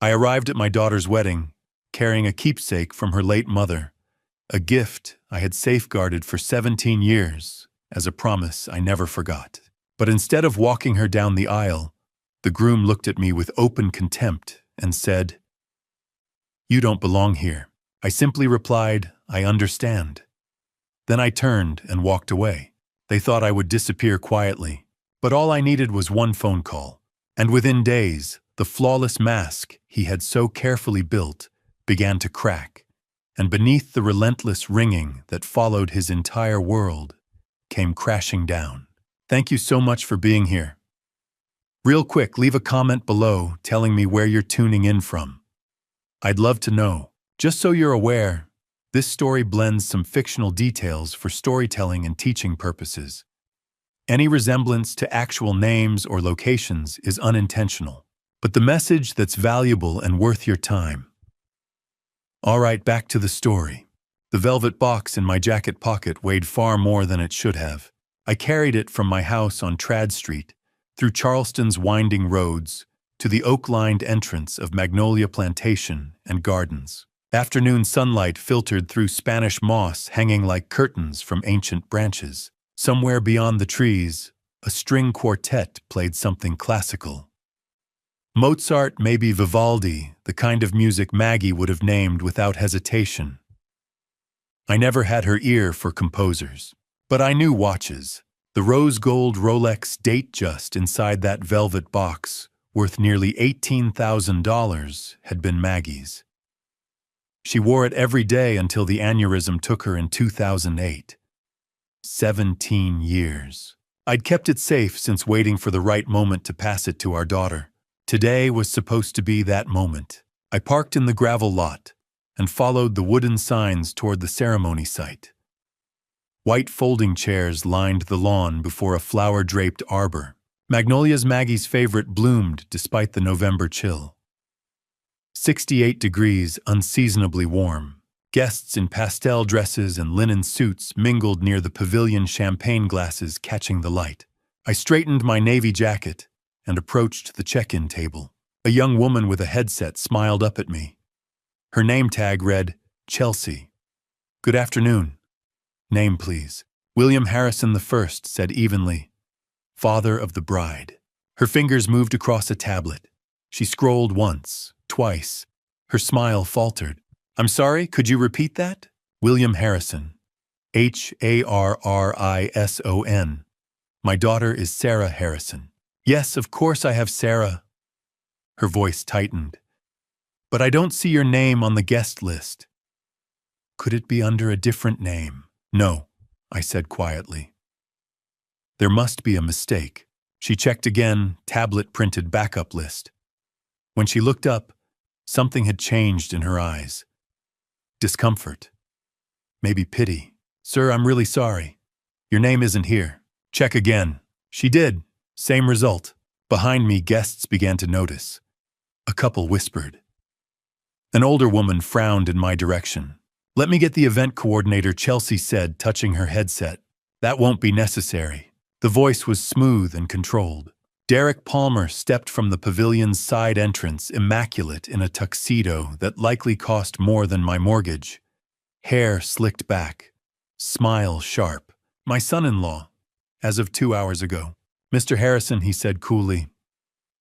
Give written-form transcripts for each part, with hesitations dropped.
I arrived at my daughter's wedding, carrying a keepsake from her late mother, a gift I had safeguarded for 17 years, as a promise I never forgot. But instead of walking her down the aisle, the groom looked at me with open contempt and said, "You don't belong here." I simply replied, "I understand." Then I turned and walked away. They thought I would disappear quietly, but all I needed was one phone call. And within days, the flawless mask he had so carefully built began to crack, and beneath the relentless ringing that followed his entire world came crashing down. Thank you so much for being here. Real quick, leave a comment below telling me where you're tuning in from. I'd love to know. Just so you're aware, this story blends some fictional details for storytelling and teaching purposes. Any resemblance to actual names or locations is unintentional, but the message that's valuable and worth your time. All right, back to the story. The velvet box in my jacket pocket weighed far more than it should have. I carried it from my house on Trad Street, through Charleston's winding roads, to the oak-lined entrance of Magnolia Plantation and Gardens. Afternoon sunlight filtered through Spanish moss hanging like curtains from ancient branches. Somewhere beyond the trees, a string quartet played something classical. Mozart, maybe Vivaldi, the kind of music Maggie would have named without hesitation. I never had her ear for composers, but I knew watches. The rose-gold Rolex Datejust inside that velvet box, worth nearly $18,000, had been Maggie's. She wore it every day until the aneurysm took her in 2008. 17 years. I'd kept it safe since waiting for the right moment to pass it to our daughter. Today was supposed to be that moment. I parked in the gravel lot and followed the wooden signs toward the ceremony site. White folding chairs lined the lawn before a flower-draped arbor. Magnolias, Maggie's favorite, bloomed despite the November chill. 68 degrees, unseasonably warm. Guests in pastel dresses and linen suits mingled near the pavilion, champagne glasses catching the light. I straightened my navy jacket and approached the check-in table. A young woman with a headset smiled up at me. Her name tag read, Chelsea. "Good afternoon. Name, please." "William Harrison I," said evenly. "Father of the bride." Her fingers moved across a tablet. She scrolled once, twice. Her smile faltered. "I'm sorry, could you repeat that?" "William Harrison. Harrison. My daughter is Sarah Harrison." "Yes, of course I have Sarah." Her voice tightened. "But I don't see your name on the guest list." "Could it be under a different name?" "No," I said quietly. "There must be a mistake." She checked again, tablet-printed backup list. When she looked up, something had changed in her eyes. Discomfort. Maybe pity. "Sir, I'm really sorry. Your name isn't here." "Check again." She did. Same result. Behind me, guests began to notice. A couple whispered. An older woman frowned in my direction. "Let me get the event coordinator," Chelsea said, touching her headset. "That won't be necessary." The voice was smooth and controlled. Derek Palmer stepped from the pavilion's side entrance, immaculate in a tuxedo that likely cost more than my mortgage. Hair slicked back, smile sharp. "My son-in-law, as of 2 hours ago." "Mr. Harrison," he said coolly.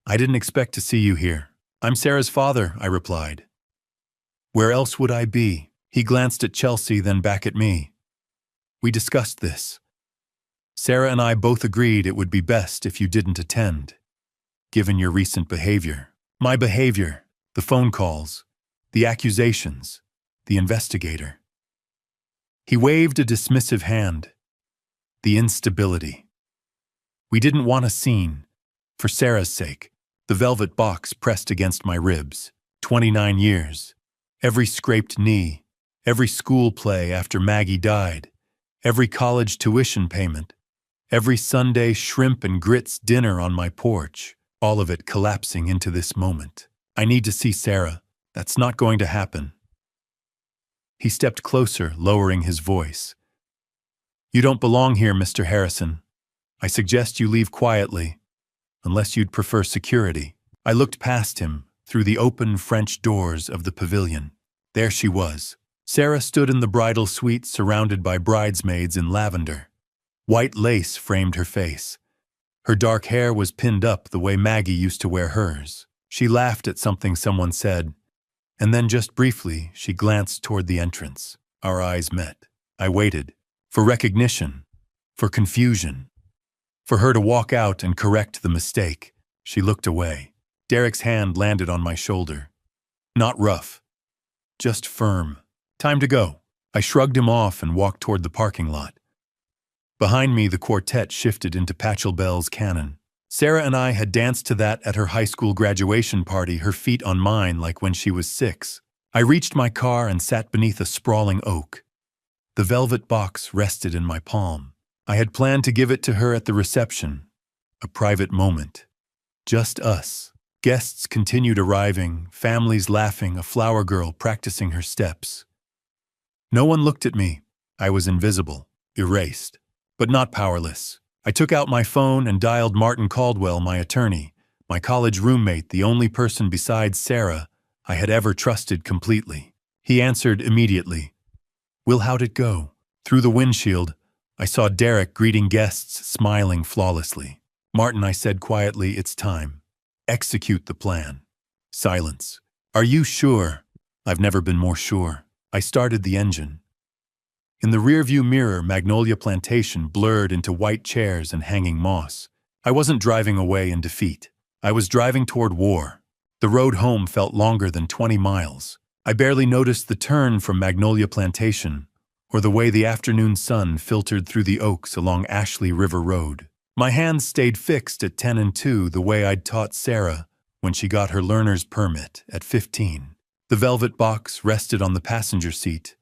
"I didn't expect to see you here." "I'm Sarah's father," I replied. "Where else would I be?" He glanced at Chelsea, then back at me. "We discussed this. Sarah and I both agreed it would be best if you didn't attend, given your recent behavior." "My behavior, the phone calls, the accusations, the investigator." He waved a dismissive hand. "The instability. We didn't want a scene, for Sarah's sake." The velvet box pressed against my ribs. 29 years. Every scraped knee, every school play after Maggie died, every college tuition payment, every Sunday shrimp and grits dinner on my porch, all of it collapsing into this moment. "I need to see Sarah. That's not going to happen." He stepped closer, lowering his voice. "You don't belong here, Mr. Harrison. I suggest you leave quietly, unless you'd prefer security." I looked past him, through the open French doors of the pavilion. There she was. Sarah stood in the bridal suite surrounded by bridesmaids in lavender. White lace framed her face. Her dark hair was pinned up the way Maggie used to wear hers. She laughed at something someone said, and then just briefly she glanced toward the entrance. Our eyes met. I waited. For recognition. For confusion. For her to walk out and correct the mistake. She looked away. Derek's hand landed on my shoulder. Not rough. Just firm. Time to go. I shrugged him off and walked toward the parking lot. Behind me, the quartet shifted into Pachelbel's Canon. Sarah and I had danced to that at her high school graduation party, her feet on mine like when she was 6. I reached my car and sat beneath a sprawling oak. The velvet box rested in my palm. I had planned to give it to her at the reception. A private moment. Just us. Guests continued arriving, families laughing, a flower girl practicing her steps. No one looked at me. I was invisible, erased, but not powerless. I took out my phone and dialed Martin Caldwell, my attorney, my college roommate, the only person besides Sarah I had ever trusted completely. He answered immediately. "Will, how'd it go?" Through the windshield, I saw Derek greeting guests, smiling flawlessly. "Martin," I said quietly, "it's time. Execute the plan." Silence. "Are you sure?" "I've never been more sure." I started the engine. In the rearview mirror, Magnolia Plantation blurred into white chairs and hanging moss. I wasn't driving away in defeat. I was driving toward war. The road home felt longer than 20 miles. I barely noticed the turn from Magnolia Plantation, or the way the afternoon sun filtered through the oaks along Ashley River Road. My hands stayed fixed at 10 and 2 the way I'd taught Sarah when she got her learner's permit at 15. The velvet box rested on the passenger seat,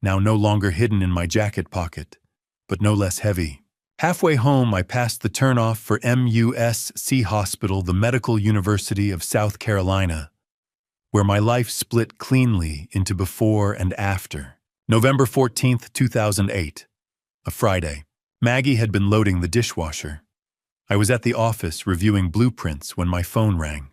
now no longer hidden in my jacket pocket, but no less heavy. Halfway home, I passed the turnoff for MUSC Hospital, the Medical University of South Carolina, where my life split cleanly into before and after. November 14th, 2008. A Friday. Maggie had been loading the dishwasher. I was at the office reviewing blueprints when my phone rang.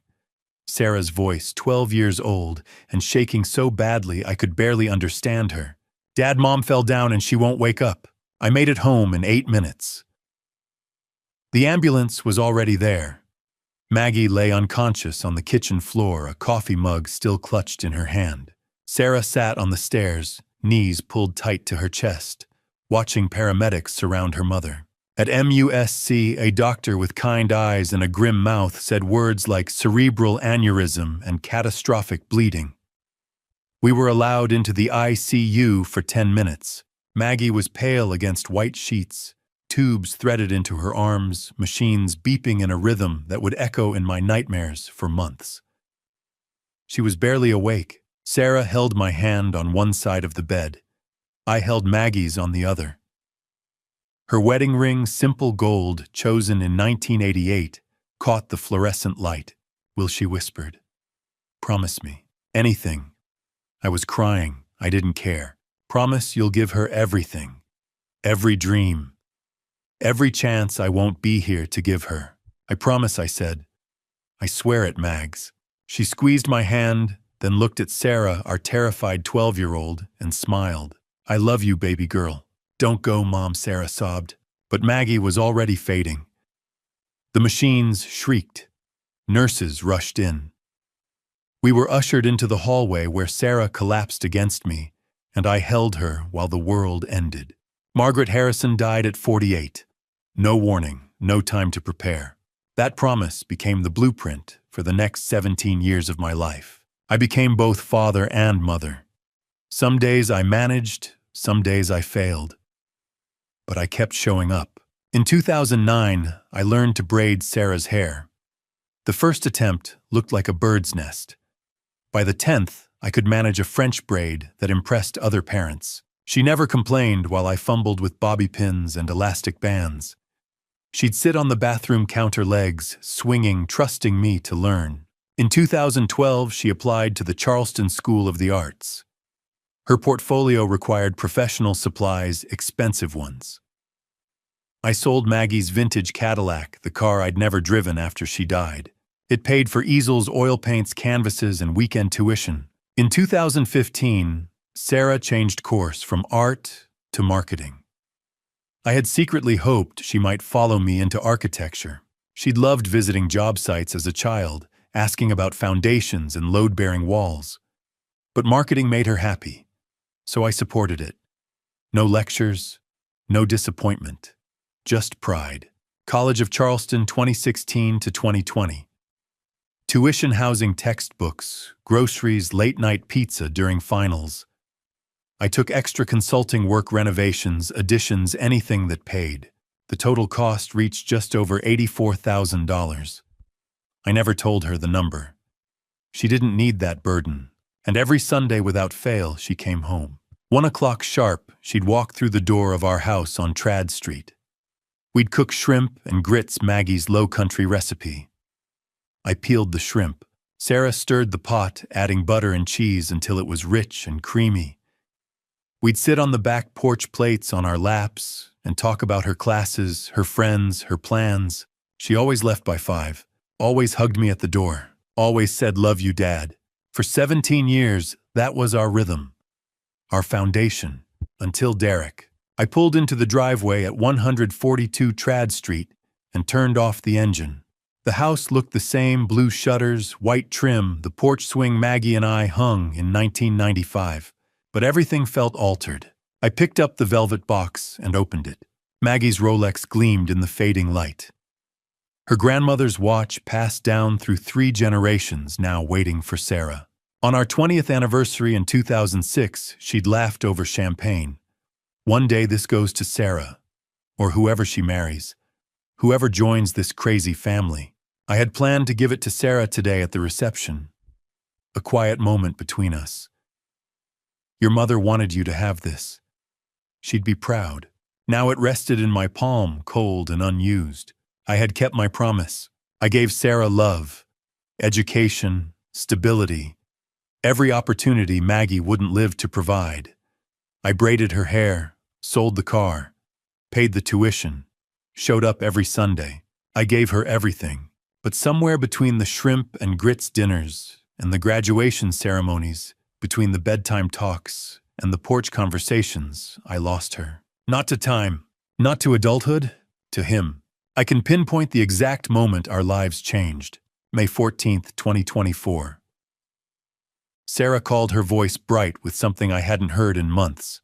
Sarah's voice, 12 years old, and shaking so badly I could barely understand her. "Dad, Mom fell down and she won't wake up. I made it home in 8 minutes." The ambulance was already there. Maggie lay unconscious on the kitchen floor, a coffee mug still clutched in her hand. Sarah sat on the stairs, knees pulled tight to her chest, watching paramedics surround her mother. At MUSC, a doctor with kind eyes and a grim mouth said words like cerebral aneurysm and catastrophic bleeding. We were allowed into the ICU for 10 minutes. Maggie was pale against white sheets, tubes threaded into her arms, machines beeping in a rhythm that would echo in my nightmares for months. She was barely awake. Sarah held my hand on one side of the bed. I held Maggie's on the other. Her wedding ring, simple gold, chosen in 1988, caught the fluorescent light. "Will," she whispered. "Promise me. Anything." I was crying. I didn't care. "Promise you'll give her everything. Every dream. Every chance I won't be here to give her." "I promise," I said. "I swear it, Mags." She squeezed my hand, then looked at Sarah, our terrified 12-year-old, and smiled. "I love you, baby girl." "Don't go, Mom," Sarah sobbed. But Maggie was already fading. The machines shrieked. Nurses rushed in. We were ushered into the hallway where Sarah collapsed against me, and I held her while the world ended. Margaret Harrison died at 48. No warning, no time to prepare. That promise became the blueprint for the next 17 years of my life. I became both father and mother. Some days I managed, some days I failed. But I kept showing up. In 2009, I learned to braid Sarah's hair. The first attempt looked like a bird's nest. By the 10th, I could manage a French braid that impressed other parents. She never complained while I fumbled with bobby pins and elastic bands. She'd sit on the bathroom counter legs, swinging, trusting me to learn. In 2012, she applied to the Charleston School of the Arts. Her portfolio required professional supplies, expensive ones. I sold Maggie's vintage Cadillac, the car I'd never driven after she died. It paid for easels, oil paints, canvases, and weekend tuition. In 2015, Sarah changed course from art to marketing. I had secretly hoped she might follow me into architecture. She'd loved visiting job sites as a child, asking about foundations and load-bearing walls. But marketing made her happy, so I supported it. No lectures, no disappointment, just pride. College of Charleston 2016 to 2020. Tuition, housing, textbooks, groceries, late-night pizza during finals. I took extra consulting work, renovations, additions, anything that paid. The total cost reached just over $84,000. I never told her the number. She didn't need that burden, and every Sunday without fail she came home. 1 o'clock sharp, she'd walk through the door of our house on Trad Street. We'd cook shrimp and grits, Maggie's low-country recipe. I peeled the shrimp. Sarah stirred the pot, adding butter and cheese until it was rich and creamy. We'd sit on the back porch, plates on our laps, and talk about her classes, her friends, her plans. She always left by 5, always hugged me at the door, always said, "Love you, Dad." For 17 years, that was our rhythm, our foundation, until Derek. I pulled into the driveway at 142 Trad Street and turned off the engine. The house looked the same, blue shutters, white trim, the porch swing Maggie and I hung in 1995. But everything felt altered. I picked up the velvet box and opened it. Maggie's Rolex gleamed in the fading light. Her grandmother's watch passed down through 3 generations, now waiting for Sarah. On our 20th anniversary in 2006, she'd laughed over champagne. One day this goes to Sarah, or whoever she marries, whoever joins this crazy family. I had planned to give it to Sarah today at the reception. A quiet moment between us. Your mother wanted you to have this. She'd be proud. Now it rested in my palm, cold and unused. I had kept my promise. I gave Sarah love, education, stability, every opportunity Maggie wouldn't live to provide. I braided her hair, sold the car, paid the tuition, showed up every Sunday. I gave her everything. But somewhere between the shrimp and grits dinners and the graduation ceremonies, between the bedtime talks and the porch conversations, I lost her. Not to time, not to adulthood, to him. I can pinpoint the exact moment our lives changed. May 14th, 2024. Sarah called, her voice bright with something I hadn't heard in months.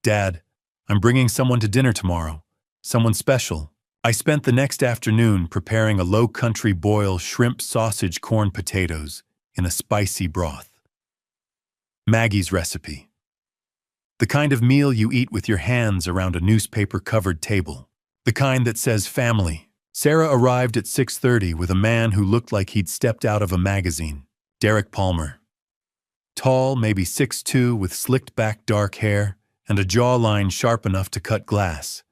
"Dad, I'm bringing someone to dinner tomorrow. Someone special." I spent the next afternoon preparing a low-country boil, shrimp, sausage, corn, potatoes in a spicy broth. Maggie's recipe. The kind of meal you eat with your hands around a newspaper-covered table. The kind that says family. Sarah arrived at 6:30 with a man who looked like he'd stepped out of a magazine. Derek Palmer. Tall, maybe 6'2", with slicked-back dark hair and a jawline sharp enough to cut glass.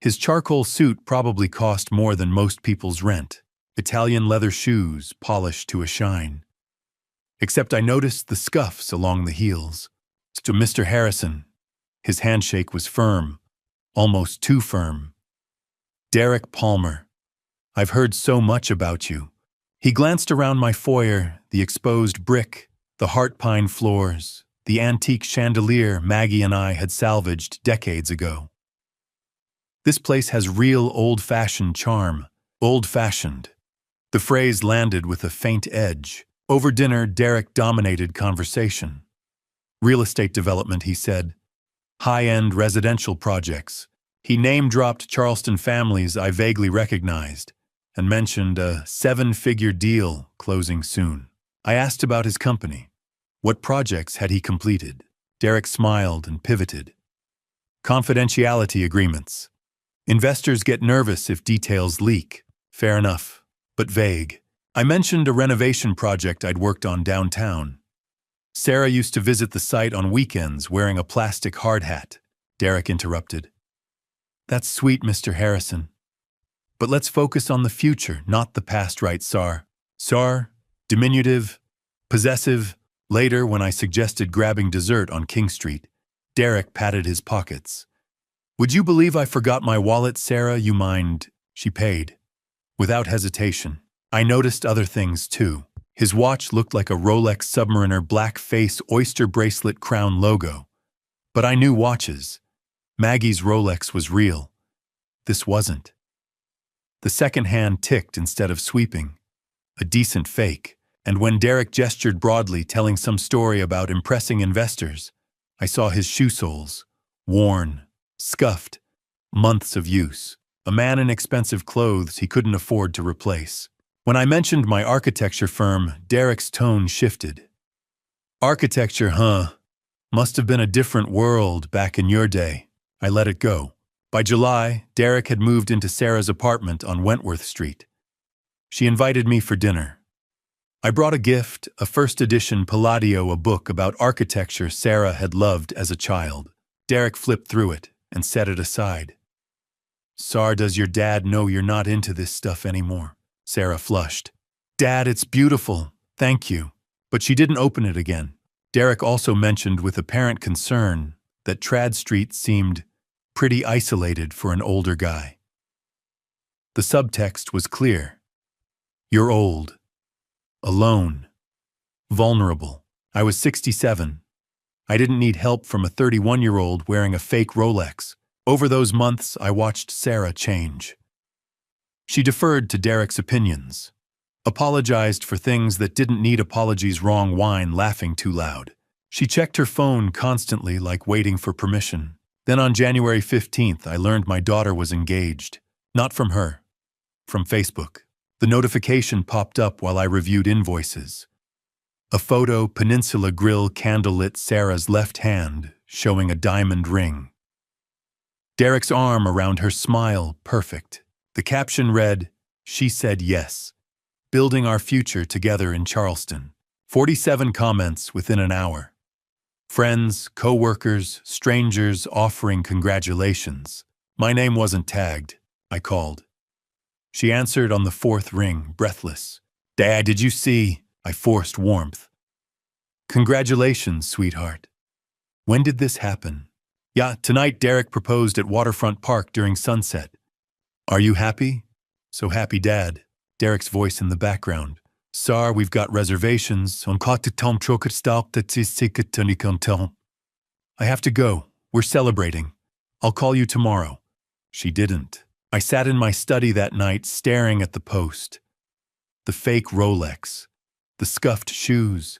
His charcoal suit probably cost more than most people's rent. Italian leather shoes, polished to a shine. Except I noticed the scuffs along the heels. To Mr. Harrison, his handshake was firm, almost too firm. Derek Palmer, I've heard so much about you. He glanced around my foyer, the exposed brick, the heart pine floors, the antique chandelier Maggie and I had salvaged decades ago. This place has real old-fashioned charm. Old-fashioned. The phrase landed with a faint edge. Over dinner, Derek dominated conversation. Real estate development, he said. High-end residential projects. He name-dropped Charleston families I vaguely recognized and mentioned a 7-figure deal closing soon. I asked about his company. What projects had he completed? Derek smiled and pivoted. Confidentiality agreements. Investors get nervous if details leak. Fair enough, but vague. I mentioned a renovation project I'd worked on downtown. Sarah used to visit the site on weekends wearing a plastic hard hat. Derek interrupted. That's sweet, Mr. Harrison. But let's focus on the future, not the past, right, Sar? Sar, diminutive, possessive. Later, when I suggested grabbing dessert on King Street, Derek patted his pockets. Would you believe I forgot my wallet, Sarah? You mind? She paid. Without hesitation. I noticed other things too. His watch looked like a Rolex Submariner black face oyster bracelet crown logo. But I knew watches. Maggie's Rolex was real. This wasn't. The second hand ticked instead of sweeping. A decent fake. And when Derek gestured broadly, telling some story about impressing investors, I saw his shoe soles. Worn. Scuffed. Months of use. A man in expensive clothes he couldn't afford to replace. When I mentioned my architecture firm, Derek's tone shifted. Architecture, huh? Must have been a different world back in your day. I let it go. By July, Derek had moved into Sarah's apartment on Wentworth Street. She invited me for dinner. I brought a gift, a first edition Palladio, a book about architecture Sarah had loved as a child. Derek flipped through it and set it aside. "Sar, does your dad know you're not into this stuff anymore?" Sarah flushed. "Dad, it's beautiful. Thank you." But she didn't open it again. Derek also mentioned with apparent concern that Trad Street seemed pretty isolated for an older guy. The subtext was clear. You're old. Alone. Vulnerable. I was 67. I didn't need help from a 31-year-old wearing a fake Rolex. Over those months, I watched Sarah change. She deferred to Derek's opinions, apologized for things that didn't need apologies, wrong wine, laughing too loud. She checked her phone constantly, like waiting for permission. Then on January 15th, I learned my daughter was engaged. Not from her, from Facebook. The notification popped up while I reviewed invoices. A photo, Peninsula Grill, candlelit Sarah's left hand, showing a diamond ring. Derek's arm around her smile, perfect. The caption read, "She said yes. Building our future together in Charleston." 47 comments within an hour. Friends, co-workers, strangers offering congratulations. My name wasn't tagged. I called. She answered on the fourth ring, breathless. "Dad, did you see?" I forced warmth. "Congratulations, sweetheart. When did this happen?" "Yeah, tonight Derek proposed at Waterfront Park during sunset." "Are you happy?" "So happy, Dad." Derek's voice in the background. "Sar, we've got reservations. I have to go. We're celebrating. I'll call you tomorrow." She didn't. I sat in my study that night staring at the post. The fake Rolex. The scuffed shoes.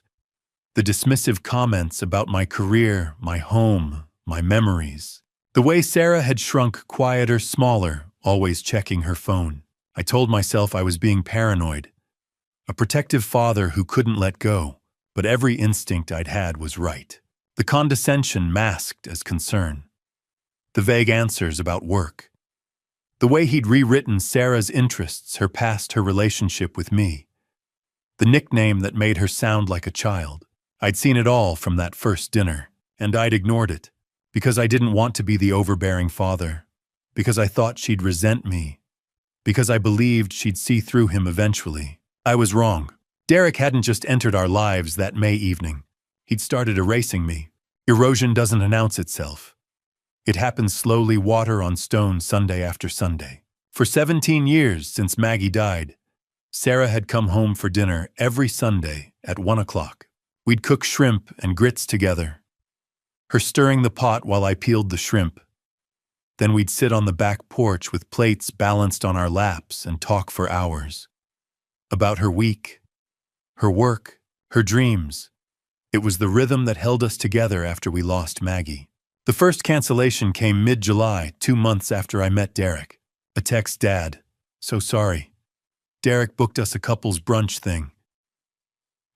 The dismissive comments about my career, my home, my memories. The way Sarah had shrunk, quieter, smaller, always checking her phone. I told myself I was being paranoid. A protective father who couldn't let go, but every instinct I'd had was right. The condescension masked as concern. The vague answers about work. The way he'd rewritten Sarah's interests, her past, her relationship with me. The nickname that made her sound like a child. I'd seen it all from that first dinner, and I'd ignored it, because I didn't want to be the overbearing father, because I thought she'd resent me, because I believed she'd see through him eventually. I was wrong. Derek hadn't just entered our lives that May evening. He'd started erasing me. Erosion doesn't announce itself. It happens slowly, water on stone, Sunday after Sunday. For 17 years since Maggie died, Sarah had come home for dinner every Sunday at 1 o'clock. We'd cook shrimp and grits together, her stirring the pot while I peeled the shrimp. Then we'd sit on the back porch with plates balanced on our laps and talk for hours. About her week, her work, her dreams. It was the rhythm that held us together after we lost Maggie. The first cancellation came mid-July, 2 months after I met Derek. A text, "Dad, so sorry. Derek booked us a couple's brunch thing.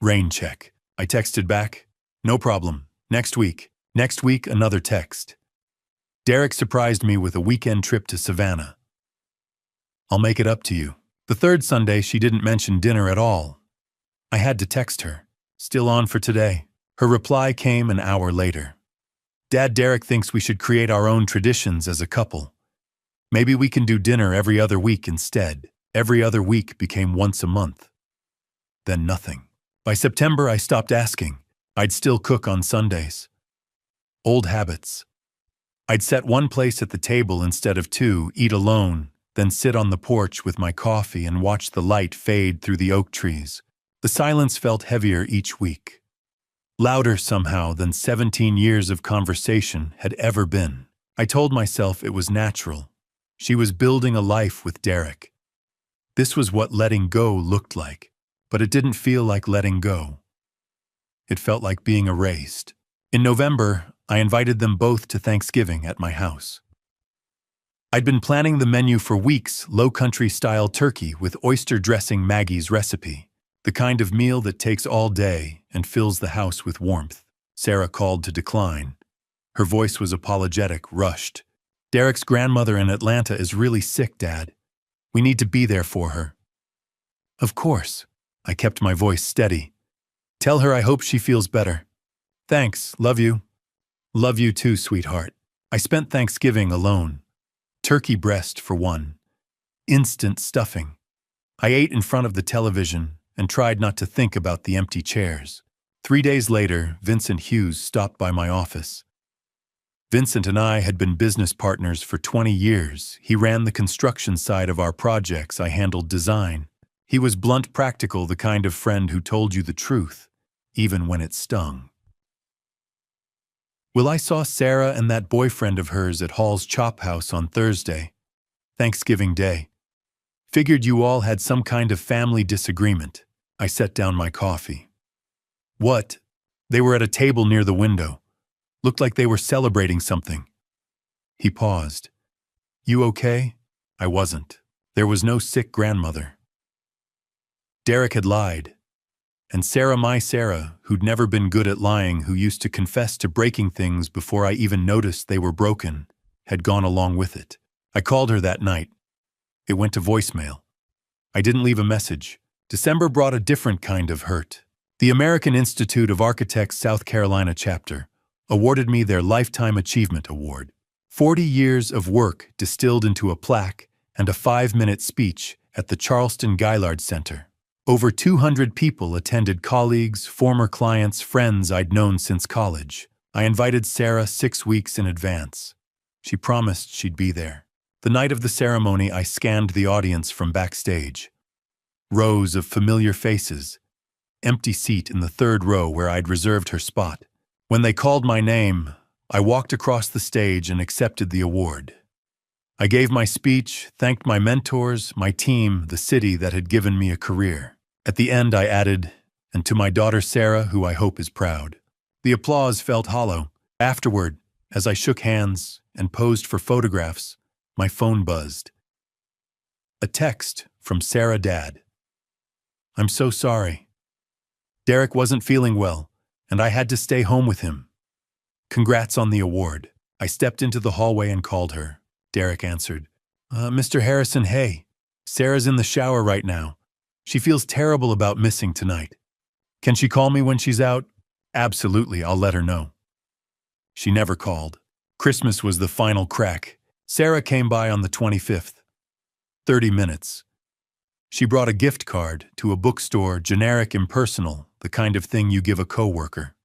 Rain check." I texted back, "No problem. Next week." Next week, another text. Derek surprised me with a weekend trip to Savannah. "I'll make it up to you." The third Sunday, she didn't mention dinner at all. I had to text her. "Still on for today?" Her reply came an hour later. "Dad, Derek thinks we should create our own traditions as a couple. Maybe we can do dinner every other week instead." Every other week became once a month. Then nothing. By September, I stopped asking. I'd still cook on Sundays. Old habits. I'd set one place at the table instead of two, eat alone, then sit on the porch with my coffee and watch the light fade through the oak trees. The silence felt heavier each week, louder somehow than 17 years of conversation had ever been. I told myself it was natural. She was building a life with Derek. This was what letting go looked like, but it didn't feel like letting go. It felt like being erased. In November, I invited them both to Thanksgiving at my house. I'd been planning the menu for weeks, low-country-style turkey with oyster dressing, Maggie's recipe, the kind of meal that takes all day and fills the house with warmth. Sarah called to decline. Her voice was apologetic, rushed. "Derek's grandmother in Atlanta is really sick, Dad. We need to be there for her." "Of course." I kept my voice steady. "Tell her I hope she feels better." "Thanks, love you." "Love you too, sweetheart." I spent Thanksgiving alone. Turkey breast for one. Instant stuffing. I ate in front of the television and tried not to think about the empty chairs. 3 days later, Vincent Hughes stopped by my office. Vincent and I had been business partners for 20 years. He ran the construction side of our projects. I handled design. He was blunt, practical, the kind of friend who told you the truth, even when it stung. "Well, I saw Sarah and that boyfriend of hers at Hall's Chop House on Thursday, Thanksgiving Day. Figured you all had some kind of family disagreement." I set down my coffee. "What?" "They were at a table near the window. Looked like they were celebrating something." He paused. "You okay?" I wasn't. There was no sick grandmother. Derek had lied. And Sarah, my Sarah, who'd never been good at lying, who used to confess to breaking things before I even noticed they were broken, had gone along with it. I called her that night. It went to voicemail. I didn't leave a message. December brought a different kind of hurt. The American Institute of Architects South Carolina chapter awarded me their Lifetime Achievement Award. 40 years of work distilled into a plaque and a 5-minute speech at the Charleston Gaillard Center. Over 200 people attended, colleagues, former clients, friends I'd known since college. I invited Sarah 6 weeks in advance. She promised she'd be there. The night of the ceremony, I scanned the audience from backstage. Rows of familiar faces. Empty seat in the 3rd row where I'd reserved her spot. When they called my name, I walked across the stage and accepted the award. I gave my speech, thanked my mentors, my team, the city that had given me a career. At the end, I added, "And to my daughter Sarah, who I hope is proud." The applause felt hollow. Afterward, as I shook hands and posed for photographs, my phone buzzed. A text from Sarah, "Dad. I'm so sorry. Derek wasn't feeling well, and I had to stay home with him. Congrats on the award." I stepped into the hallway and called her. Derek answered. "Mr. Harrison, hey. Sarah's in the shower right now. She feels terrible about missing tonight. Can she call me when she's out?" "Absolutely, I'll let her know." She never called. Christmas was the final crack. Sarah came by on the 25th. 30 minutes. She brought a gift card to a bookstore, generic, impersonal, the kind of thing you give a coworker.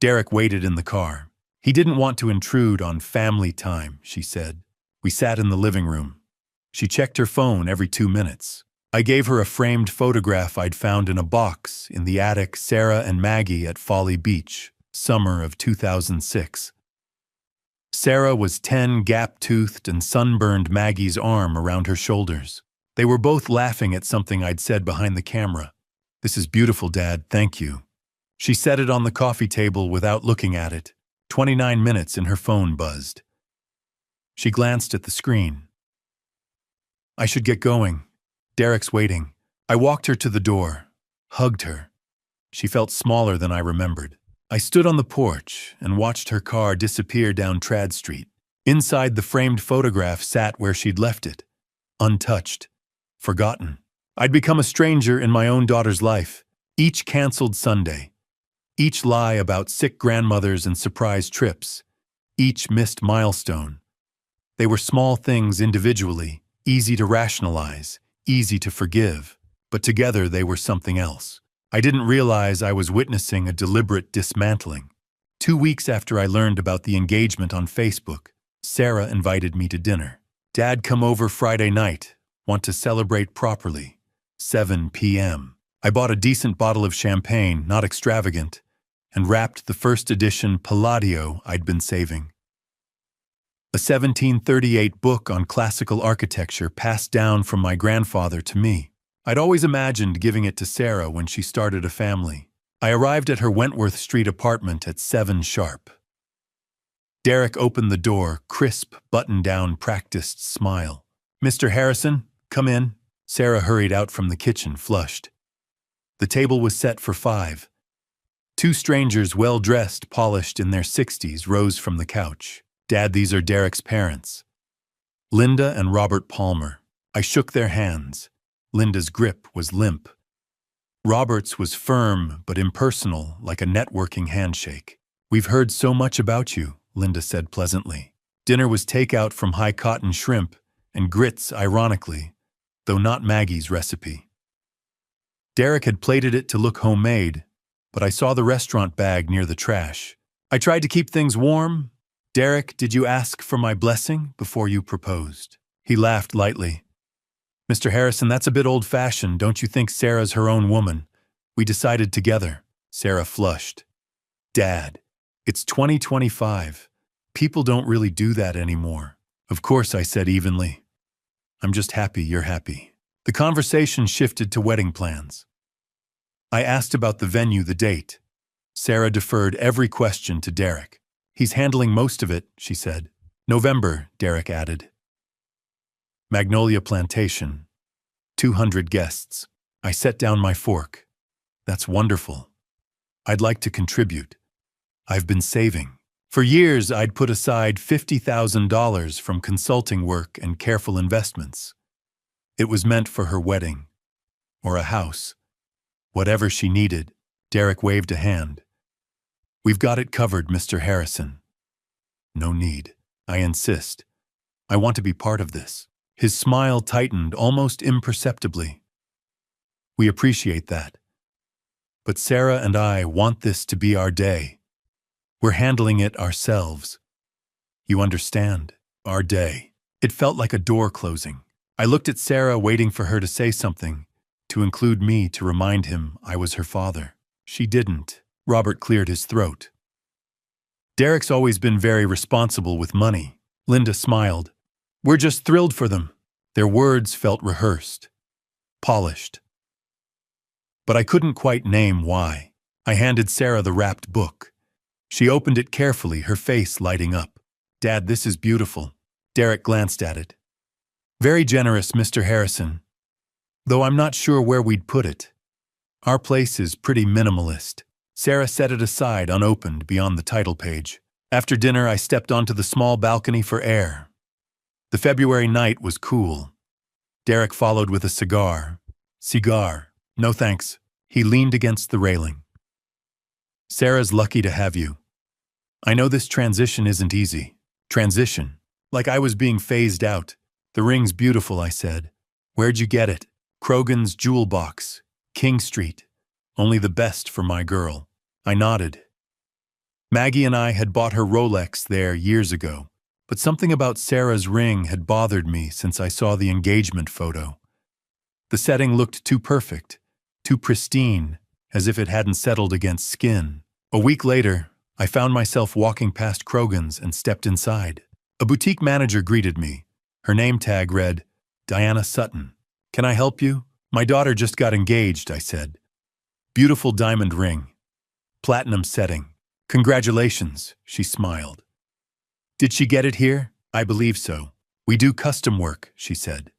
Derek waited in the car. He didn't want to intrude on family time, she said. We sat in the living room. She checked her phone every 2 minutes. I gave her a framed photograph I'd found in a box in the attic, Sarah and Maggie at Folly Beach, summer of 2006. Sarah was 10, gap-toothed and sunburned, Maggie's arm around her shoulders. They were both laughing at something I'd said behind the camera. "This is beautiful, Dad, thank you." She set it on the coffee table without looking at it. 29 minutes and her phone buzzed. She glanced at the screen. "I should get going. Derek's waiting." I walked her to the door, hugged her. She felt smaller than I remembered. I stood on the porch and watched her car disappear down Trad Street. Inside, the framed photograph sat where she'd left it, untouched, forgotten. I'd become a stranger in my own daughter's life. Each canceled Sunday, each lie about sick grandmothers and surprise trips, each missed milestone. They were small things individually, easy to rationalize, easy to forgive, but together they were something else. I didn't realize I was witnessing a deliberate dismantling. 2 weeks after I learned about the engagement on Facebook, Sarah invited me to dinner. Dad, come over Friday night. Want to celebrate properly. 7 p.m. I bought a decent bottle of champagne, not extravagant, and wrapped the first edition Palladio I'd been saving. A 1738 book on classical architecture passed down from my grandfather to me. I'd always imagined giving it to Sarah when she started a family. I arrived at her Wentworth Street apartment at 7 sharp. Derek opened the door, crisp, button-down, practiced smile. "Mr. Harrison, come in." Sarah hurried out from the kitchen, flushed. The table was set for 5. 2 strangers, well-dressed, polished in their 60s, rose from the couch. "Dad, these are Derek's parents. Linda and Robert Palmer." I shook their hands. Linda's grip was limp. Robert's was firm but impersonal, like a networking handshake. "We've heard so much about you," Linda said pleasantly. Dinner was takeout from high cotton shrimp and grits, ironically, though not Maggie's recipe. Derek had plated it to look homemade, but I saw the restaurant bag near the trash. I tried to keep things warm. "Derek, did you ask for my blessing before you proposed?" He laughed lightly. "Mr. Harrison, that's a bit old-fashioned. Don't you think Sarah's her own woman? We decided together." Sarah flushed. "Dad, it's 2025. People don't really do that anymore." "Of course," I said evenly. "I'm just happy you're happy." The conversation shifted to wedding plans. I asked about the venue, the date. Sarah deferred every question to Derek. "He's handling most of it," she said. "November," Derek added. Magnolia Plantation. 200 guests. I set down my fork. "That's wonderful. I'd like to contribute. I've been saving. For years, I'd put aside $50,000 from consulting work and careful investments. It was meant for her wedding. Or a house. Whatever she needed." Derek waved a hand. "We've got it covered, Mr. Harrison." "No need. I insist. I want to be part of this." His smile tightened almost imperceptibly. "We appreciate that. But Sarah and I want this to be our day. We're handling it ourselves. You understand? Our day." It felt like a door closing. I looked at Sarah, waiting for her to say something, to include me, to remind him I was her father. She didn't. Robert cleared his throat. "Derek's always been very responsible with money." Linda smiled. "We're just thrilled for them." Their words felt rehearsed, polished. But I couldn't quite name why. I handed Sarah the wrapped book. She opened it carefully, her face lighting up. "Dad, this is beautiful." Derek glanced at it. "Very generous, Mr. Harrison. Though I'm not sure where we'd put it. Our place is pretty minimalist." Sarah set it aside, unopened, beyond the title page. After dinner, I stepped onto the small balcony for air. The February night was cool. Derek followed with a cigar. "Cigar. No thanks." He leaned against the railing. "Sarah's lucky to have you. I know this transition isn't easy." Transition. Like I was being phased out. "The ring's beautiful," I said. "Where'd you get it?" "Krogan's Jewel Box. King Street. Only the best for my girl." I nodded. Maggie and I had bought her Rolex there years ago, but something about Sarah's ring had bothered me since I saw the engagement photo. The setting looked too perfect, too pristine, as if it hadn't settled against skin. A week later, I found myself walking past Krogan's and stepped inside. A boutique manager greeted me. Her name tag read, "Diana Sutton." "Can I help you?" "My daughter just got engaged," I said. "Beautiful diamond ring. Platinum setting." "Congratulations," she smiled. "Did she get it here?" "I believe so. We do custom work," she said.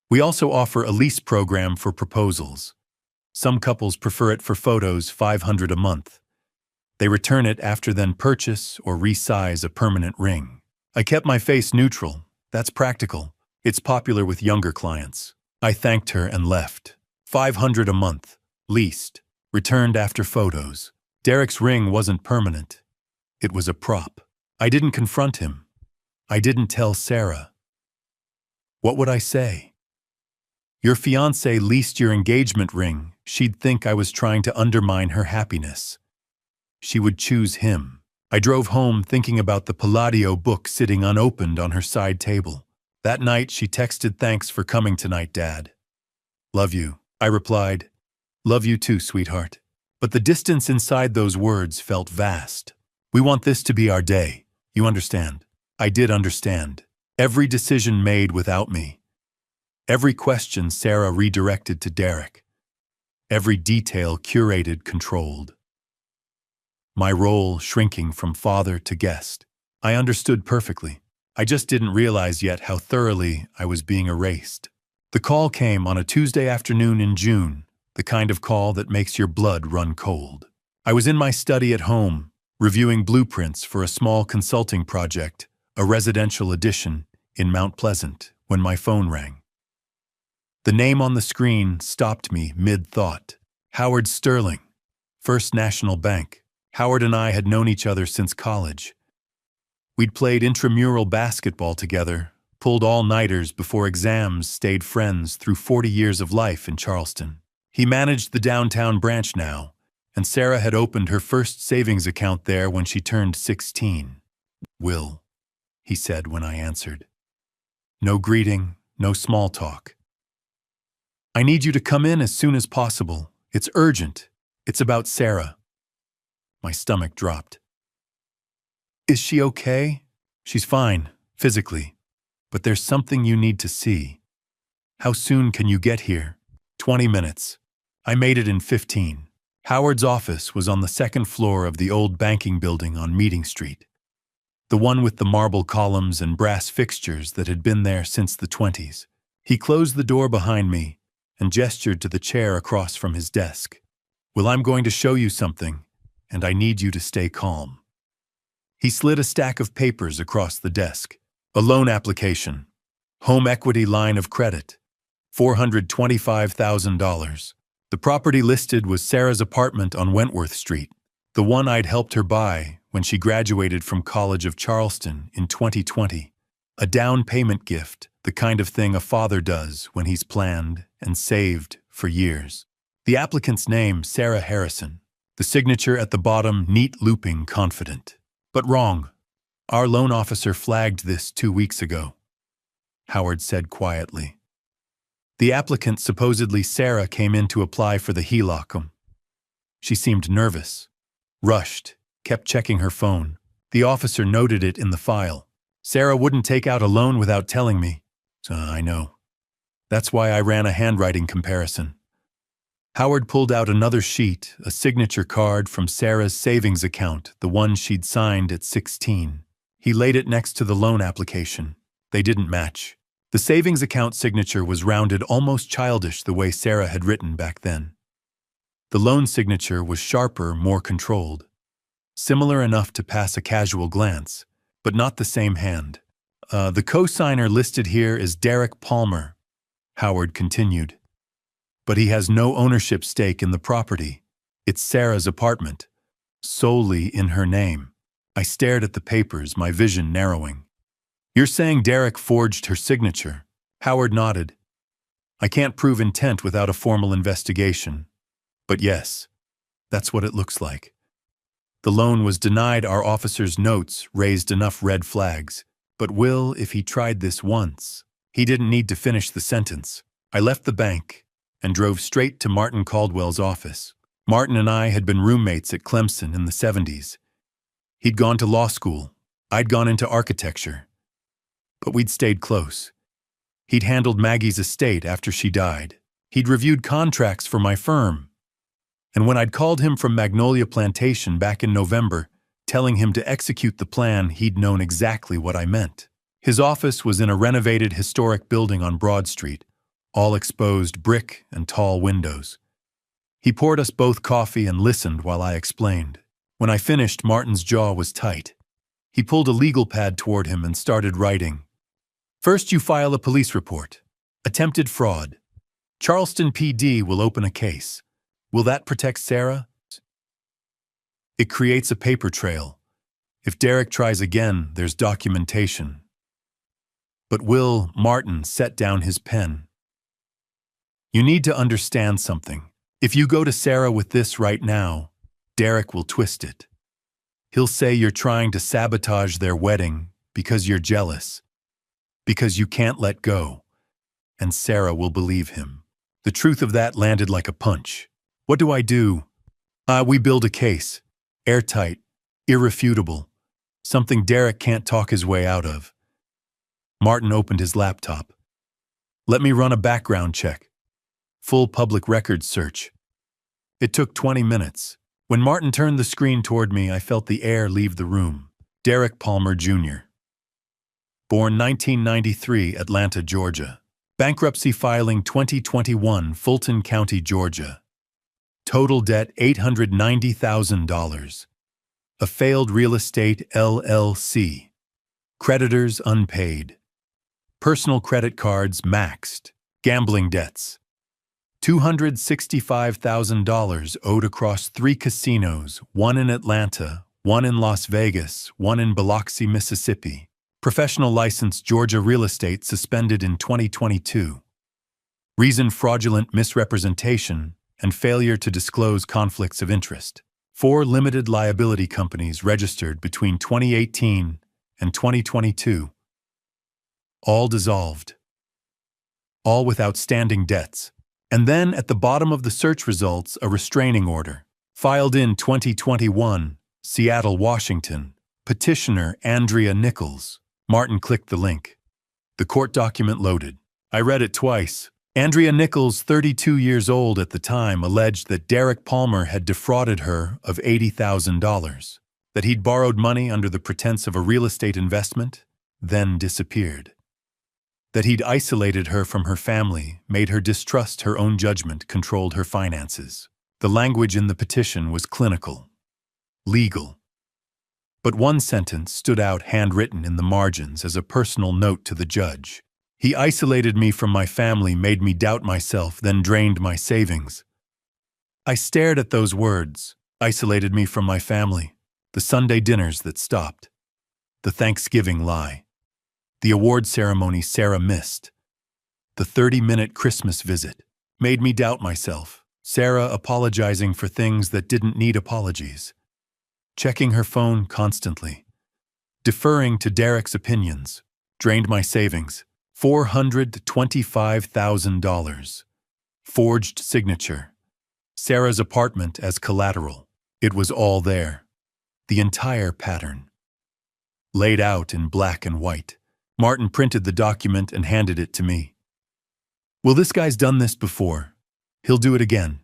"We also offer a lease program for proposals. Some couples prefer it for photos, $500 a month. They return it after, then purchase or resize a permanent ring." I kept my face neutral. "That's practical. It's popular with younger clients." I thanked her and left. $500 a month. Leased. Returned after photos. Derek's ring wasn't permanent. It was a prop. I didn't confront him. I didn't tell Sarah. What would I say? "Your fiancé leased your engagement ring." She'd think I was trying to undermine her happiness. She would choose him. I drove home thinking about the Palladio book sitting unopened on her side table. That night, she texted, "Thanks for coming tonight, Dad. Love you." I replied, "Love you too, sweetheart." But the distance inside those words felt vast. "We want this to be our day. You understand?" I did understand. Every decision made without me. Every question Sarah redirected to Derek. Every detail curated, controlled. My role shrinking from father to guest. I understood perfectly. I just didn't realize yet how thoroughly I was being erased. The call came on a Tuesday afternoon in June, the kind of call that makes your blood run cold. I was in my study at home, reviewing blueprints for a small consulting project, a residential addition in Mount Pleasant, when my phone rang. The name on the screen stopped me mid-thought. Howard Sterling, First National Bank. Howard and I had known each other since college. We'd played intramural basketball together, pulled all-nighters before exams, stayed friends through 40 years of life in Charleston. He managed the downtown branch now, and Sarah had opened her first savings account there when she turned 16. "Will," he said when I answered. No greeting, no small talk. "I need you to come in as soon as possible. It's urgent. It's about Sarah." My stomach dropped. "Is she okay?" "She's fine, physically. But there's something you need to see." "How soon can you get here?" 20 minutes. I made it in 15. Howard's office was on the second floor of the old banking building on Meeting Street. The one with the marble columns and brass fixtures that had been there since the 20s. He closed the door behind me and gestured to the chair across from his desk. "Well, I'm going to show you something, and I need you to stay calm." He slid a stack of papers across the desk. A loan application. Home equity line of credit. $425,000. The property listed was Sarah's apartment on Wentworth Street, the one I'd helped her buy when she graduated from College of Charleston in 2020. A down payment gift, the kind of thing a father does when he's planned and saved for years. The applicant's name, Sarah Harrison. The signature at the bottom, neat looping, confident. But wrong. Our loan officer flagged this 2 weeks ago, Howard said quietly. The applicant, supposedly Sarah, came in to apply for the HELOC. She seemed nervous, rushed, kept checking her phone. The officer noted it in the file. "Sarah wouldn't take out a loan without telling me." "I know. That's why I ran a handwriting comparison." Howard pulled out another sheet, a signature card from Sarah's savings account, the one she'd signed at 16. He laid it next to the loan application. They didn't match. The savings account signature was rounded, almost childish the way Sarah had written back then. The loan signature was sharper, more controlled. Similar enough to pass a casual glance, but not the same hand. The co-signer listed here is Derek Palmer," Howard continued. "But he has no ownership stake in the property. It's Sarah's apartment, solely in her name." I stared at the papers, my vision narrowing. "You're saying Derek forged her signature?" Howard nodded. "I can't prove intent without a formal investigation. But yes, that's what it looks like." The loan was denied. Our officer's notes raised enough red flags. But Will, if he tried this once, he didn't need to finish the sentence. I left the bank and drove straight to Martin Caldwell's office. Martin and I had been roommates at Clemson in the 70s. He'd gone to law school. I'd gone into architecture. But we'd stayed close. He'd handled Maggie's estate after she died. He'd reviewed contracts for my firm. And when I'd called him from Magnolia Plantation back in November, telling him to execute the plan, he'd known exactly what I meant. His office was in a renovated historic building on Broad Street, all exposed brick and tall windows. He poured us both coffee and listened while I explained. When I finished, Martin's jaw was tight. He pulled a legal pad toward him and started writing. "First, you file a police report. Attempted fraud. Charleston PD will open a case. Will that protect Sarah? It creates a paper trail. If Derek tries again, there's documentation." But Martin set down his pen. "You need to understand something. If you go to Sarah with this right now, Derek will twist it. He'll say you're trying to sabotage their wedding because you're jealous. Because you can't let go. And Sarah will believe him. The truth of that landed like a punch. What do I do? We build a case. Airtight. Irrefutable. Something Derek can't talk his way out of. Martin opened his laptop. Let me run a background check. Full public records search. It took 20 minutes. When Martin turned the screen toward me, I felt the air leave the room. Derek Palmer, Jr. Born 1993, Atlanta, Georgia. Bankruptcy filing 2021, Fulton County, Georgia. Total debt $890,000. A failed real estate LLC. Creditors unpaid. Personal credit cards maxed. Gambling debts. $265,000 owed across 3 casinos, one in Atlanta, one in Las Vegas, one in Biloxi, Mississippi. Professional license Georgia real estate suspended in 2022. Reason fraudulent misrepresentation and failure to disclose conflicts of interest. 4 limited liability companies registered between 2018 and 2022. All dissolved. All with outstanding debts. And then at the bottom of the search results, a restraining order. Filed in 2021, Seattle, Washington. Petitioner Andrea Nichols. Martin clicked the link. The court document loaded. I read it twice. Andrea Nichols, 32 years old at the time, alleged that Derek Palmer had defrauded her of $80,000, that he'd borrowed money under the pretense of a real estate investment, then disappeared, that he'd isolated her from her family, made her distrust her own judgment, controlled her finances. The language in the petition was clinical, legal. But one sentence stood out handwritten in the margins as a personal note to the judge. He isolated me from my family, made me doubt myself, then drained my savings. I stared at those words. Isolated me from my family. The Sunday dinners that stopped. The Thanksgiving lie. The award ceremony Sarah missed. The 30-minute Christmas visit. Made me doubt myself. Sarah apologizing for things that didn't need apologies. Checking her phone constantly. Deferring to Derek's opinions. Drained my savings. $425,000. Forged signature. Sarah's apartment as collateral. It was all there. The entire pattern. Laid out in black and white. Martin printed the document and handed it to me. Well, this guy's done this before. He'll do it again.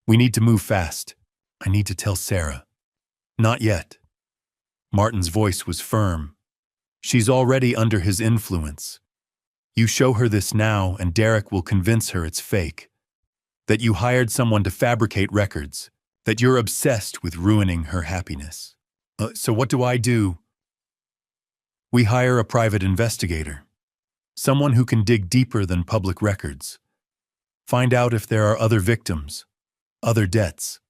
We need to move fast. I need to tell Sarah. Not yet. Martin's voice was firm. She's already under his influence. You show her this now and Derek will convince her it's fake. That you hired someone to fabricate records. That you're obsessed with ruining her happiness. So what do I do? We hire a private investigator. Someone who can dig deeper than public records. Find out if there are other victims, other debts.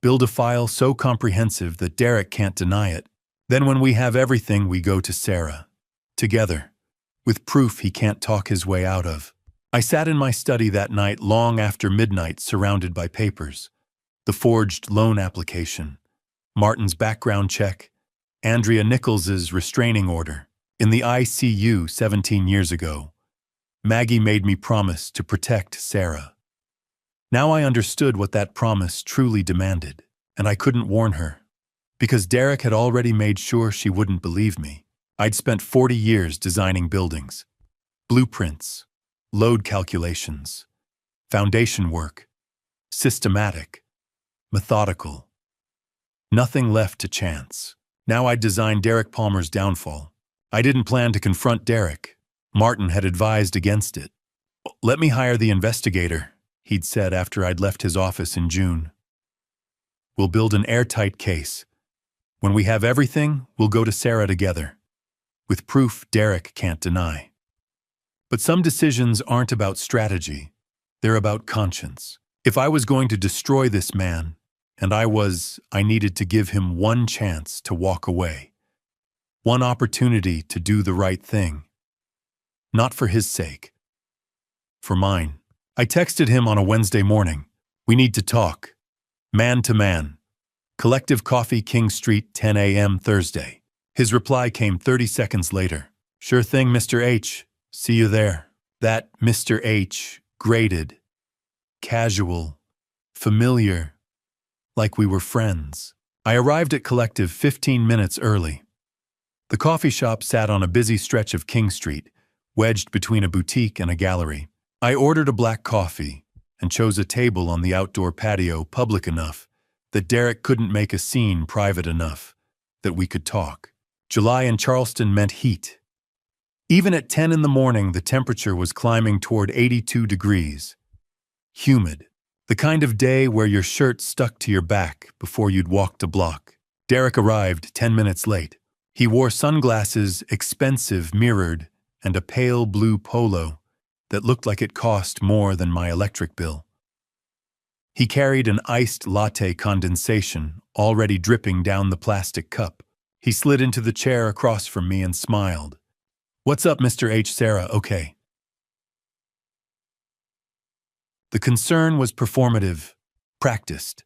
Build a file so comprehensive that Derek can't deny it. Then when we have everything, we go to Sarah. Together. With proof he can't talk his way out of. I sat in my study that night long after midnight, surrounded by papers. The forged loan application. Martin's background check. Andrea Nichols's restraining order. In the ICU 17 years ago. Maggie made me promise to protect Sarah. Now I understood what that promise truly demanded, and I couldn't warn her. Because Derek had already made sure she wouldn't believe me. I'd spent 40 years designing buildings. Blueprints, load calculations, foundation work, systematic, methodical. Nothing left to chance. Now I'd designed Derek Palmer's downfall. I didn't plan to confront Derek. Martin had advised against it. Let me hire the investigator, he'd said after I'd left his office in June. We'll build an airtight case. When we have everything, we'll go to Sarah together. With proof Derek can't deny. But some decisions aren't about strategy. They're about conscience. If I was going to destroy this man, and I needed to give him one chance to walk away. One opportunity to do the right thing. Not for his sake. For mine. I texted him on a Wednesday morning. We need to talk. Man to man. Collective Coffee, King Street, 10 a.m. Thursday. His reply came 30 seconds later. Sure thing, Mr. H. See you there. That Mr. H, grated, casual, familiar, like we were friends. I arrived at Collective 15 minutes early. The coffee shop sat on a busy stretch of King Street, wedged between a boutique and a gallery. I ordered a black coffee and chose a table on the outdoor patio public enough that Derek couldn't make a scene private enough that we could talk. July in Charleston meant heat. Even at 10 in the morning, the temperature was climbing toward 82 degrees. Humid. The kind of day where your shirt stuck to your back before you'd walked a block. Derek arrived 10 minutes late. He wore sunglasses, expensive, mirrored, and a pale blue polo that looked like it cost more than my electric bill. He carried an iced latte condensation already dripping down the plastic cup. He slid into the chair across from me and smiled. "What's up, Mr. H. Sarah? Okay." The concern was performative, practiced.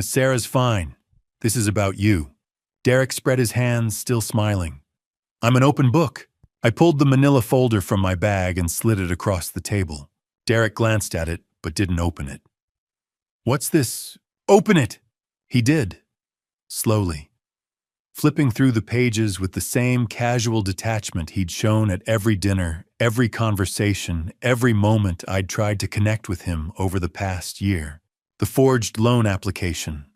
"Sarah's fine. This is about you." Derek spread his hands, still smiling. "I'm an open book." I pulled the manila folder from my bag and slid it across the table. Derek glanced at it, but didn't open it. "What's this?" "Open it!" He did, slowly, flipping through the pages with the same casual detachment he'd shown at every dinner, every conversation, every moment I'd tried to connect with him over the past year. The forged loan application,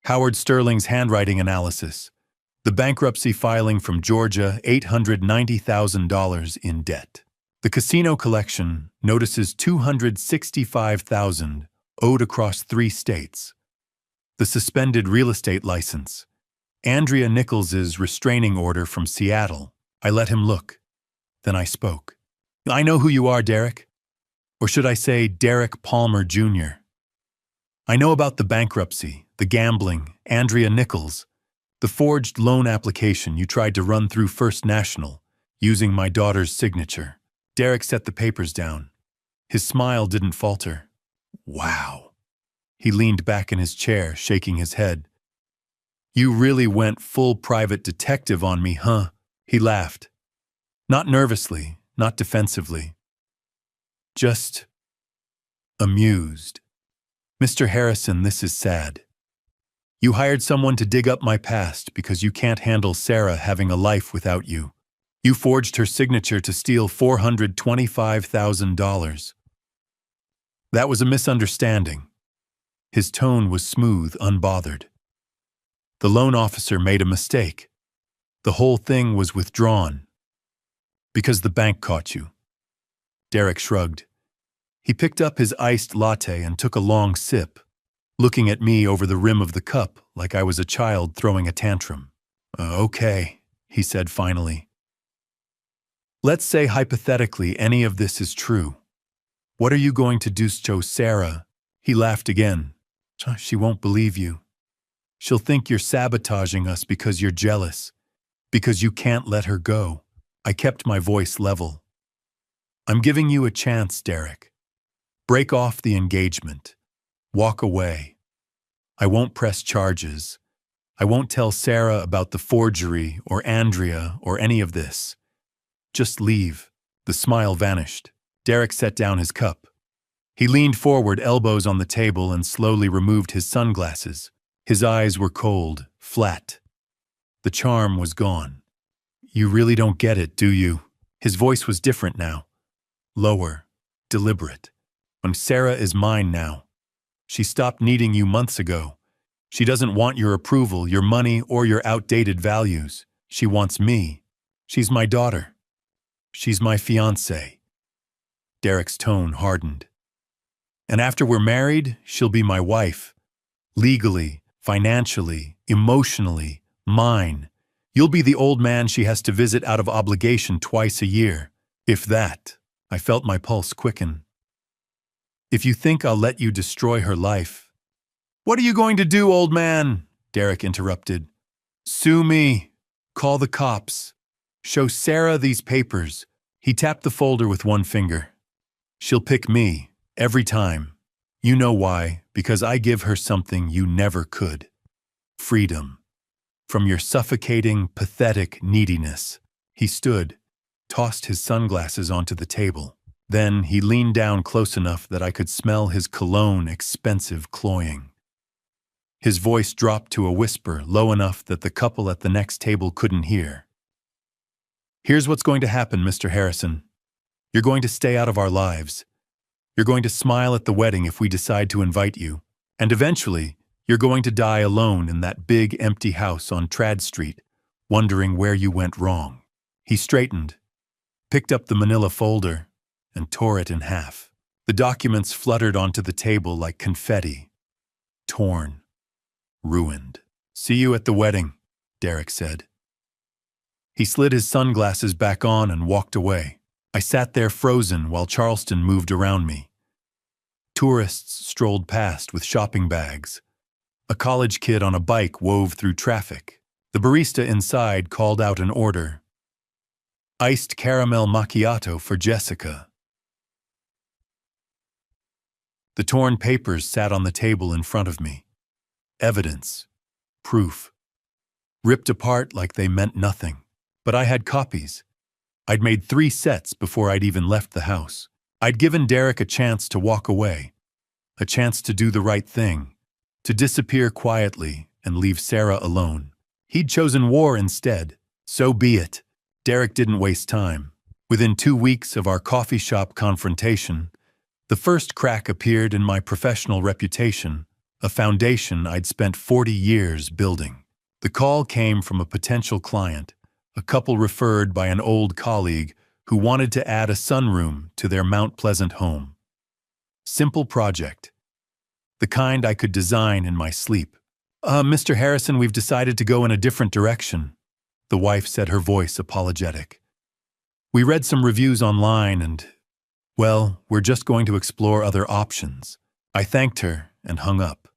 Howard Sterling's handwriting analysis, the bankruptcy filing from Georgia, $890,000 in debt. The casino collection notices $265,000 owed across 3 states. The suspended real estate license, Andrea Nichols's restraining order from Seattle. I let him look. Then I spoke. "I know who you are, Derek. Or should I say Derek Palmer Jr. I know about the bankruptcy, the gambling, Andrea Nichols, the forged loan application you tried to run through First National, using my daughter's signature." Derek set the papers down. His smile didn't falter. "Wow." He leaned back in his chair, shaking his head. "You really went full private detective on me, huh?" He laughed. Not nervously, not defensively. Just amused. "Mr. Harrison, this is sad. You hired someone to dig up my past because you can't handle Sarah having a life without you. You forged her signature to steal $425,000. That was a misunderstanding." His tone was smooth, unbothered. "The loan officer made a mistake. The whole thing was withdrawn. Because the bank caught you." Derek shrugged. He picked up his iced latte and took a long sip, looking at me over the rim of the cup like I was a child throwing a tantrum. Okay," he said finally. "Let's say hypothetically any of this is true. What are you going to do to Sarah?" He laughed again. "She won't believe you. She'll think you're sabotaging us because you're jealous, because you can't let her go." I kept my voice level. "I'm giving you a chance, Derek. Break off the engagement. Walk away. I won't press charges. I won't tell Sarah about the forgery or Andrea or any of this. Just leave." The smile vanished. Derek set down his cup. He leaned forward, elbows on the table, and slowly removed his sunglasses. His eyes were cold, flat. The charm was gone. "You really don't get it, do you?" His voice was different now. Lower, deliberate. "When Sarah is mine now. She stopped needing you months ago. She doesn't want your approval, your money, or your outdated values. She wants me. She's my daughter. She's my fiancée." Derek's tone hardened. "And after we're married, she'll be my wife. Legally, financially, emotionally, mine. You'll be the old man she has to visit out of obligation twice a year. If that." I felt my pulse quicken. "If you think I'll let you destroy her life." "What are you going to do, old man?" Derek interrupted. "Sue me. Call the cops. Show Sarah these papers." He tapped the folder with one finger. "She'll pick me, every time. You know why, because I give her something you never could. Freedom. From your suffocating, pathetic neediness." He stood, tossed his sunglasses onto the table. Then he leaned down close enough that I could smell his cologne expensive cloying. His voice dropped to a whisper low enough that the couple at the next table couldn't hear. "Here's what's going to happen, Mr. Harrison. You're going to stay out of our lives. You're going to smile at the wedding if we decide to invite you. And eventually, you're going to die alone in that big empty house on Trad Street, wondering where you went wrong." He straightened, picked up the manila folder, and tore it in half. The documents fluttered onto the table like confetti. Torn. Ruined. "See you at the wedding," Derek said. He slid his sunglasses back on and walked away. I sat there frozen while Charleston moved around me. Tourists strolled past with shopping bags. A college kid on a bike wove through traffic. The barista inside called out an order. "Iced caramel macchiato for Jessica." The torn papers sat on the table in front of me. Evidence. Proof. Ripped apart like they meant nothing. But I had copies. I'd made 3 sets before I'd even left the house. I'd given Derek a chance to walk away, a chance to do the right thing, to disappear quietly and leave Sarah alone. He'd chosen war instead. So be it. Derek didn't waste time. Within 2 weeks of our coffee shop confrontation, the first crack appeared in my professional reputation, a foundation I'd spent 40 years building. The call came from a potential client, a couple referred by an old colleague who wanted to add a sunroom to their Mount Pleasant home. Simple project. The kind I could design in my sleep. "Mr. Harrison, we've decided to go in a different direction," the wife said, her voice apologetic. "We read some reviews online and, well, we're just going to explore other options." I thanked her and hung up.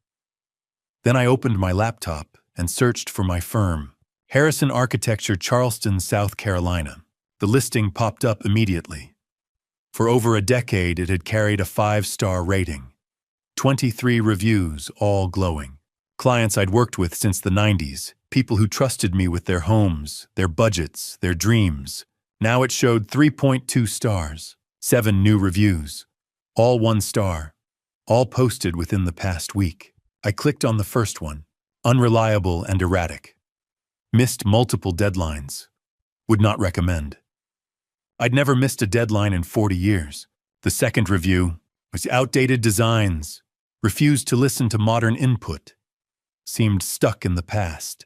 Then I opened my laptop and searched for my firm, Harrison Architecture, Charleston, South Carolina. The listing popped up immediately. For over a decade, it had carried a 5-star rating. 23 reviews, all glowing. Clients I'd worked with since the 90s, people who trusted me with their homes, their budgets, their dreams. Now it showed 3.2 stars, 7 new reviews, all 1 star, all posted within the past week. I clicked on the first one, unreliable and erratic. Missed multiple deadlines. Would not recommend. I'd never missed a deadline in 40 years. The second review was outdated designs, refused to listen to modern input, seemed stuck in the past.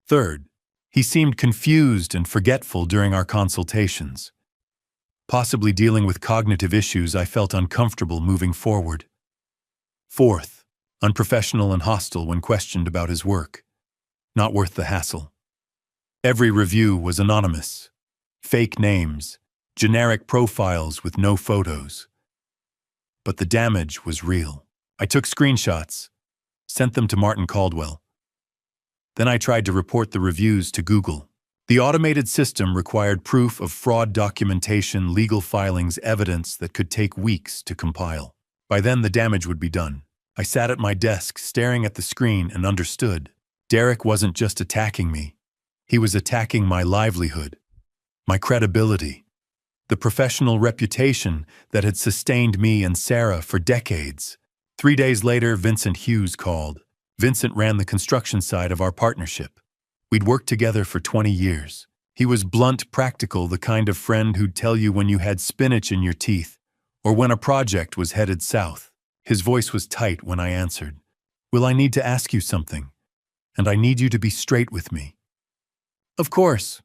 Third, he seemed confused and forgetful during our consultations. Possibly dealing with cognitive issues, I felt uncomfortable moving forward. Fourth, unprofessional and hostile when questioned about his work. Not worth the hassle. Every review was anonymous. Fake names, generic profiles with no photos. But the damage was real. I took screenshots, sent them to Martin Caldwell. Then I tried to report the reviews to Google. The automated system required proof of fraud documentation, legal filings, evidence that could take weeks to compile. By then, the damage would be done. I sat at my desk, staring at the screen, and understood. Derek wasn't just attacking me. He was attacking my livelihood, my credibility, the professional reputation that had sustained me and Sarah for decades. 3 days later, Vincent Hughes called. Vincent ran the construction side of our partnership. We'd worked together for 20 years. He was blunt, practical, the kind of friend who'd tell you when you had spinach in your teeth or when a project was headed south. His voice was tight when I answered. "Will, I need to ask you something, and I need you to be straight with me." "Of course."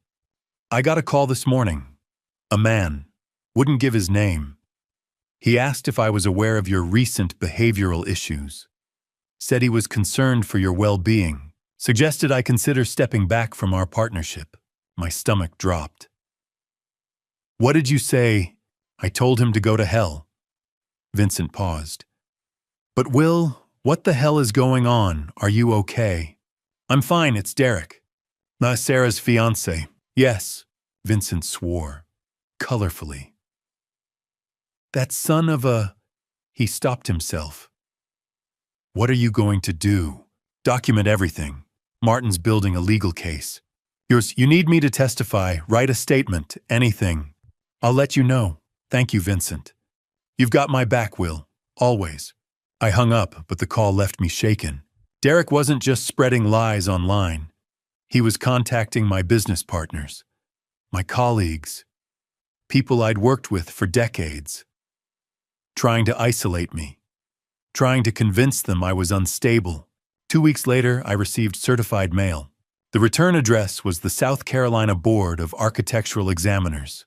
"I got a call this morning. A man. Wouldn't give his name. He asked if I was aware of your recent behavioral issues. Said he was concerned for your well-being. Suggested I consider stepping back from our partnership." My stomach dropped. "What did you say?" "I told him to go to hell." Vincent paused. "But Will, what the hell is going on? Are you okay?" "I'm fine, it's Derek. Sarah's fiancé." "Yes," Vincent swore, colorfully. "That son of a..." He stopped himself. "What are you going to do?" "Document everything. Martin's building a legal case. You need me to testify, write a statement, anything. I'll let you know. Thank you, Vincent. You've got my back, Will. Always. I hung up, but the call left me shaken. Derek wasn't just spreading lies online. He was contacting my business partners, my colleagues, people I'd worked with for decades, trying to isolate me, trying to convince them I was unstable. 2 weeks later, I received certified mail. The return address was the South Carolina Board of Architectural Examiners.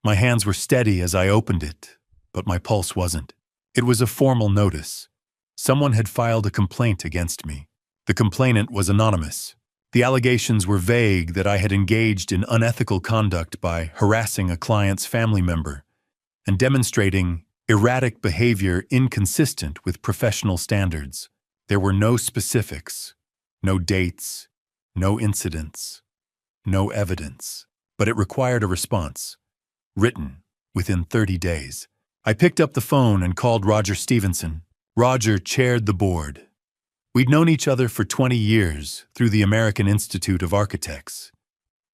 My hands were steady as I opened it, but my pulse wasn't. It was a formal notice. Someone had filed a complaint against me. The complainant was anonymous. The allegations were vague that I had engaged in unethical conduct by harassing a client's family member and demonstrating erratic behavior inconsistent with professional standards. There were no specifics, no dates, no incidents, no evidence, but it required a response, written within 30 days. I picked up the phone and called Roger Stevenson. Roger chaired the board. We'd known each other for 20 years through the American Institute of Architects.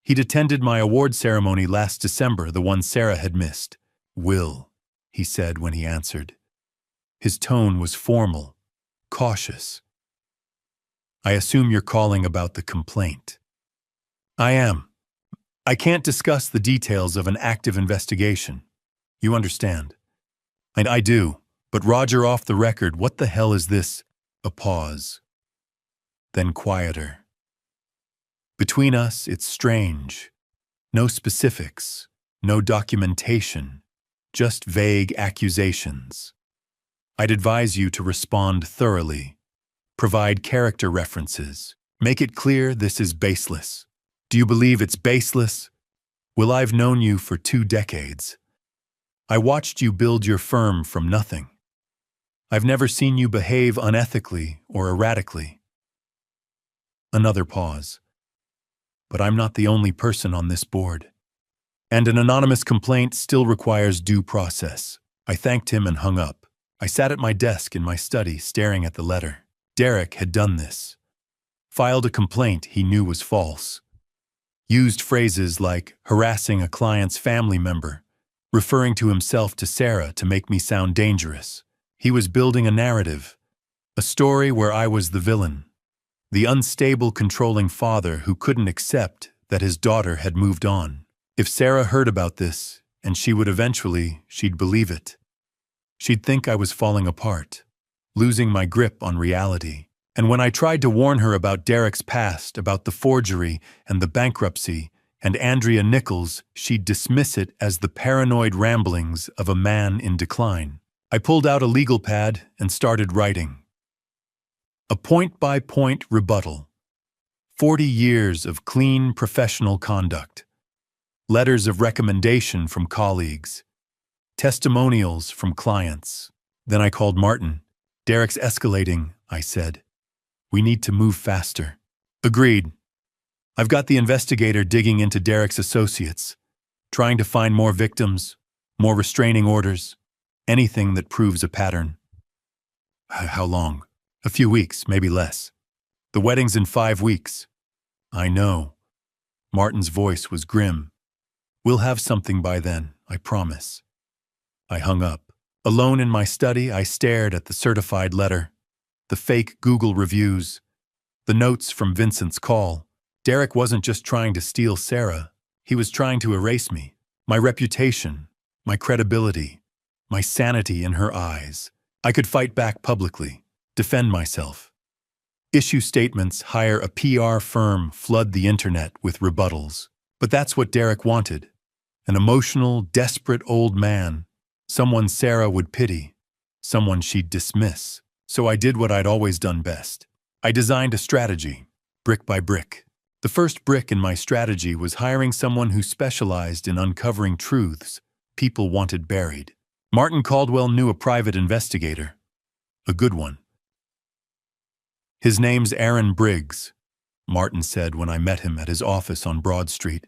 He'd attended my award ceremony last December, the one Sarah had missed. "Will," he said when he answered. His tone was formal, cautious. "I assume you're calling about the complaint." "I am. I can't discuss the details of an active investigation. You understand?" "And I do. But Roger, off the record, what the hell is this?" A pause. Then quieter. "Between us, it's strange. No specifics, no documentation, just vague accusations. I'd advise you to respond thoroughly. Provide character references. Make it clear this is baseless." "Do you believe it's baseless?" "Well, I've known you for 2 decades. I watched you build your firm from nothing. I've never seen you behave unethically or erratically." Another pause. "But I'm not the only person on this board. And an anonymous complaint still requires due process." I thanked him and hung up. I sat at my desk in my study, staring at the letter. Derek had done this. Filed a complaint he knew was false. Used phrases like harassing a client's family member, referring to himself to Sarah to make me sound dangerous. He was building a narrative, a story where I was the villain, the unstable, controlling father who couldn't accept that his daughter had moved on. If Sarah heard about this, and she'd believe it. She'd think I was falling apart, losing my grip on reality. And when I tried to warn her about Derek's past, about the forgery and the bankruptcy, and Andrea Nichols, she'd dismiss it as the paranoid ramblings of a man in decline. I pulled out a legal pad and started writing. A point-by-point rebuttal. 40 years of clean professional conduct. Letters of recommendation from colleagues. Testimonials from clients. Then I called Martin. "Derek's escalating," I said. "We need to move faster." "Agreed. I've got the investigator digging into Derek's associates, trying to find more victims, more restraining orders. Anything that proves a pattern." "How long?" "A few weeks, maybe less. The wedding's in 5 weeks." "I know." Martin's voice was grim. "We'll have something by then, I promise." I hung up. Alone in my study, I stared at the certified letter, the fake Google reviews, the notes from Vincent's call. Derek wasn't just trying to steal Sarah. He was trying to erase me, my reputation, my credibility, my sanity in her eyes. I could fight back publicly, defend myself. Issue statements, hire a PR firm, flood the internet with rebuttals. But that's what Derek wanted. An emotional, desperate old man. Someone Sarah would pity. Someone she'd dismiss. So I did what I'd always done best. I designed a strategy, brick by brick. The first brick in my strategy was hiring someone who specialized in uncovering truths people wanted buried. Martin Caldwell knew a private investigator. A good one. "His name's Aaron Briggs," Martin said when I met him at his office on Broad Street.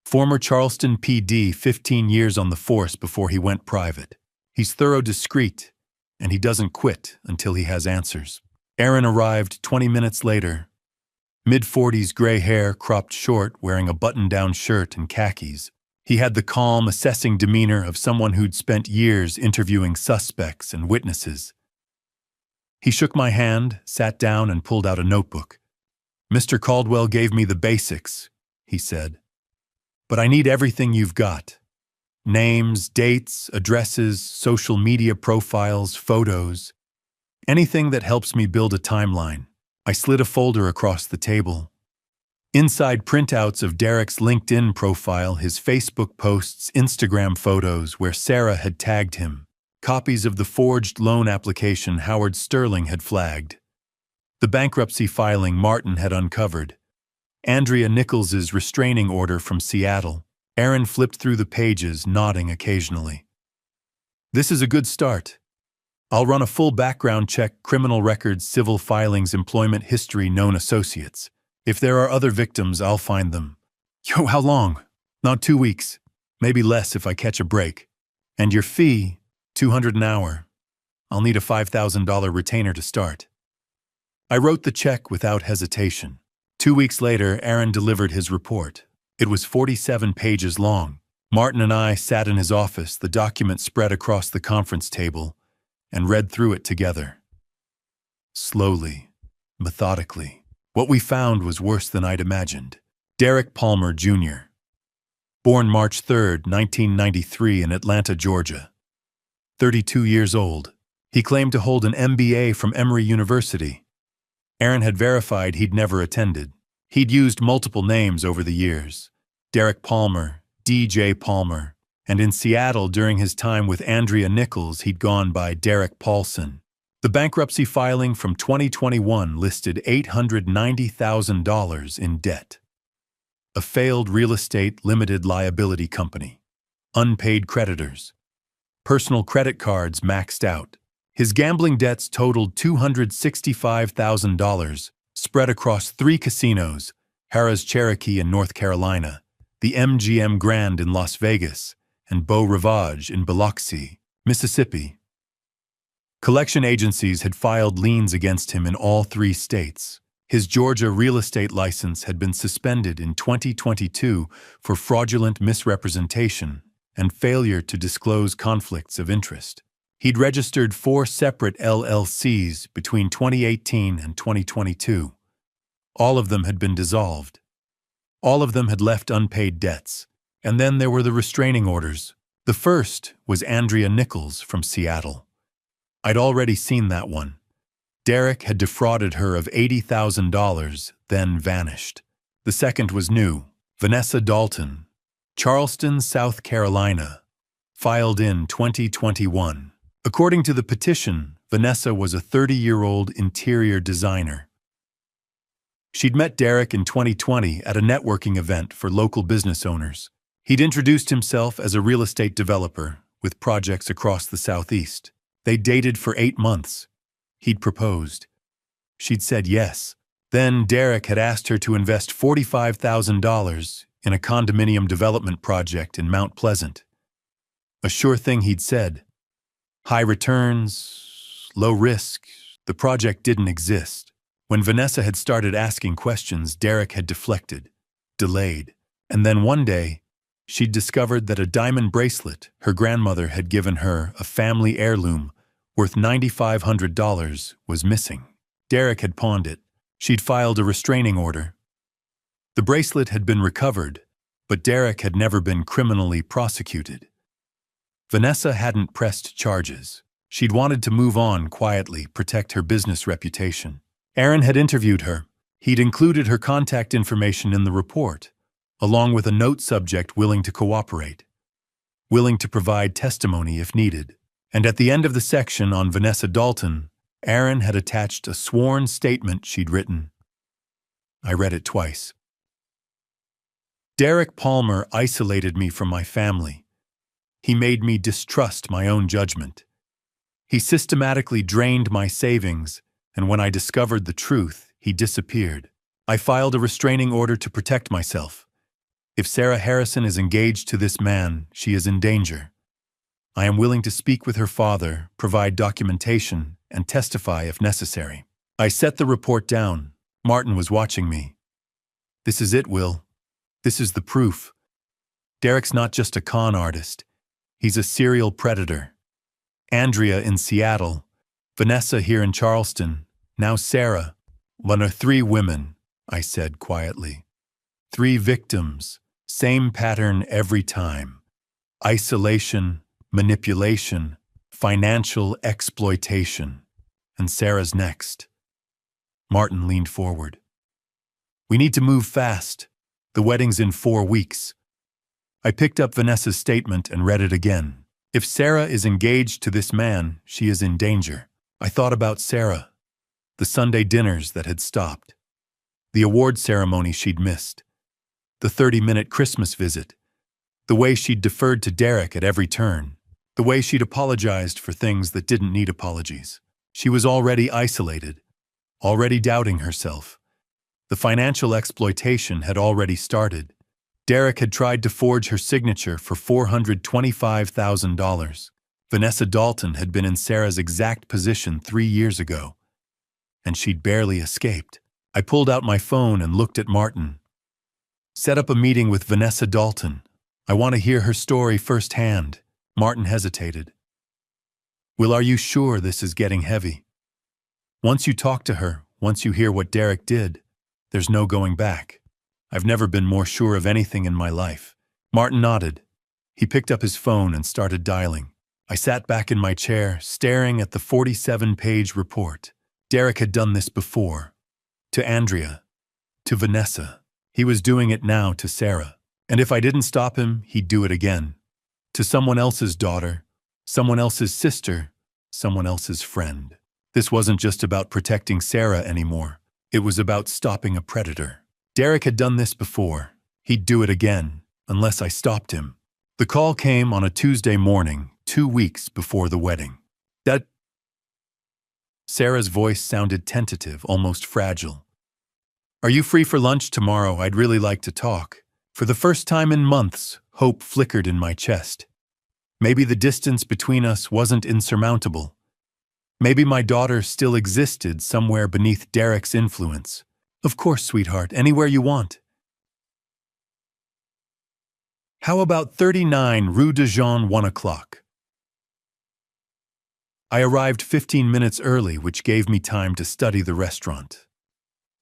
"Former Charleston PD, 15 years on the force before he went private. He's thorough, discreet, and he doesn't quit until he has answers." Aaron arrived 20 minutes later. Mid-40s gray hair, cropped short, wearing a button-down shirt and khakis. He had the calm, assessing demeanor of someone who'd spent years interviewing suspects and witnesses. He shook my hand, sat down, and pulled out a notebook. "Mr. Caldwell gave me the basics," he said. "But I need everything you've got. Names, dates, addresses, social media profiles, photos. Anything that helps me build a timeline." I slid a folder across the table. Inside, printouts of Derek's LinkedIn profile, his Facebook posts, Instagram photos where Sarah had tagged him, copies of the forged loan application Howard Sterling had flagged, the bankruptcy filing Martin had uncovered, Andrea Nichols's restraining order from Seattle. Aaron flipped through the pages, nodding occasionally. "This is a good start. I'll run a full background check, criminal records, civil filings, employment history, known associates. If there are other victims, I'll find them." "Yo, how long?" "Not 2 weeks. Maybe less if I catch a break. And your fee, $200 an hour. I'll need a $5,000 retainer to start." I wrote the check without hesitation. 2 weeks later, Aaron delivered his report. It was 47 pages long. Martin and I sat in his office, the document spread across the conference table, and read through it together. Slowly, methodically. What we found was worse than I'd imagined. Derek Palmer, Jr. Born March 3, 1993 in Atlanta, Georgia. 32 years old. He claimed to hold an MBA from Emory University. Aaron had verified he'd never attended. He'd used multiple names over the years. Derek Palmer, DJ Palmer, and in Seattle during his time with Andrea Nichols, he'd gone by Derek Paulson. The bankruptcy filing from 2021 listed $890,000 in debt. A failed real estate limited liability company. Unpaid creditors. Personal credit cards maxed out. His gambling debts totaled $265,000, spread across 3 casinos, Harrah's Cherokee in North Carolina, the MGM Grand in Las Vegas, and Beau Rivage in Biloxi, Mississippi. Collection agencies had filed liens against him in all 3 states. His Georgia real estate license had been suspended in 2022 for fraudulent misrepresentation and failure to disclose conflicts of interest. He'd registered 4 separate LLCs between 2018 and 2022. All of them had been dissolved. All of them had left unpaid debts. And then there were the restraining orders. The first was Andrea Nichols from Seattle. I'd already seen that one. Derek had defrauded her of $80,000, then vanished. The second was new. Vanessa Dalton, Charleston, South Carolina, filed in 2021. According to the petition, Vanessa was a 30-year-old interior designer. She'd met Derek in 2020 at a networking event for local business owners. He'd introduced himself as a real estate developer with projects across the Southeast. They dated for 8 months. He'd proposed. She'd said yes. Then Derek had asked her to invest $45,000 in a condominium development project in Mount Pleasant. A sure thing, he'd said. High returns, low risk. The project didn't exist. When Vanessa had started asking questions, Derek had deflected, delayed. And then one day, she'd discovered that a diamond bracelet her grandmother had given her, a family heirloom worth $9,500, was missing. Derek had pawned it. She'd filed a restraining order. The bracelet had been recovered, but Derek had never been criminally prosecuted. Vanessa hadn't pressed charges. She'd wanted to move on quietly, protect her business reputation. Aaron had interviewed her. He'd included her contact information in the report, along with a note subject willing to cooperate, willing to provide testimony if needed. And at the end of the section on Vanessa Dalton, Aaron had attached a sworn statement she'd written. I read it twice. Derek Palmer isolated me from my family. He made me distrust my own judgment. He systematically drained my savings, and when I discovered the truth, he disappeared. I filed a restraining order to protect myself. If Sarah Harrison is engaged to this man, she is in danger. I am willing to speak with her father, provide documentation, and testify if necessary. I set the report down. Martin was watching me. This is it, Will. This is the proof. Derek's not just a con artist. He's a serial predator. Andrea in Seattle, Vanessa here in Charleston, now Sarah. One of 3 women, I said quietly. 3 victims, same pattern every time. Isolation, manipulation, financial exploitation. And Sarah's next. Martin leaned forward. We need to move fast. The wedding's in 4 weeks. I picked up Vanessa's statement and read it again. If Sarah is engaged to this man, she is in danger. I thought about Sarah, the Sunday dinners that had stopped, the award ceremony she'd missed, the 30-minute Christmas visit, the way she'd deferred to Derek at every turn, the way she'd apologized for things that didn't need apologies. She was already isolated, already doubting herself. The financial exploitation had already started. Derek had tried to forge her signature for $425,000. Vanessa Dalton had been in Sarah's exact position 3 years ago, and she'd barely escaped. I pulled out my phone and looked at Martin. Set up a meeting with Vanessa Dalton. I want to hear her story firsthand. Martin hesitated. Will, are you sure this is getting heavy? Once you talk to her, once you hear what Derek did, there's no going back. I've never been more sure of anything in my life. Martin nodded. He picked up his phone and started dialing. I sat back in my chair, staring at the 47-page report. Derek had done this before. To Andrea. To Vanessa. He was doing it now to Sarah. And if I didn't stop him, he'd do it again. To someone else's daughter, someone else's sister, someone else's friend. This wasn't just about protecting Sarah anymore. It was about stopping a predator. Derek had done this before. He'd do it again, unless I stopped him. The call came on a Tuesday morning, 2 weeks before the wedding. Sarah's voice sounded tentative, almost fragile. Are you free for lunch tomorrow? I'd really like to talk. For the first time in months, hope flickered in my chest. Maybe the distance between us wasn't insurmountable. Maybe my daughter still existed somewhere beneath Derek's influence. Of course, sweetheart, anywhere you want. How about 39 Rue de Jean, 1 o'clock? I arrived 15 minutes early, which gave me time to study the restaurant.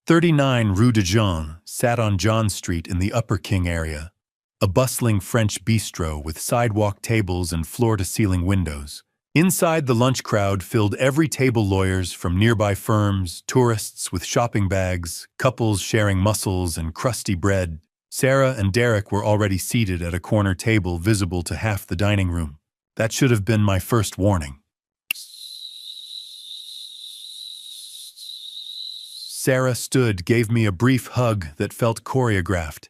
39 Rue de Jean sat on John Street in the Upper King area, a bustling French bistro with sidewalk tables and floor-to-ceiling windows. Inside, the lunch crowd filled every table: lawyers from nearby firms, tourists with shopping bags, couples sharing mussels and crusty bread. Sarah and Derek were already seated at a corner table visible to half the dining room. That should have been my first warning. Sarah stood, gave me a brief hug that felt choreographed.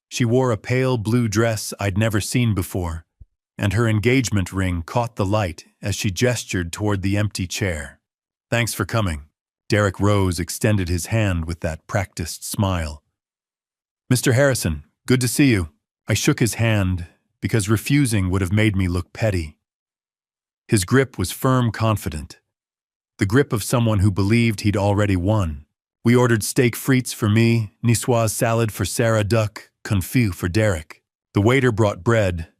She wore a pale blue dress I'd never seen before, and her engagement ring caught the light as she gestured toward the empty chair. Thanks for coming. Derek rose, extended his hand with that practiced smile. Mr. Harrison, good to see you. I shook his hand because refusing would have made me look petty. His grip was firm, confident. The grip of someone who believed he'd already won. We ordered steak frites for me, niçoise salad for Sarah, duck confit for Derek. The waiter brought bread,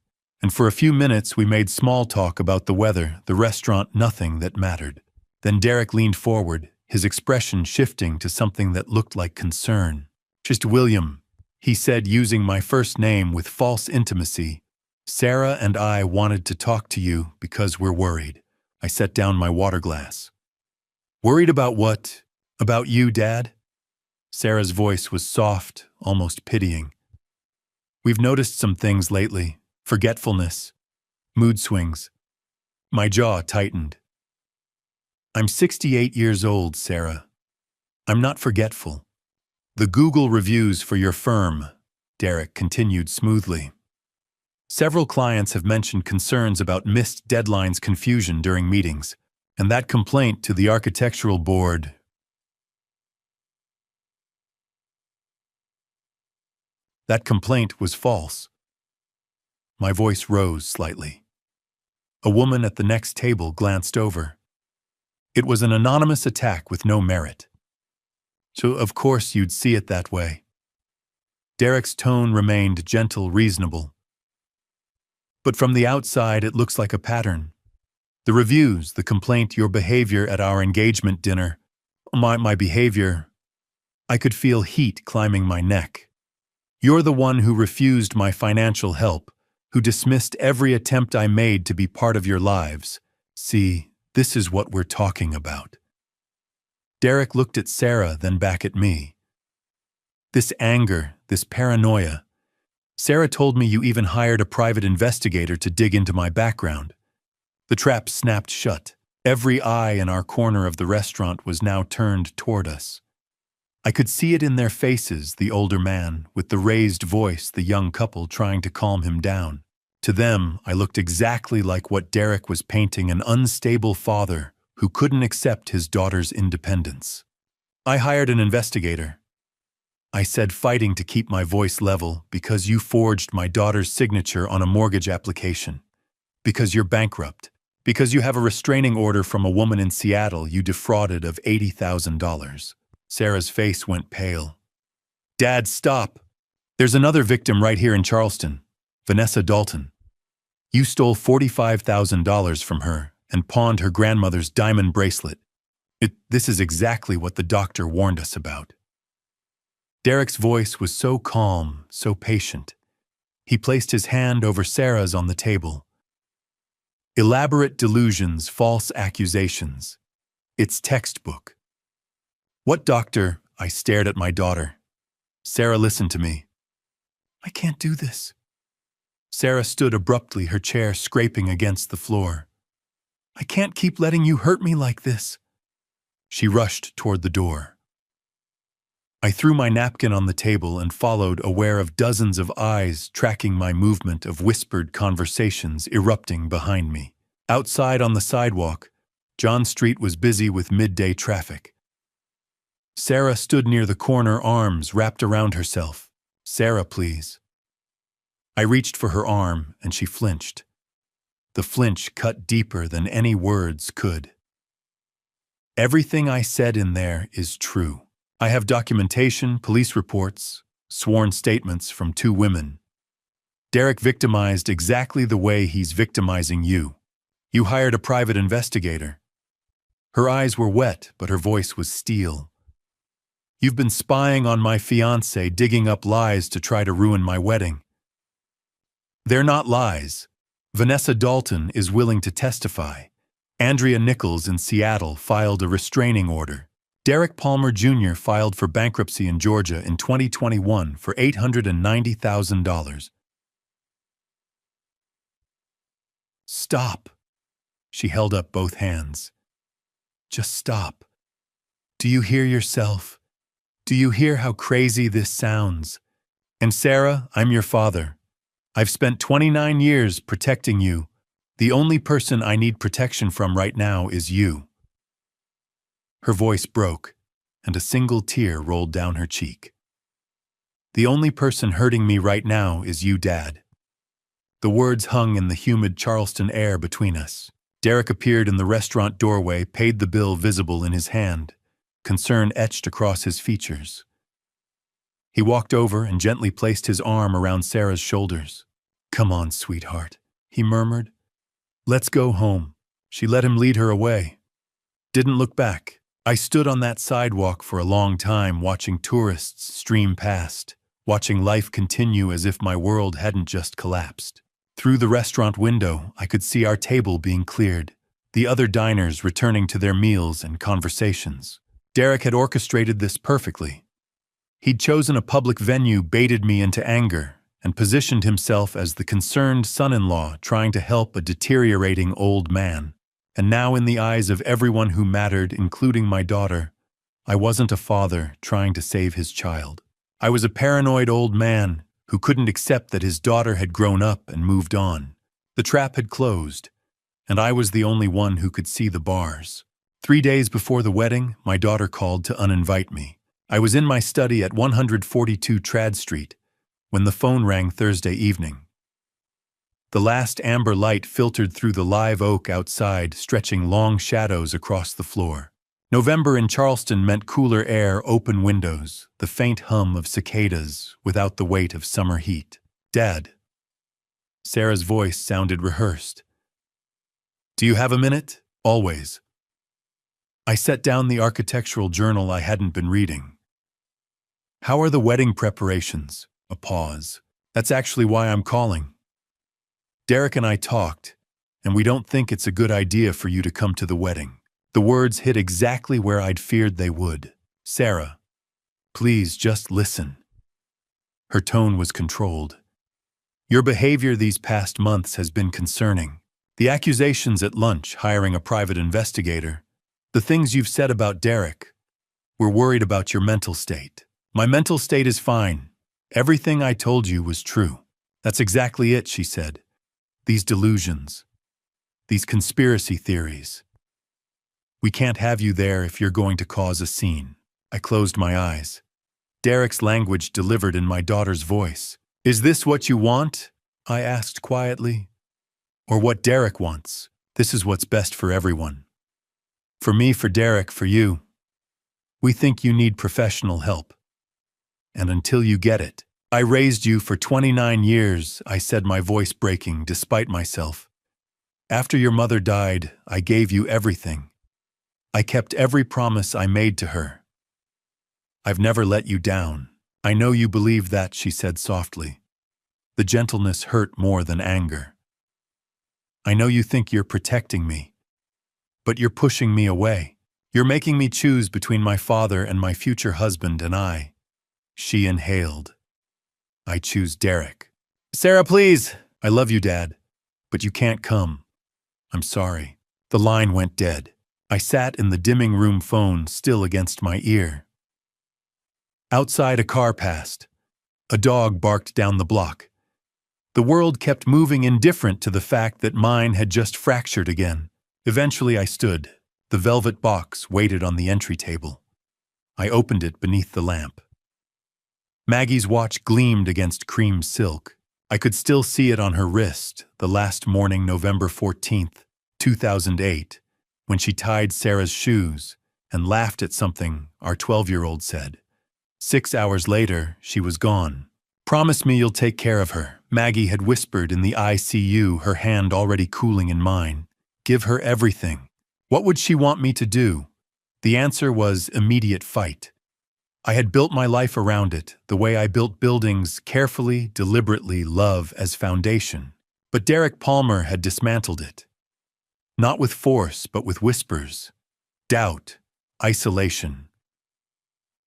and for a few minutes we made small talk about the weather, the restaurant, nothing that mattered. Then Derek leaned forward, his expression shifting to something that looked like concern. Just William, he said, using my first name with false intimacy. Sarah and I wanted to talk to you because we're worried. I set down my water glass. Worried about what? About you, Dad? Sarah's voice was soft, almost pitying. We've noticed some things lately. Forgetfulness, mood swings. My jaw tightened. I'm 68 years old, Sarah. I'm not forgetful. The Google reviews for your firm, Derek continued smoothly. Several clients have mentioned concerns about missed deadlines, confusion during meetings, and that complaint to the architectural board. That complaint was false. My voice rose slightly. A woman at the next table glanced over. It was an anonymous attack with no merit. So of course you'd see it that way. Derek's tone remained gentle, reasonable. But from the outside, it looks like a pattern. The reviews, the complaint, your behavior at our engagement dinner, my behavior. I could feel heat climbing my neck. You're the one who refused my financial help, who dismissed every attempt I made to be part of your lives. See, this is what we're talking about. Derek looked at Sarah, then back at me. This anger, this paranoia. Sarah told me you even hired a private investigator to dig into my background. The trap snapped shut. Every eye in our corner of the restaurant was now turned toward us. I could see it in their faces, the older man, with the raised voice, the young couple trying to calm him down. To them, I looked exactly like what Derek was painting, an unstable father who couldn't accept his daughter's independence. I hired an investigator. I said, fighting to keep my voice level, because you forged my daughter's signature on a mortgage application. Because you're bankrupt. Because you have a restraining order from a woman in Seattle you defrauded of $80,000. Sarah's face went pale. Dad, stop. There's another victim right here in Charleston, Vanessa Dalton. You stole $45,000 from her and pawned her grandmother's diamond bracelet. This is exactly what the doctor warned us about. Derek's voice was so calm, so patient. He placed his hand over Sarah's on the table. Elaborate delusions, false accusations. It's textbook. What doctor? I stared at my daughter. Sarah listened to me. I can't do this. Sarah stood abruptly, her chair scraping against the floor. I can't keep letting you hurt me like this. She rushed toward the door. I threw my napkin on the table and followed, aware of dozens of eyes tracking my movement, of whispered conversations erupting behind me. Outside on the sidewalk, John Street was busy with midday traffic. Sarah stood near the corner, arms wrapped around herself. Sarah, please. I reached for her arm, and she flinched. The flinch cut deeper than any words could. Everything I said in there is true. I have documentation, police reports, sworn statements from 2 women. Derek victimized exactly the way he's victimizing you. You hired a private investigator. Her eyes were wet, but her voice was steel. You've been spying on my fiancé, digging up lies to try to ruin my wedding. They're not lies. Vanessa Dalton is willing to testify. Andrea Nichols in Seattle filed a restraining order. Derek Palmer Jr. filed for bankruptcy in Georgia in 2021 for $890,000. Stop. She held up both hands. Just stop. Do you hear yourself? Do you hear how crazy this sounds? And Sarah, I'm your father. I've spent 29 years protecting you. The only person I need protection from right now is you. Her voice broke, and a single tear rolled down her cheek. The only person hurting me right now is you, Dad. The words hung in the humid Charleston air between us. Derek appeared in the restaurant doorway, paid the bill visible in his hand, concern etched across his features. He walked over and gently placed his arm around Sarah's shoulders. Come on, sweetheart, he murmured. Let's go home. She let him lead her away. Didn't look back. I stood on that sidewalk for a long time, watching tourists stream past, watching life continue as if my world hadn't just collapsed. Through the restaurant window, I could see our table being cleared, the other diners returning to their meals and conversations. Derek had orchestrated this perfectly. He'd chosen a public venue, baited me into anger, and positioned himself as the concerned son-in-law trying to help a deteriorating old man. And now, in the eyes of everyone who mattered, including my daughter, I wasn't a father trying to save his child. I was a paranoid old man who couldn't accept that his daughter had grown up and moved on. The trap had closed, and I was the only one who could see the bars. 3 days before the wedding, my daughter called to uninvite me. I was in my study at 142 Trad Street when the phone rang Thursday evening. The last amber light filtered through the live oak outside, stretching long shadows across the floor. November in Charleston meant cooler air, open windows, the faint hum of cicadas without the weight of summer heat. "Dad." Sarah's voice sounded rehearsed. "Do you have a minute?" "Always." I set down the architectural journal I hadn't been reading. "How are the wedding preparations?" A pause. "That's actually why I'm calling. Derek and I talked, and we don't think it's a good idea for you to come to the wedding." The words hit exactly where I'd feared they would. "Sarah, please just listen." Her tone was controlled. "Your behavior these past months has been concerning. The accusations at lunch, hiring a private investigator, the things you've said about Derek. We're worried about your mental state." "My mental state is fine. Everything I told you was true." "That's exactly it," she said. "These delusions, these conspiracy theories. We can't have you there if you're going to cause a scene." I closed my eyes. Derek's language delivered in my daughter's voice. "Is this what you want?" I asked quietly. "Or what Derek wants? This is what's best for everyone. For me, for Derek, for you. We think you need professional help. And until you get it, I raised you for 29 years, I said, my voice breaking despite myself. After your mother died, I gave you everything. I kept every promise I made to her. I've never let you down. I know you believe that," she said softly. The gentleness hurt more than anger. "I know you think you're protecting me, but you're pushing me away. You're making me choose between my father and my future husband, and I." She inhaled. "I choose Derek." "Sarah, please." "I love you, Dad, but you can't come. I'm sorry." The line went dead. I sat in the dimming room, phone still against my ear. Outside, a car passed. A dog barked down the block. The world kept moving, indifferent to the fact that mine had just fractured again. Eventually I stood. The velvet box waited on the entry table. I opened it beneath the lamp. Maggie's watch gleamed against cream silk. I could still see it on her wrist, the last morning, November 14th, 2008, when she tied Sarah's shoes and laughed at something our 12-year-old said. 6 hours later, she was gone. "Promise me you'll take care of her," Maggie had whispered in the ICU, her hand already cooling in mine. "Give her everything." What would she want me to do? The answer was immediate fight. I had built my life around it, the way I built buildings, carefully, deliberately, love as foundation. But Derek Palmer had dismantled it. Not with force, but with whispers. Doubt. Isolation.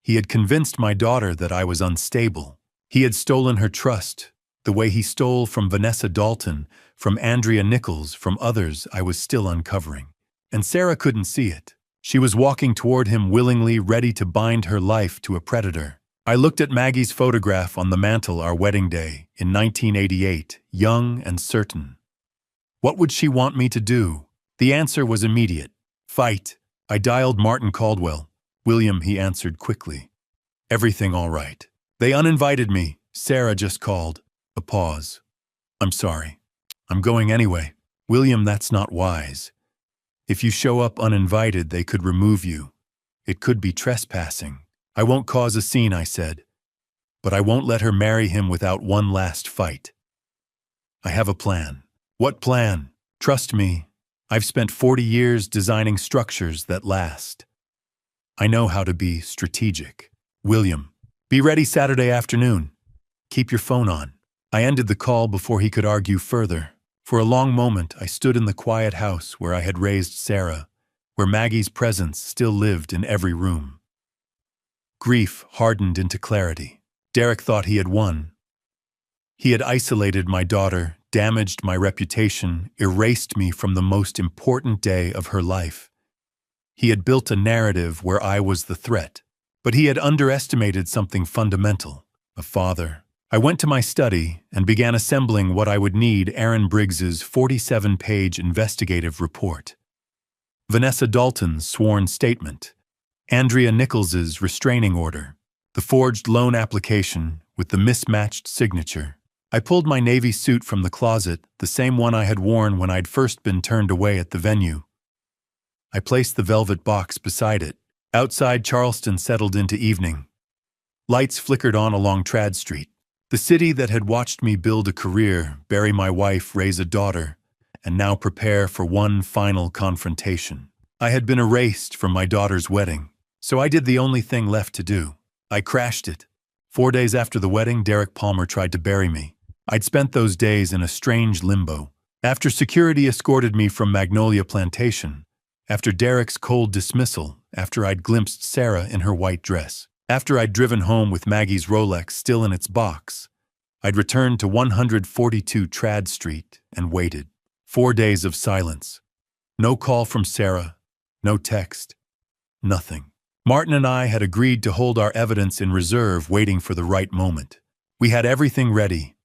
He had convinced my daughter that I was unstable. He had stolen her trust, the way he stole from Vanessa Dalton, from Andrea Nichols, from others I was still uncovering. And Sarah couldn't see it. She was walking toward him willingly, ready to bind her life to a predator. I looked at Maggie's photograph on the mantel our wedding day in 1988, young and certain. What would she want me to do? The answer was immediate. Fight. I dialed Martin Caldwell. "William," he answered quickly. "Everything all right?" "They uninvited me. Sarah just called." A pause. "I'm sorry. I'm going anyway." "William, that's not wise. If you show up uninvited, they could remove you. It could be trespassing." "I won't cause a scene," I said. "But I won't let her marry him without one last fight. I have a plan." "What plan?" "Trust me. I've spent 40 years designing structures that last. I know how to be strategic." "William, be ready Saturday afternoon. Keep your phone on." I ended the call before he could argue further. For a long moment, I stood in the quiet house where I had raised Sarah, where Maggie's presence still lived in every room. Grief hardened into clarity. Derek thought he had won. He had isolated my daughter, damaged my reputation, erased me from the most important day of her life. He had built a narrative where I was the threat, but he had underestimated something fundamental: a father. I went to my study and began assembling what I would need: Aaron Briggs's 47-page investigative report, Vanessa Dalton's sworn statement, Andrea Nichols's restraining order, the forged loan application with the mismatched signature. I pulled my navy suit from the closet, the same one I had worn when I'd first been turned away at the venue. I placed the velvet box beside it, Outside Charleston settled into evening. Lights flickered on along Trad Street. The city that had watched me build a career, bury my wife, raise a daughter, and now prepare for one final confrontation. I had been erased from my daughter's wedding, so I did the only thing left to do. I crashed it. 4 days after the wedding, Derek Palmer tried to bury me. I'd spent those days in a strange limbo. After security escorted me from Magnolia Plantation, after Derek's cold dismissal, after I'd glimpsed Sarah in her white dress, after I'd driven home with Maggie's Rolex still in its box, I'd returned to 142 Trad Street and waited. 4 days of silence. No call from Sarah, no text, nothing. Martin and I had agreed to hold our evidence in reserve, waiting for the right moment. We had everything ready.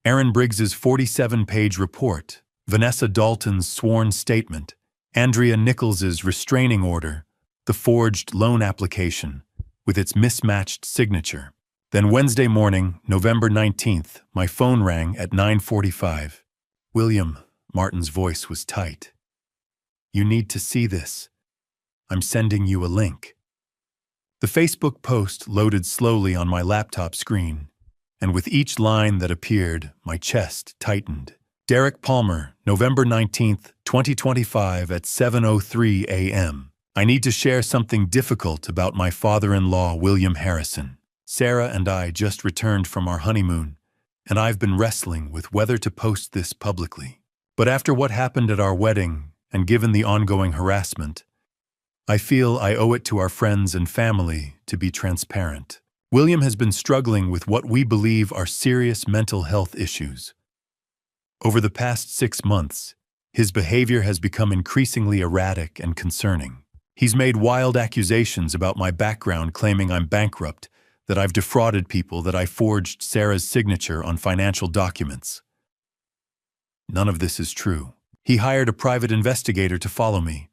Aaron Briggs's 47-page report, Vanessa Dalton's sworn statement, Andrea Nichols's restraining order, the forged loan application, with its mismatched signature. Then Wednesday morning, November 19th, my phone rang at 9:45. "William," Martin's voice was tight. "You need to see this. I'm sending you a link." The Facebook post loaded slowly on my laptop screen, and with each line that appeared, my chest tightened. Derek Palmer, November 19th, 2025 at 7:03 a.m. I need to share something difficult about my father-in-law, William Harrison. Sarah and I just returned from our honeymoon, and I've been wrestling with whether to post this publicly. But after what happened at our wedding, and given the ongoing harassment, I feel I owe it to our friends and family to be transparent. William has been struggling with what we believe are serious mental health issues. Over the past 6 months, his behavior has become increasingly erratic and concerning. He's made wild accusations about my background, claiming I'm bankrupt, that I've defrauded people, that I forged Sarah's signature on financial documents. None of this is true. He hired a private investigator to follow me.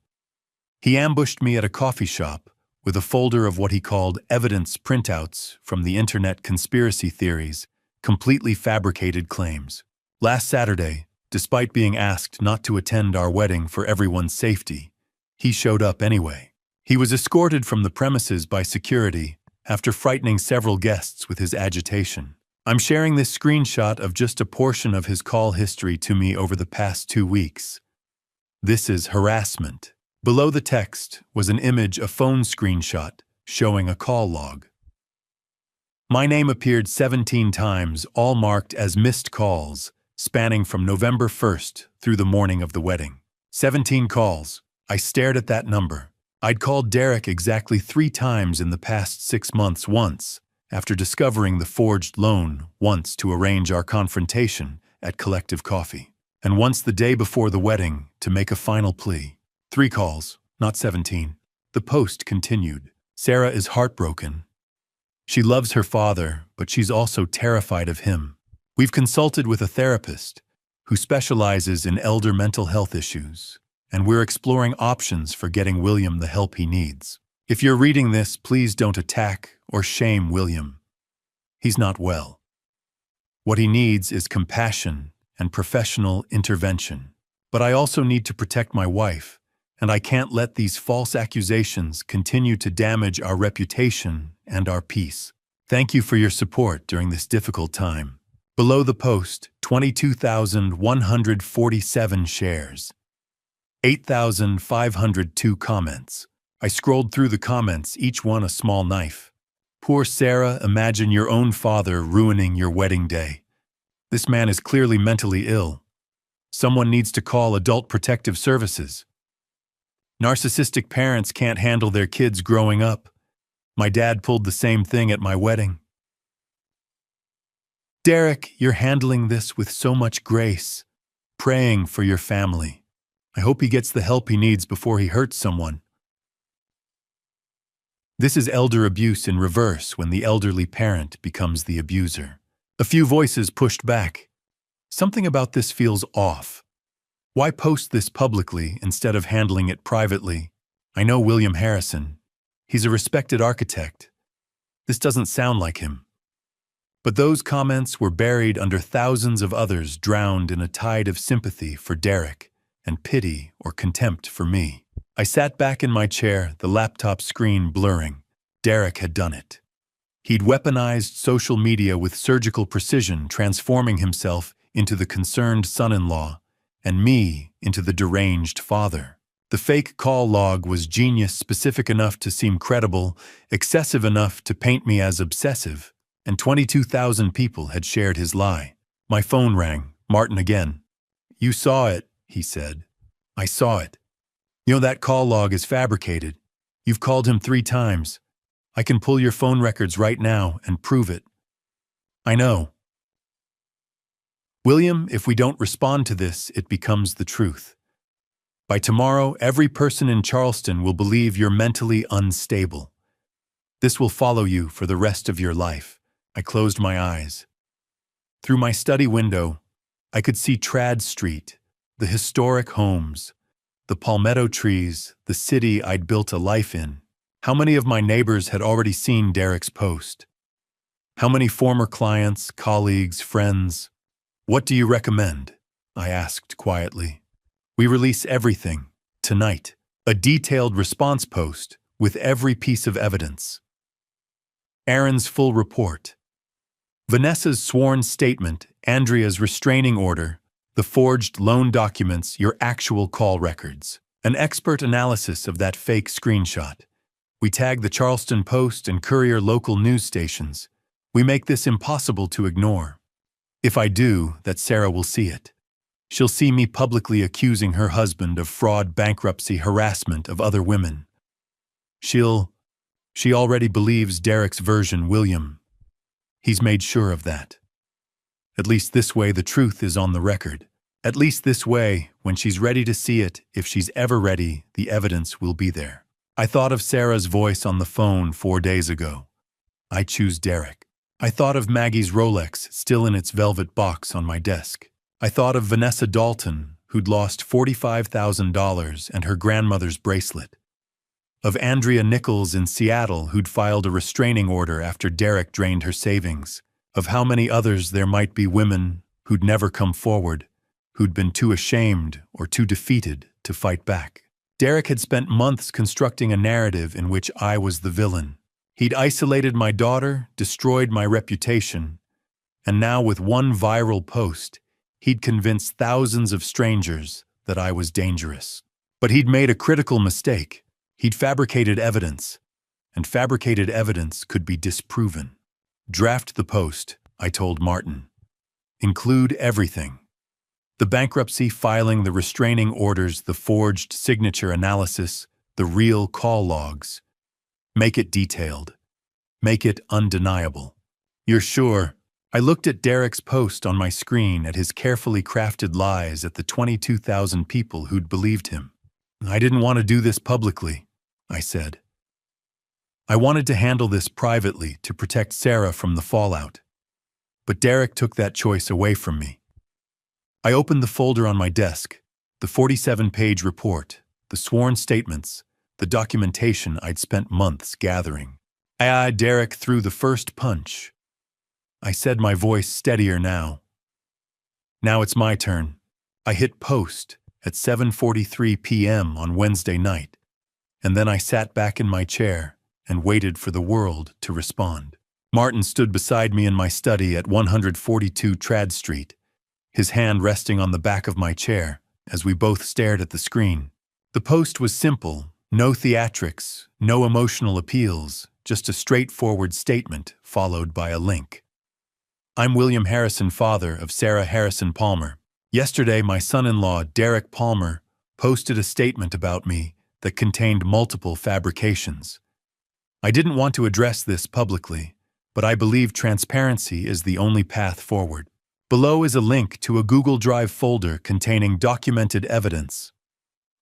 He ambushed me at a coffee shop with a folder of what he called evidence printouts from the internet conspiracy theories, completely fabricated claims. Last Saturday, despite being asked not to attend our wedding for everyone's safety, he showed up anyway. He was escorted from the premises by security after frightening several guests with his agitation. I'm sharing this screenshot of just a portion of his call history to me over the past 2 weeks. This is harassment. Below the text was an image, a phone screenshot, showing a call log. My name appeared 17 times, all marked as missed calls, spanning from November 1st through the morning of the wedding. 17 calls. I stared at that number. I'd called Derek exactly 3 times in the past 6 months, once after discovering the forged loan, once to arrange our confrontation at Collective Coffee, and once the day before the wedding to make a final plea. 3 calls, not 17. The post continued. Sarah is heartbroken. She loves her father, but she's also terrified of him. We've consulted with a therapist who specializes in elder mental health issues, and we're exploring options for getting William the help he needs. If you're reading this, please don't attack or shame William. He's not well. What he needs is compassion and professional intervention. But I also need to protect my wife, and I can't let these false accusations continue to damage our reputation and our peace. Thank you for your support during this difficult time. Below the post, 22,147 shares. 8,502 comments. I scrolled through the comments, each one a small knife. Poor Sarah, imagine your own father ruining your wedding day. This man is clearly mentally ill. Someone needs to call Adult Protective Services. Narcissistic parents can't handle their kids growing up. My dad pulled the same thing at my wedding. Derek, you're handling this with so much grace. Praying for your family. I hope he gets the help he needs before he hurts someone. This is elder abuse in reverse, when the elderly parent becomes the abuser. A few voices pushed back. Something about this feels off. Why post this publicly instead of handling it privately? I know William Harrison. He's a respected architect. This doesn't sound like him. But those comments were buried under thousands of others drowned in a tide of sympathy for Derek and pity or contempt for me. I sat back in my chair, the laptop screen blurring. Derek had done it. He'd weaponized social media with surgical precision, transforming himself into the concerned son-in-law and me into the deranged father. The fake call log was genius, specific enough to seem credible, excessive enough to paint me as obsessive, and 22,000 people had shared his lie. My phone rang. Martin again. "You saw it," he said. "I saw it. You know that call log is fabricated. You've called him 3 times. I can pull your phone records right now and prove it." "I know." "William, if we don't respond to this, it becomes the truth. By tomorrow, every person in Charleston will believe you're mentally unstable. This will follow you for the rest of your life." I closed my eyes. Through my study window, I could see Trad Street, the historic homes, the palmetto trees, the city I'd built a life in. How many of my neighbors had already seen Derek's post? How many former clients, colleagues, friends? "What do you recommend?" I asked quietly. "We release everything, tonight. A detailed response post with every piece of evidence. Aaron's full report. Vanessa's sworn statement, Andrea's restraining order, the forged loan documents, your actual call records. An expert analysis of that fake screenshot. We tag the Charleston Post and Courier local news stations. We make this impossible to ignore. If I do, that Sarah will see it. She'll see me publicly accusing her husband of fraud, bankruptcy, harassment of other women. She already believes Derek's version, William. He's made sure of that. At least this way the truth is on the record. At least this way, when she's ready to see it, if she's ever ready, the evidence will be there. I thought of Sarah's voice on the phone 4 days ago. I choose Derek. I thought of Maggie's Rolex still in its velvet box on my desk. I thought of Vanessa Dalton, who'd lost $45,000 and her grandmother's bracelet. Of Andrea Nichols in Seattle, who'd filed a restraining order after Derek drained her savings. Of how many others there might be, women who'd never come forward, who'd been too ashamed or too defeated to fight back. Derek had spent months constructing a narrative in which I was the villain. He'd isolated my daughter, destroyed my reputation, and now with one viral post, he'd convinced thousands of strangers that I was dangerous. But he'd made a critical mistake. He'd fabricated evidence, and fabricated evidence could be disproven. "Draft the post," I told Martin. "Include everything. The bankruptcy filing, the restraining orders, the forged signature analysis, the real call logs. Make it detailed. Make it undeniable." "You're sure?" I looked at Derek's post on my screen, at his carefully crafted lies, at the 22,000 people who'd believed him. "I didn't want to do this publicly," I said. "I wanted to handle this privately to protect Sarah from the fallout. But Derek took that choice away from me." I opened the folder on my desk, the 47-page report, the sworn statements, the documentation I'd spent months gathering. Derek threw the first punch. I said, my voice steadier now. "Now it's my turn." I hit post at 7:43 p.m. on Wednesday night, and then I sat back in my chair and waited for the world to respond. Martin stood beside me in my study at 142 Trad Street, his hand resting on the back of my chair as we both stared at the screen. The post was simple, no theatrics, no emotional appeals, just a straightforward statement followed by a link. "I'm William Harrison, father of Sarah Harrison Palmer. Yesterday, my son-in-law, Derek Palmer, posted a statement about me that contained multiple fabrications. I didn't want to address this publicly, but I believe transparency is the only path forward. Below is a link to a Google Drive folder containing documented evidence.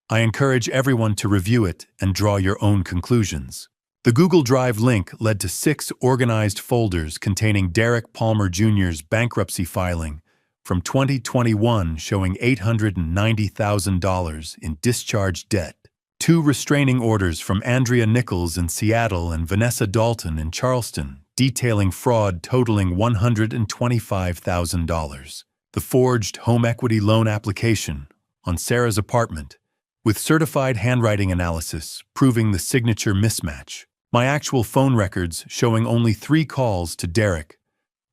I encourage everyone to review it and draw your own conclusions." The Google Drive link led to 6 organized folders containing Derek Palmer Jr.'s bankruptcy filing from 2021 showing $890,000 in discharged debt, 2 restraining orders from Andrea Nichols in Seattle and Vanessa Dalton in Charleston, detailing fraud totaling $125,000, the forged home equity loan application, on Sarah's apartment, with certified handwriting analysis proving the signature mismatch. My actual phone records showing only 3 calls to Derek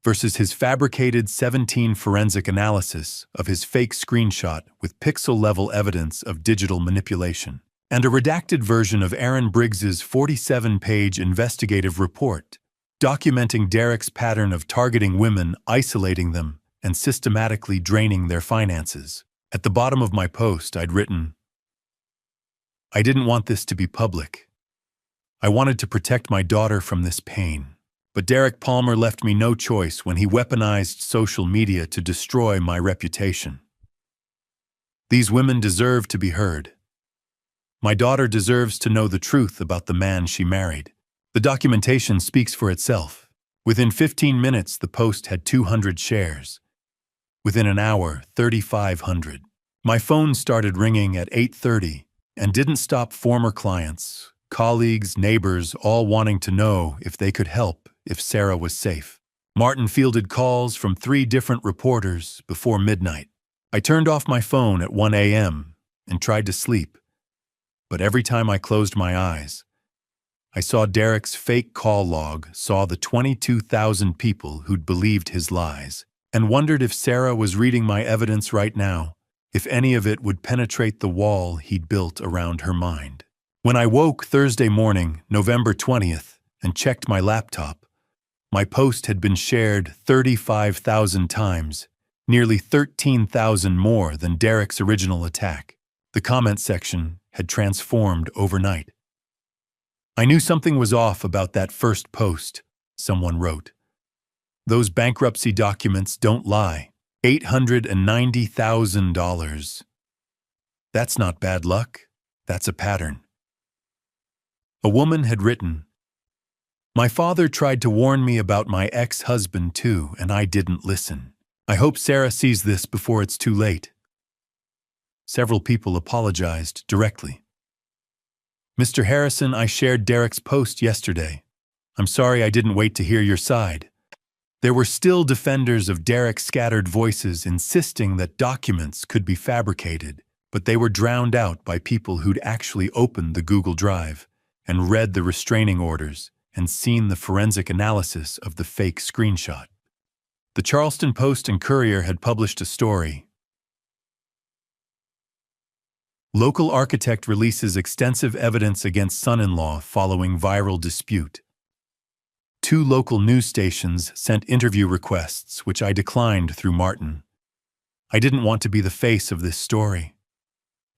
versus his fabricated 17 forensic analysis of his fake screenshot with pixel-level evidence of digital manipulation, and a redacted version of Aaron Briggs's 47-page investigative report documenting Derek's pattern of targeting women, isolating them, and systematically draining their finances. At the bottom of my post, I'd written, "I didn't want this to be public. I wanted to protect my daughter from this pain. But Derek Palmer left me no choice when he weaponized social media to destroy my reputation. These women deserve to be heard. My daughter deserves to know the truth about the man she married." The documentation speaks for itself. Within 15 minutes, the post had 200 shares. Within an hour, 3,500. My phone started ringing at 8:30 and didn't stop. Former clients, colleagues, neighbors, all wanting to know if they could help, if Sarah was safe. Martin fielded calls from 3 different reporters before midnight. I turned off my phone at 1 a.m. and tried to sleep. But every time I closed my eyes, I saw Derek's fake call log, saw the 22,000 people who'd believed his lies, and wondered if Sarah was reading my evidence right now, if any of it would penetrate the wall he'd built around her mind. When I woke Thursday morning, November 20th, and checked my laptop, my post had been shared 35,000 times, nearly 13,000 more than Derek's original attack. The comment section had transformed overnight. "I knew something was off about that first post," someone wrote. "Those bankruptcy documents don't lie. $890,000. That's not bad luck. That's a pattern." A woman had written, "My father tried to warn me about my ex-husband too, and I didn't listen. I hope Sarah sees this before it's too late." Several people apologized directly. "Mr. Harrison, I shared Derek's post yesterday. I'm sorry I didn't wait to hear your side." There were still defenders of Derek's scattered voices insisting that documents could be fabricated, but they were drowned out by people who'd actually opened the Google Drive and read the restraining orders and seen the forensic analysis of the fake screenshot. The Charleston Post and Courier had published a story. Local architect releases extensive evidence against son-in-law following viral dispute. 2 local news stations sent interview requests, which I declined through Martin. I didn't want to be the face of this story.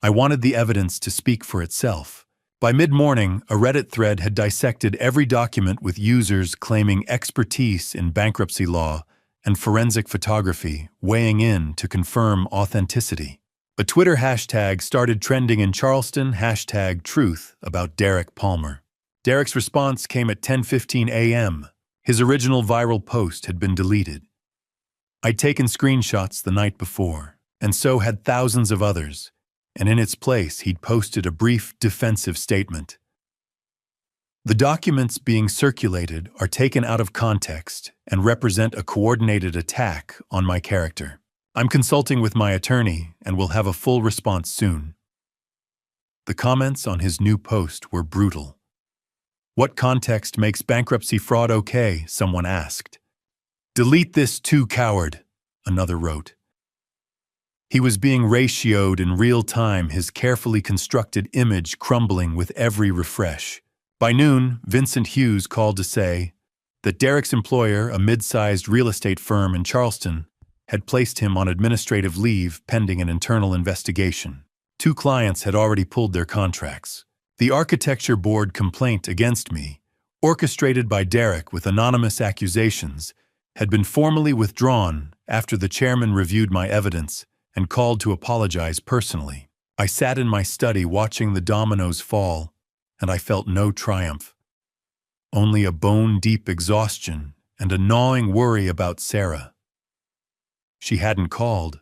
I wanted the evidence to speak for itself. By mid-morning, a Reddit thread had dissected every document with users claiming expertise in bankruptcy law and forensic photography, weighing in to confirm authenticity. A Twitter hashtag started trending in Charleston, #truth about Derek Palmer. Derek's response came at 10:15 a.m. His original viral post had been deleted. I'd taken screenshots the night before, and so had thousands of others, and in its place he'd posted a brief defensive statement. "The documents being circulated are taken out of context and represent a coordinated attack on my character. I'm consulting with my attorney and will have a full response soon." The comments on his new post were brutal. "What context makes bankruptcy fraud okay?" someone asked. "Delete this too, coward," another wrote. He was being ratioed in real time, his carefully constructed image crumbling with every refresh. By noon, Vincent Hughes called to say that Derek's employer, a mid-sized real estate firm in Charleston, had placed him on administrative leave pending an internal investigation. 2 clients had already pulled their contracts. The architecture board complaint against me, orchestrated by Derek with anonymous accusations, had been formally withdrawn after the chairman reviewed my evidence and called to apologize personally. I sat in my study watching the dominoes fall, and I felt no triumph. Only a bone-deep exhaustion and a gnawing worry about Sarah. She hadn't called,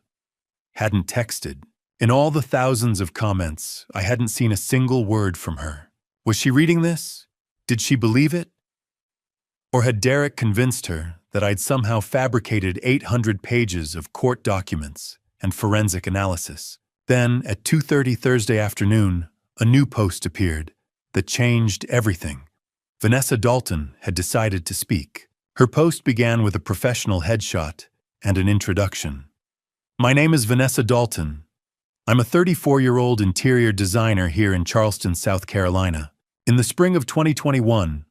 hadn't texted. In all the thousands of comments, I hadn't seen a single word from her. Was she reading this? Did she believe it? Or had Derek convinced her that I'd somehow fabricated 800 pages of court documents and forensic analysis? Then, at 2:30 Thursday afternoon, a new post appeared that changed everything. Vanessa Dalton had decided to speak. Her post began with a professional headshot and an introduction. "My name is Vanessa Dalton. I'm a 34-year-old interior designer here in Charleston, South Carolina. In the spring of 2021,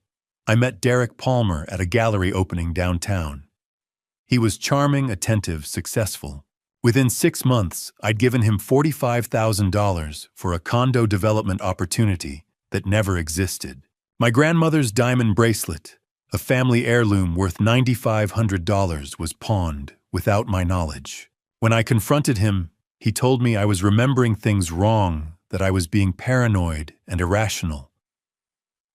I met Derek Palmer at a gallery opening downtown. He was charming, attentive, successful. Within 6 months, I'd given him $45,000 for a condo development opportunity that never existed. My grandmother's diamond bracelet, a family heirloom worth $9,500, was pawned without my knowledge. When I confronted him, he told me I was remembering things wrong, that I was being paranoid and irrational.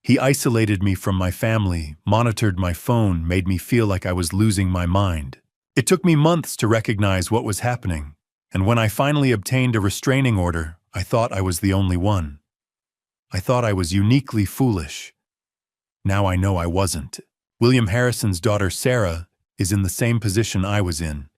He isolated me from my family, monitored my phone, made me feel like I was losing my mind. It took me months to recognize what was happening, and when I finally obtained a restraining order, I thought I was the only one. I thought I was uniquely foolish. Now I know I wasn't. William Harrison's daughter, Sarah, is in the same position I was in.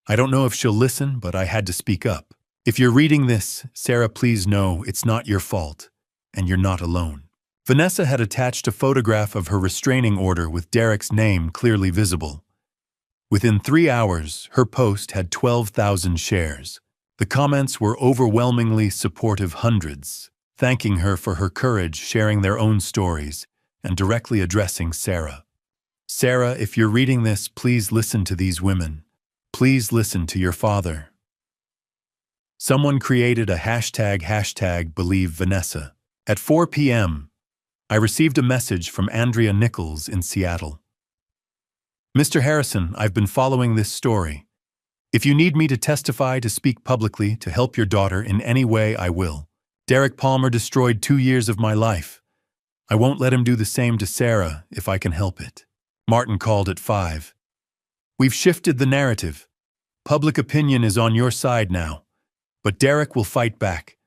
I don't know if she'll listen, but I had to speak up. If you're reading this, Sarah, please know it's not your fault, and you're not alone." Vanessa had attached a photograph of her restraining order with Derek's name clearly visible. Within 3 hours, her post had 12,000 shares. The comments were overwhelmingly supportive, hundreds, thanking her for her courage, sharing their own stories, and directly addressing Sarah. "Sarah, if you're reading this, please listen to these women. Please listen to your father." Someone created a hashtag believe Vanessa. At 4 p.m., I received a message from Andrea Nichols in Seattle. "Mr. Harrison, I've been following this story. If you need me to testify, to speak publicly, to help your daughter in any way, I will. Derek Palmer destroyed 2 years of my life. I won't let him do the same to Sarah if I can help it." Martin called at 5. "We've shifted the narrative. Public opinion is on your side now. But Derek will fight back.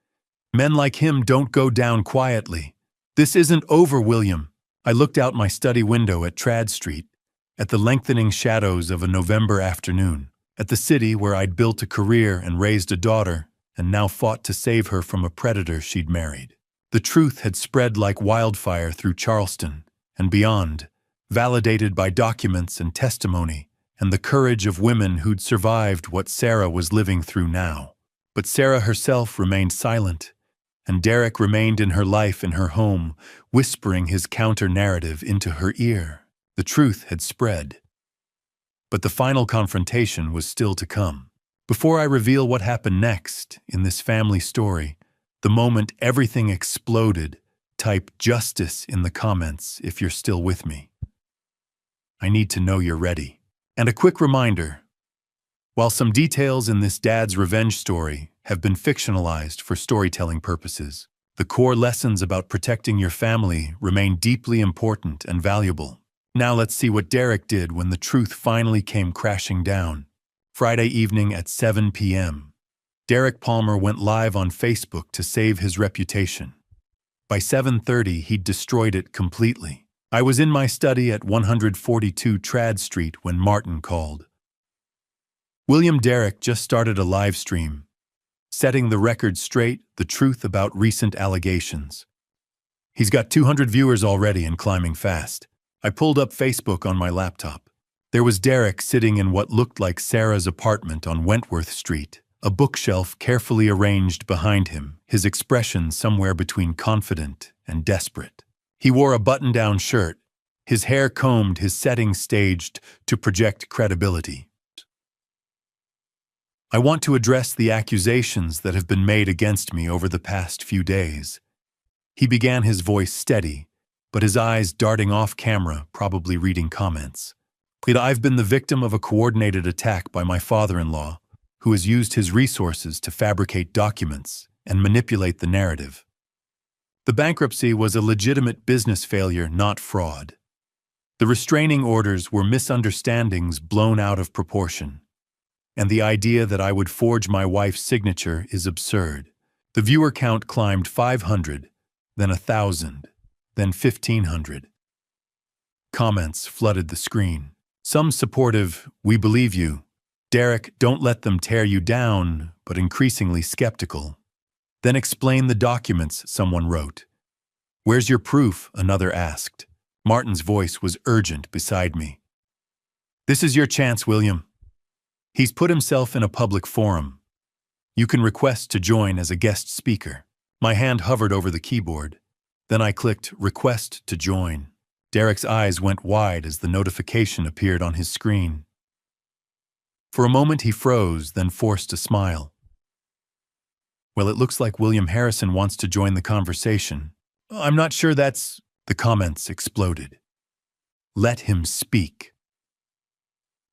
Men like him don't go down quietly. This isn't over, William." I looked out my study window at Trad Street, at the lengthening shadows of a November afternoon, at the city where I'd built a career and raised a daughter, and now fought to save her from a predator she'd married. The truth had spread like wildfire through Charleston and beyond, validated by documents and testimony, and the courage of women who'd survived what Sarah was living through now. But Sarah herself remained silent, and Derek remained in her life, in her home, whispering his counter-narrative into her ear. The truth had spread. But the final confrontation was still to come. Before I reveal what happened next in this family story, the moment everything exploded, type "justice" in the comments if you're still with me. I need to know you're ready. And a quick reminder, while some details in this dad's revenge story have been fictionalized for storytelling purposes, the core lessons about protecting your family remain deeply important and valuable. Now let's see what Derek did when the truth finally came crashing down. Friday evening at 7 p.m. Derek Palmer went live on Facebook to save his reputation. By 7:30, he'd destroyed it completely. I was in my study at 142 Trad Street when Martin called. "William, Derek just started a live stream, setting the record straight, the truth about recent allegations. He's got 200 viewers already and climbing fast." I pulled up Facebook on my laptop. There was Derek sitting in what looked like Sarah's apartment on Wentworth Street, a bookshelf carefully arranged behind him, his expression somewhere between confident and desperate. He wore a button-down shirt, his hair combed, his setting staged to project credibility. "I want to address the accusations that have been made against me over the past few days." He began, his voice steady, but his eyes darting off camera, probably reading comments. "I've been the victim of a coordinated attack by my father-in-law, who has used his resources to fabricate documents and manipulate the narrative. The bankruptcy was a legitimate business failure, not fraud. The restraining orders were misunderstandings blown out of proportion. And the idea that I would forge my wife's signature is absurd." The viewer count climbed 500, then 1,000, then 1,500. Comments flooded the screen. Some supportive, "We believe you," Derek, don't let them tear you down, but increasingly skeptical. Then explain the documents, someone wrote. Where's your proof? Another asked. Martin's voice was urgent beside me. This is your chance, William. He's put himself in a public forum. You can request to join as a guest speaker. My hand hovered over the keyboard. Then I clicked Request to Join. Derek's eyes went wide as the notification appeared on his screen. For a moment he froze, then forced a smile. Well, it looks like William Harrison wants to join the conversation. I'm not sure that's... The comments exploded. Let him speak.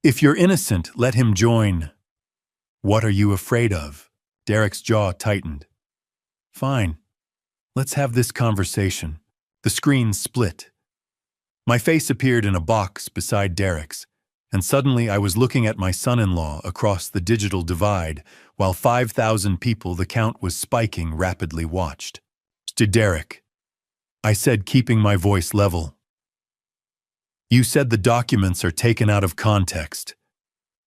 If you're innocent, let him join. What are you afraid of? Derek's jaw tightened. Fine. Let's have this conversation. The screen split. My face appeared in a box beside Derek's, and suddenly I was looking at my son-in-law across the digital divide, while 5,000 people, the count was spiking, rapidly watched. To Derek, I said, keeping my voice level. You said the documents are taken out of context.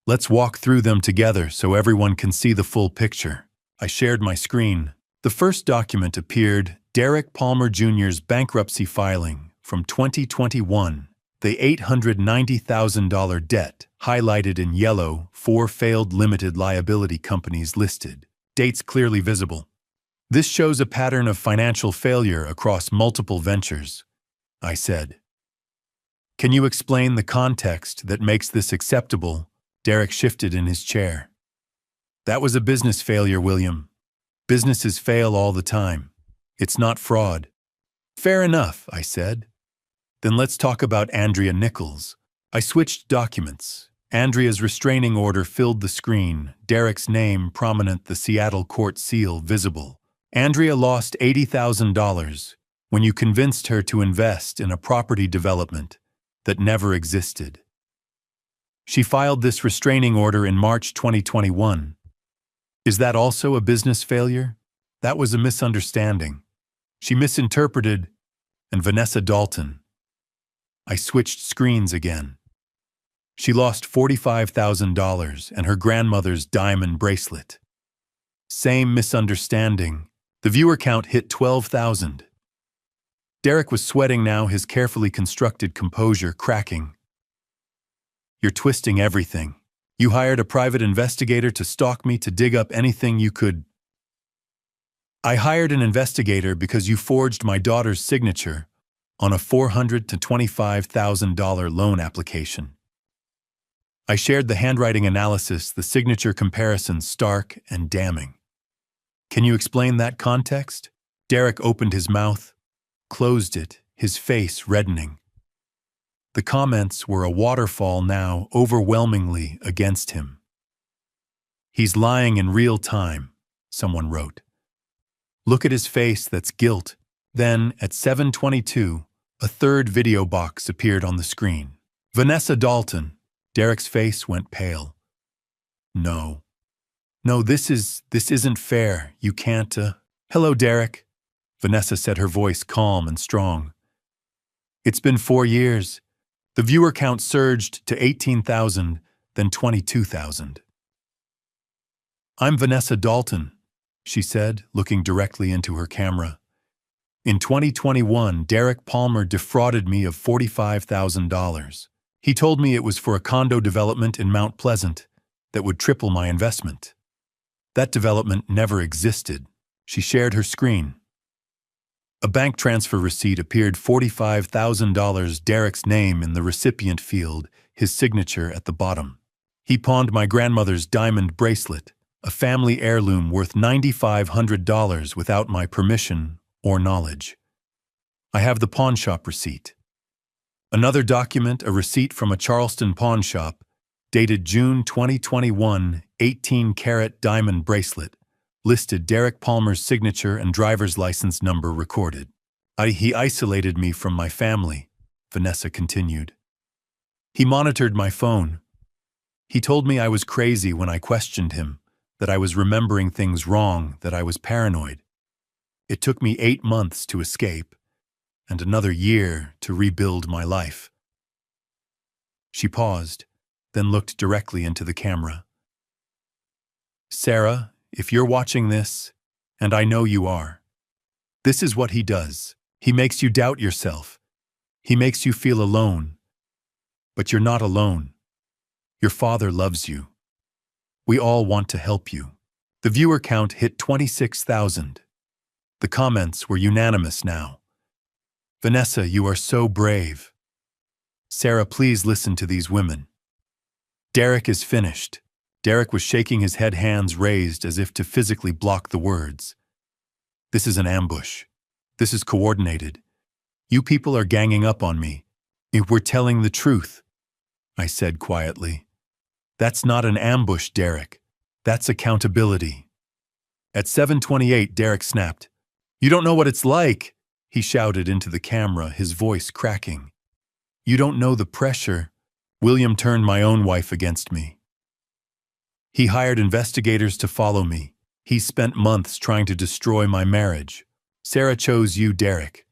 Let's walk through them together so everyone can see the full picture. I shared my screen. The first document appeared, Derek Palmer Jr.'s bankruptcy filing from 2021. The $890,000 debt, highlighted in yellow, 4 failed limited liability companies listed. Dates clearly visible. This shows a pattern of financial failure across multiple ventures, I said. Can you explain the context that makes this acceptable? Derek shifted in his chair. That was a business failure, William. Businesses fail all the time. It's not fraud. Fair enough, I said. Then let's talk about Andrea Nichols. I switched documents. Andrea's restraining order filled the screen, Derek's name prominent, the Seattle court seal visible. Andrea lost $80,000 when you convinced her to invest in a property development that never existed. She filed this restraining order in March 2021. Is that also a business failure? That was a misunderstanding. She misinterpreted, and Vanessa Dalton. I switched screens again. She lost $45,000 and her grandmother's diamond bracelet. Same misunderstanding. The viewer count hit 12,000. Derek was sweating now, his carefully constructed composure cracking. You're twisting everything. You hired a private investigator to stalk me, to dig up anything you could. I hired an investigator because you forged my daughter's signature on a $400,000 to $25,000 loan application. I shared the handwriting analysis, the signature comparison stark and damning. Can you explain that context? Derek opened his mouth, closed it, his face reddening. The comments were a waterfall now, overwhelmingly against him. He's lying in real time, someone wrote. Look at his face, that's guilt. Then, at 7:22, a third video box appeared on the screen. Vanessa Dalton. Derek's face went pale. No, this isn't fair. You can't, Hello, Derek. Vanessa said, her voice calm and strong. It's been 4 years. The viewer count surged to 18,000, then 22,000. I'm Vanessa Dalton, she said, looking directly into her camera. In 2021, Derek Palmer defrauded me of $45,000. He told me it was for a condo development in Mount Pleasant that would triple my investment. That development never existed. She shared her screen. A bank transfer receipt appeared, $45,000, Derek's name in the recipient field, his signature at the bottom. He pawned my grandmother's diamond bracelet, a family heirloom worth $9,500 without my permission or knowledge. I have the pawn shop receipt. Another document, a receipt from a Charleston pawn shop, dated June 2021, 18-carat diamond bracelet, listed Derek Palmer's signature and driver's license number recorded. He isolated me from my family, Vanessa continued. He monitored my phone. He told me I was crazy when I questioned him, that I was remembering things wrong, that I was paranoid. It took me 8 months to escape, and another year to rebuild my life. She paused, then looked directly into the camera. Sarah, if you're watching this, and I know you are, this is what he does. He makes you doubt yourself. He makes you feel alone. But you're not alone. Your father loves you. We all want to help you. The viewer count hit 26,000. The comments were unanimous now. Vanessa, you are so brave. Sarah, please listen to these women. Derek is finished. Derek was shaking his head, hands raised as if to physically block the words. This is an ambush. This is coordinated. You people are ganging up on me. If we're telling the truth, I said quietly. That's not an ambush, Derek. That's accountability. At 7:28, Derek snapped. You don't know what it's like, he shouted into the camera, his voice cracking. You don't know the pressure. William turned my own wife against me. He hired investigators to follow me. He spent months trying to destroy my marriage. Sarah chose you, Derek.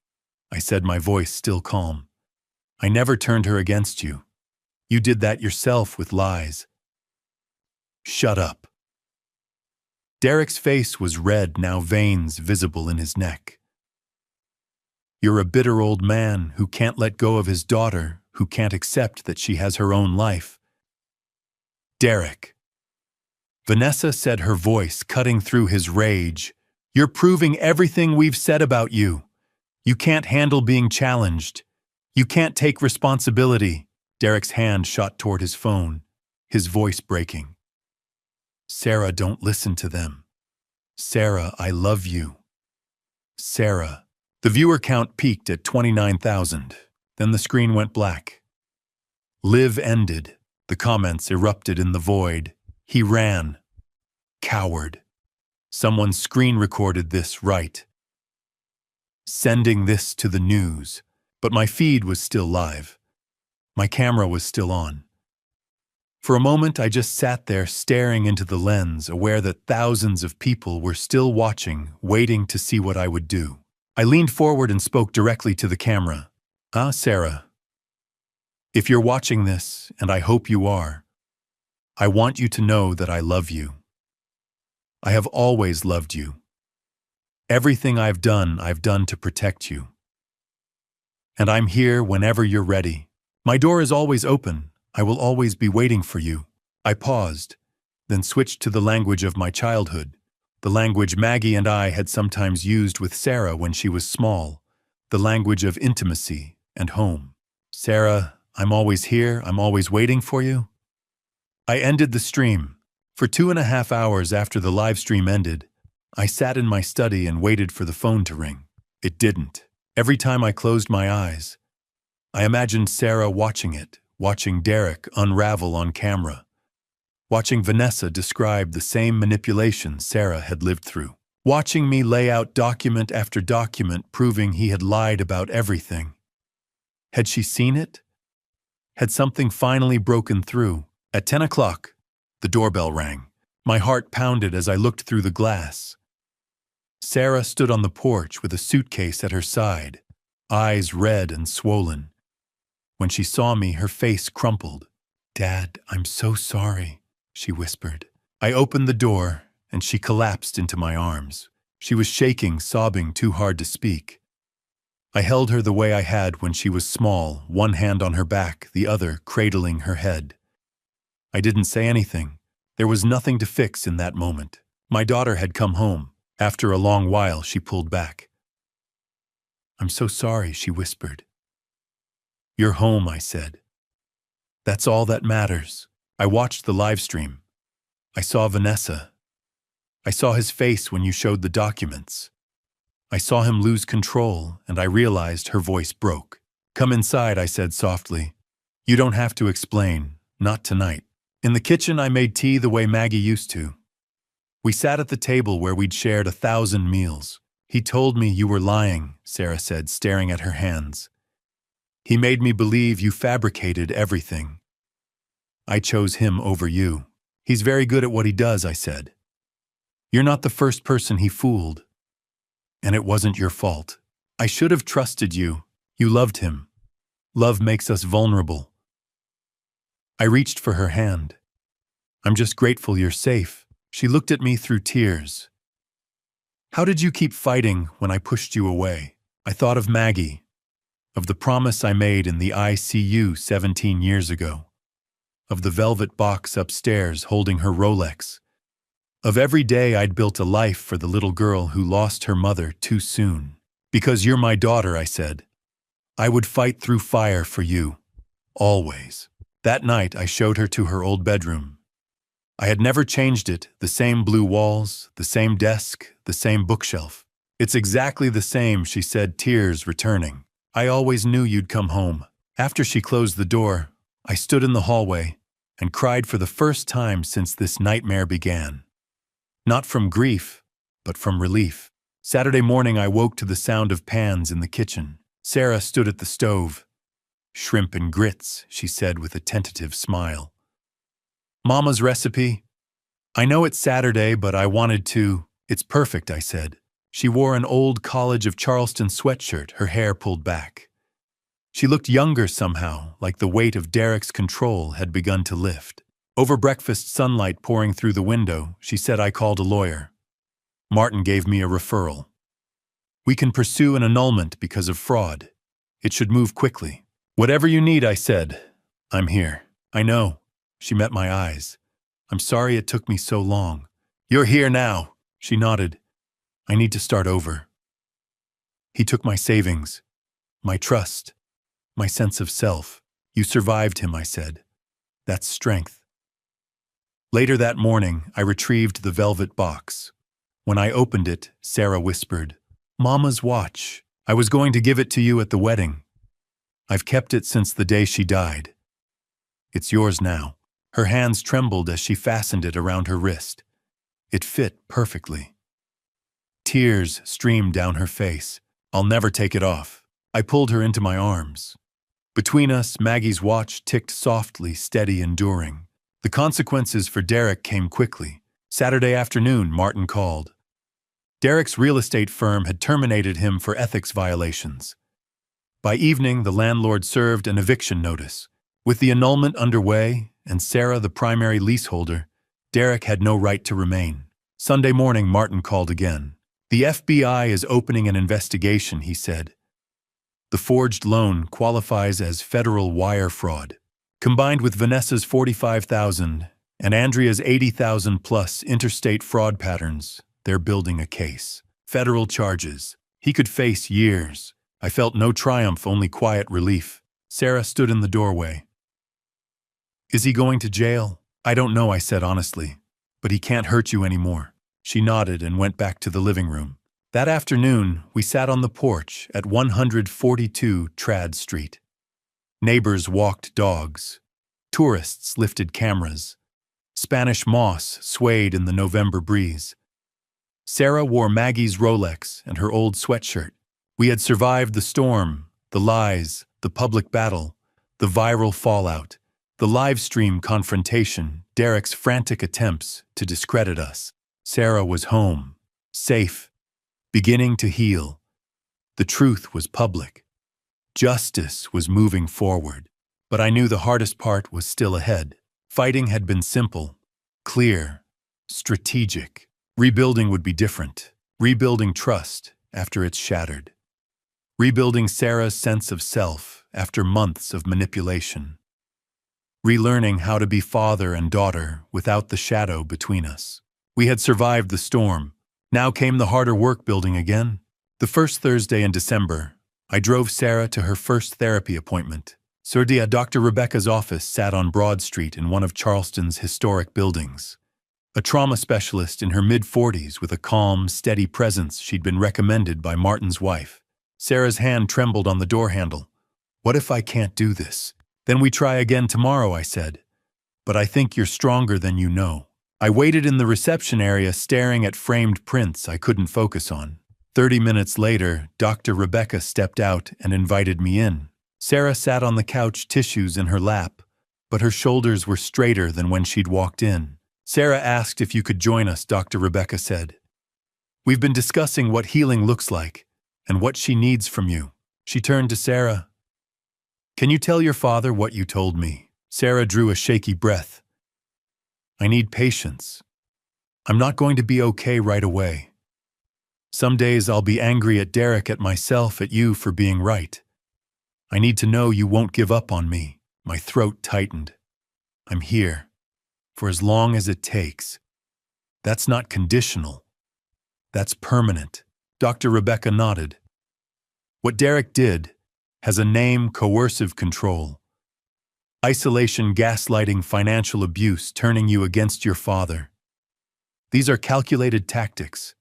I said, my voice still calm. I never turned her against you. You did that yourself with lies. Shut up. Derek's face was red, now veins visible in his neck. You're a bitter old man who can't let go of his daughter, who can't accept that she has her own life. Derek. Vanessa said, her voice cutting through his rage. You're proving everything we've said about you. You can't handle being challenged. You can't take responsibility. Derek's hand shot toward his phone, his voice breaking. Sarah, don't listen to them. Sarah, I love you. Sarah. The viewer count peaked at 29,000. Then the screen went black. Live ended. The comments erupted in the void. He ran. Coward. Someone screen recorded this, right? Sending this to the news. But my feed was still live. My camera was still on. For a moment, I just sat there staring into the lens, aware that thousands of people were still watching, waiting to see what I would do. I leaned forward and spoke directly to the camera. Sarah. If you're watching this, and I hope you are, I want you to know that I love you. I have always loved you. Everything I've done to protect you. And I'm here whenever you're ready. My door is always open. I will always be waiting for you. I paused, then switched to the language of my childhood, the language Maggie and I had sometimes used with Sarah when she was small, the language of intimacy and home. Sarah, I'm always here. I'm always waiting for you. I ended the stream. For 2.5 hours after the live stream ended, I sat in my study and waited for the phone to ring. It didn't. Every time I closed my eyes, I imagined Sarah watching it, watching Derek unravel on camera, watching Vanessa describe the same manipulation Sarah had lived through, watching me lay out document after document proving he had lied about everything. Had she seen it? Had something finally broken through? At 10 o'clock, the doorbell rang. My heart pounded as I looked through the glass. Sarah stood on the porch with a suitcase at her side, eyes red and swollen. When she saw me, her face crumpled. Dad, I'm so sorry, she whispered. I opened the door, and she collapsed into my arms. She was shaking, sobbing too hard to speak. I held her the way I had when she was small, one hand on her back, the other cradling her head. I didn't say anything. There was nothing to fix in that moment. My daughter had come home. After a long while, she pulled back. I'm so sorry, she whispered. You're home, I said. That's all that matters. I watched the live stream. I saw Vanessa. I saw his face when you showed the documents. I saw him lose control, and I realized her voice broke. Come inside, I said softly. You don't have to explain, not tonight. In the kitchen, I made tea the way Maggie used to. We sat at the table where we'd shared 1,000 meals. He told me you were lying, Sarah said, staring at her hands. He made me believe you fabricated everything. I chose him over you. He's very good at what he does, I said. You're not the first person he fooled. And it wasn't your fault. I should have trusted you. You loved him. Love makes us vulnerable. I reached for her hand. I'm just grateful you're safe, She looked at me through tears. How did you keep fighting when I pushed you away? I thought of Maggie, of the promise I made in the ICU 17 years ago, of the velvet box upstairs holding her Rolex, of every day I'd built a life for the little girl who lost her mother too soon. Because you're my daughter, I said. I would fight through fire for you, always. That night I showed her to her old bedroom. I had never changed it, the same blue walls, the same desk, the same bookshelf. It's exactly the same, she said, tears returning. I always knew you'd come home. After she closed the door, I stood in the hallway and cried for the first time since this nightmare began. Not from grief, but from relief. Saturday morning I woke to the sound of pans in the kitchen. Sarah stood at the stove. Shrimp and grits, she said with a tentative smile. Mama's recipe? I know it's Saturday, but I wanted to. It's perfect, I said. She wore an old College of Charleston sweatshirt, her hair pulled back. She looked younger somehow, like the weight of Derek's control had begun to lift. Over breakfast sunlight pouring through the window, she said I called a lawyer. Martin gave me a referral. We can pursue an annulment because of fraud. It should move quickly. Whatever you need, I said. I'm here. I know. She met my eyes. I'm sorry it took me so long. You're here now, she nodded. I need to start over. He took my savings, my trust, my sense of self. You survived him, I said. That's strength. Later that morning, I retrieved the velvet box. When I opened it, Sarah whispered, Mama's watch. I was going to give it to you at the wedding. I've kept it since the day she died. It's yours now. Her hands trembled as she fastened it around her wrist. It fit perfectly. Tears streamed down her face. I'll never take it off. I pulled her into my arms. Between us, Maggie's watch ticked softly, steady, enduring. The consequences for Derek came quickly. Saturday afternoon, Martin called. Derek's real estate firm had terminated him for ethics violations. By evening, the landlord served an eviction notice. With the annulment underway, and Sarah the primary leaseholder, Derek had no right to remain. Sunday morning, Martin called again. The FBI is opening an investigation, he said. The forged loan qualifies as federal wire fraud. Combined with Vanessa's $45,000 and Andrea's $80,000 plus interstate fraud patterns, they're building a case. Federal charges. He could face years. I felt no triumph, only quiet relief. Sarah stood in the doorway. Is he going to jail? I don't know, I said honestly. But he can't hurt you anymore. She nodded and went back to the living room. That afternoon, we sat on the porch at 142 Trad Street. Neighbors walked dogs. Tourists lifted cameras. Spanish moss swayed in the November breeze. Sarah wore Maggie's Rolex and her old sweatshirt. We had survived the storm, the lies, the public battle, the viral fallout, the live stream confrontation, Derek's frantic attempts to discredit us. Sarah was home, safe, beginning to heal. The truth was public. Justice was moving forward. But I knew the hardest part was still ahead. Fighting had been simple, clear, strategic. Rebuilding would be different. Rebuilding trust after it's shattered. Rebuilding Sarah's sense of self after months of manipulation. Relearning how to be father and daughter without the shadow between us. We had survived the storm. Now came the harder work building again. The first Thursday in December, I drove Sarah to her first therapy appointment. Surdia, Dr. Rebecca's office sat on Broad Street in one of Charleston's historic buildings. A trauma specialist in her mid-40s with a calm, steady presence she'd been recommended by Martin's wife. Sarah's hand trembled on the door handle. What if I can't do this? Then we try again tomorrow, I said. But I think you're stronger than you know. I waited in the reception area staring at framed prints I couldn't focus on. 30 minutes later, Dr. Rebecca stepped out and invited me in. Sarah sat on the couch, tissues in her lap, but her shoulders were straighter than when she'd walked in. Sarah asked if you could join us, Dr. Rebecca said. We've been discussing what healing looks like and what she needs from you. She turned to Sarah. Can you tell your father what you told me? Sarah drew a shaky breath. I need patience. I'm not going to be okay right away. Some days I'll be angry at Derek, at myself, at you for being right. I need to know you won't give up on me." My throat tightened. "I'm here, for as long as it takes." "That's not conditional. That's permanent." Dr. Rebecca nodded. "What Derek did has a name: coercive control. Isolation, gaslighting, financial abuse, turning you against your father. These are calculated tactics.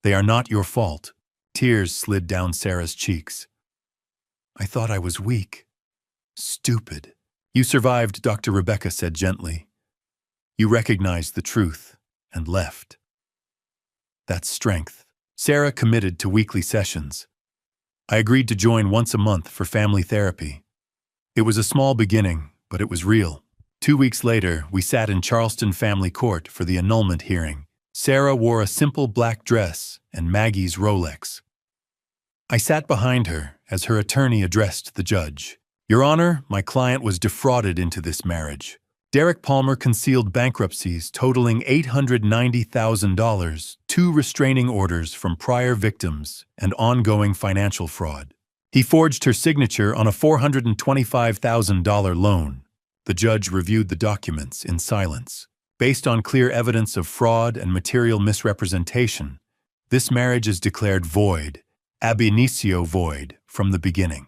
They are not your fault." Tears slid down Sarah's cheeks. "I thought I was weak. Stupid." "You survived," Dr. Rebecca said gently. "You recognized the truth and left. That's strength." Sarah committed to weekly sessions. I agreed to join once a month for family therapy. It was a small beginning, but it was real. 2 weeks later, we sat in Charleston Family Court for the annulment hearing. Sarah wore a simple black dress and Maggie's Rolex. I sat behind her as her attorney addressed the judge. "Your Honor, my client was defrauded into this marriage. Derek Palmer concealed bankruptcies totaling $890,000, 2 restraining orders from prior victims, and ongoing financial fraud. He forged her signature on a $425,000 loan." The judge reviewed the documents in silence. "Based on clear evidence of fraud and material misrepresentation, this marriage is declared void, ab initio void, from the beginning.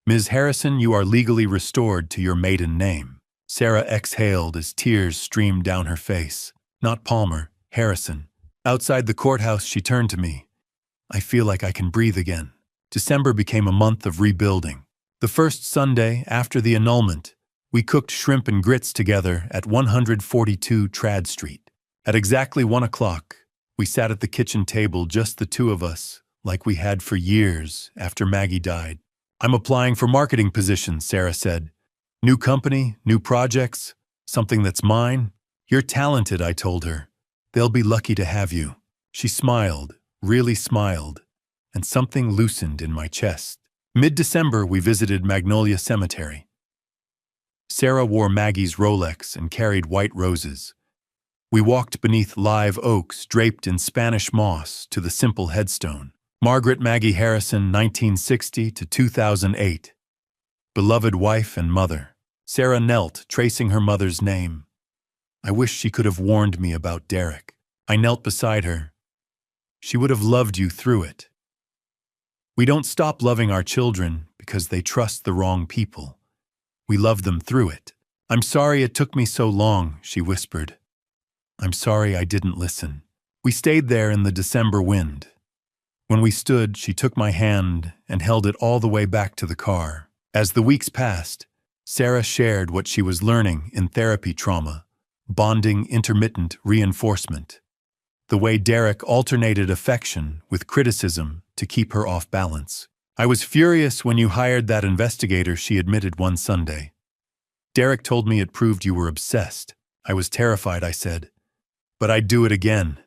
Ms. Harrison, you are legally restored to your maiden name." Sarah exhaled as tears streamed down her face. "Not Palmer, Harrison." Outside the courthouse, she turned to me. "I feel like I can breathe again." December became a month of rebuilding. The first Sunday after the annulment, we cooked shrimp and grits together at 142 Trad Street. At exactly 1 o'clock, we sat at the kitchen table, just the two of us, like we had for years after Maggie died. "I'm applying for marketing positions," Sarah said. "New company, new projects, something that's mine." "You're talented," I told her. "They'll be lucky to have you." She smiled, really smiled, and something loosened in my chest. Mid-December, we visited Magnolia Cemetery. Sarah wore Maggie's Rolex and carried white roses. We walked beneath live oaks draped in Spanish moss to the simple headstone. Margaret Maggie Harrison, 1960 to 2008. Beloved wife and mother. Sarah knelt, tracing her mother's name. I wish she could have warned me about Derek. I knelt beside her. She would have loved you through it. We don't stop loving our children because they trust the wrong people. We love them through it. "I'm sorry it took me so long," she whispered. "I'm sorry I didn't listen." We stayed there in the December wind. When we stood, she took my hand and held it all the way back to the car. As the weeks passed, Sarah shared what she was learning in therapy: trauma, bonding, intermittent reinforcement. The way Derek alternated affection with criticism to keep her off balance. "I was furious when you hired that investigator," she admitted one Sunday. "Derek told me it proved you were obsessed." "I was terrified," I said. "But I'd do it again.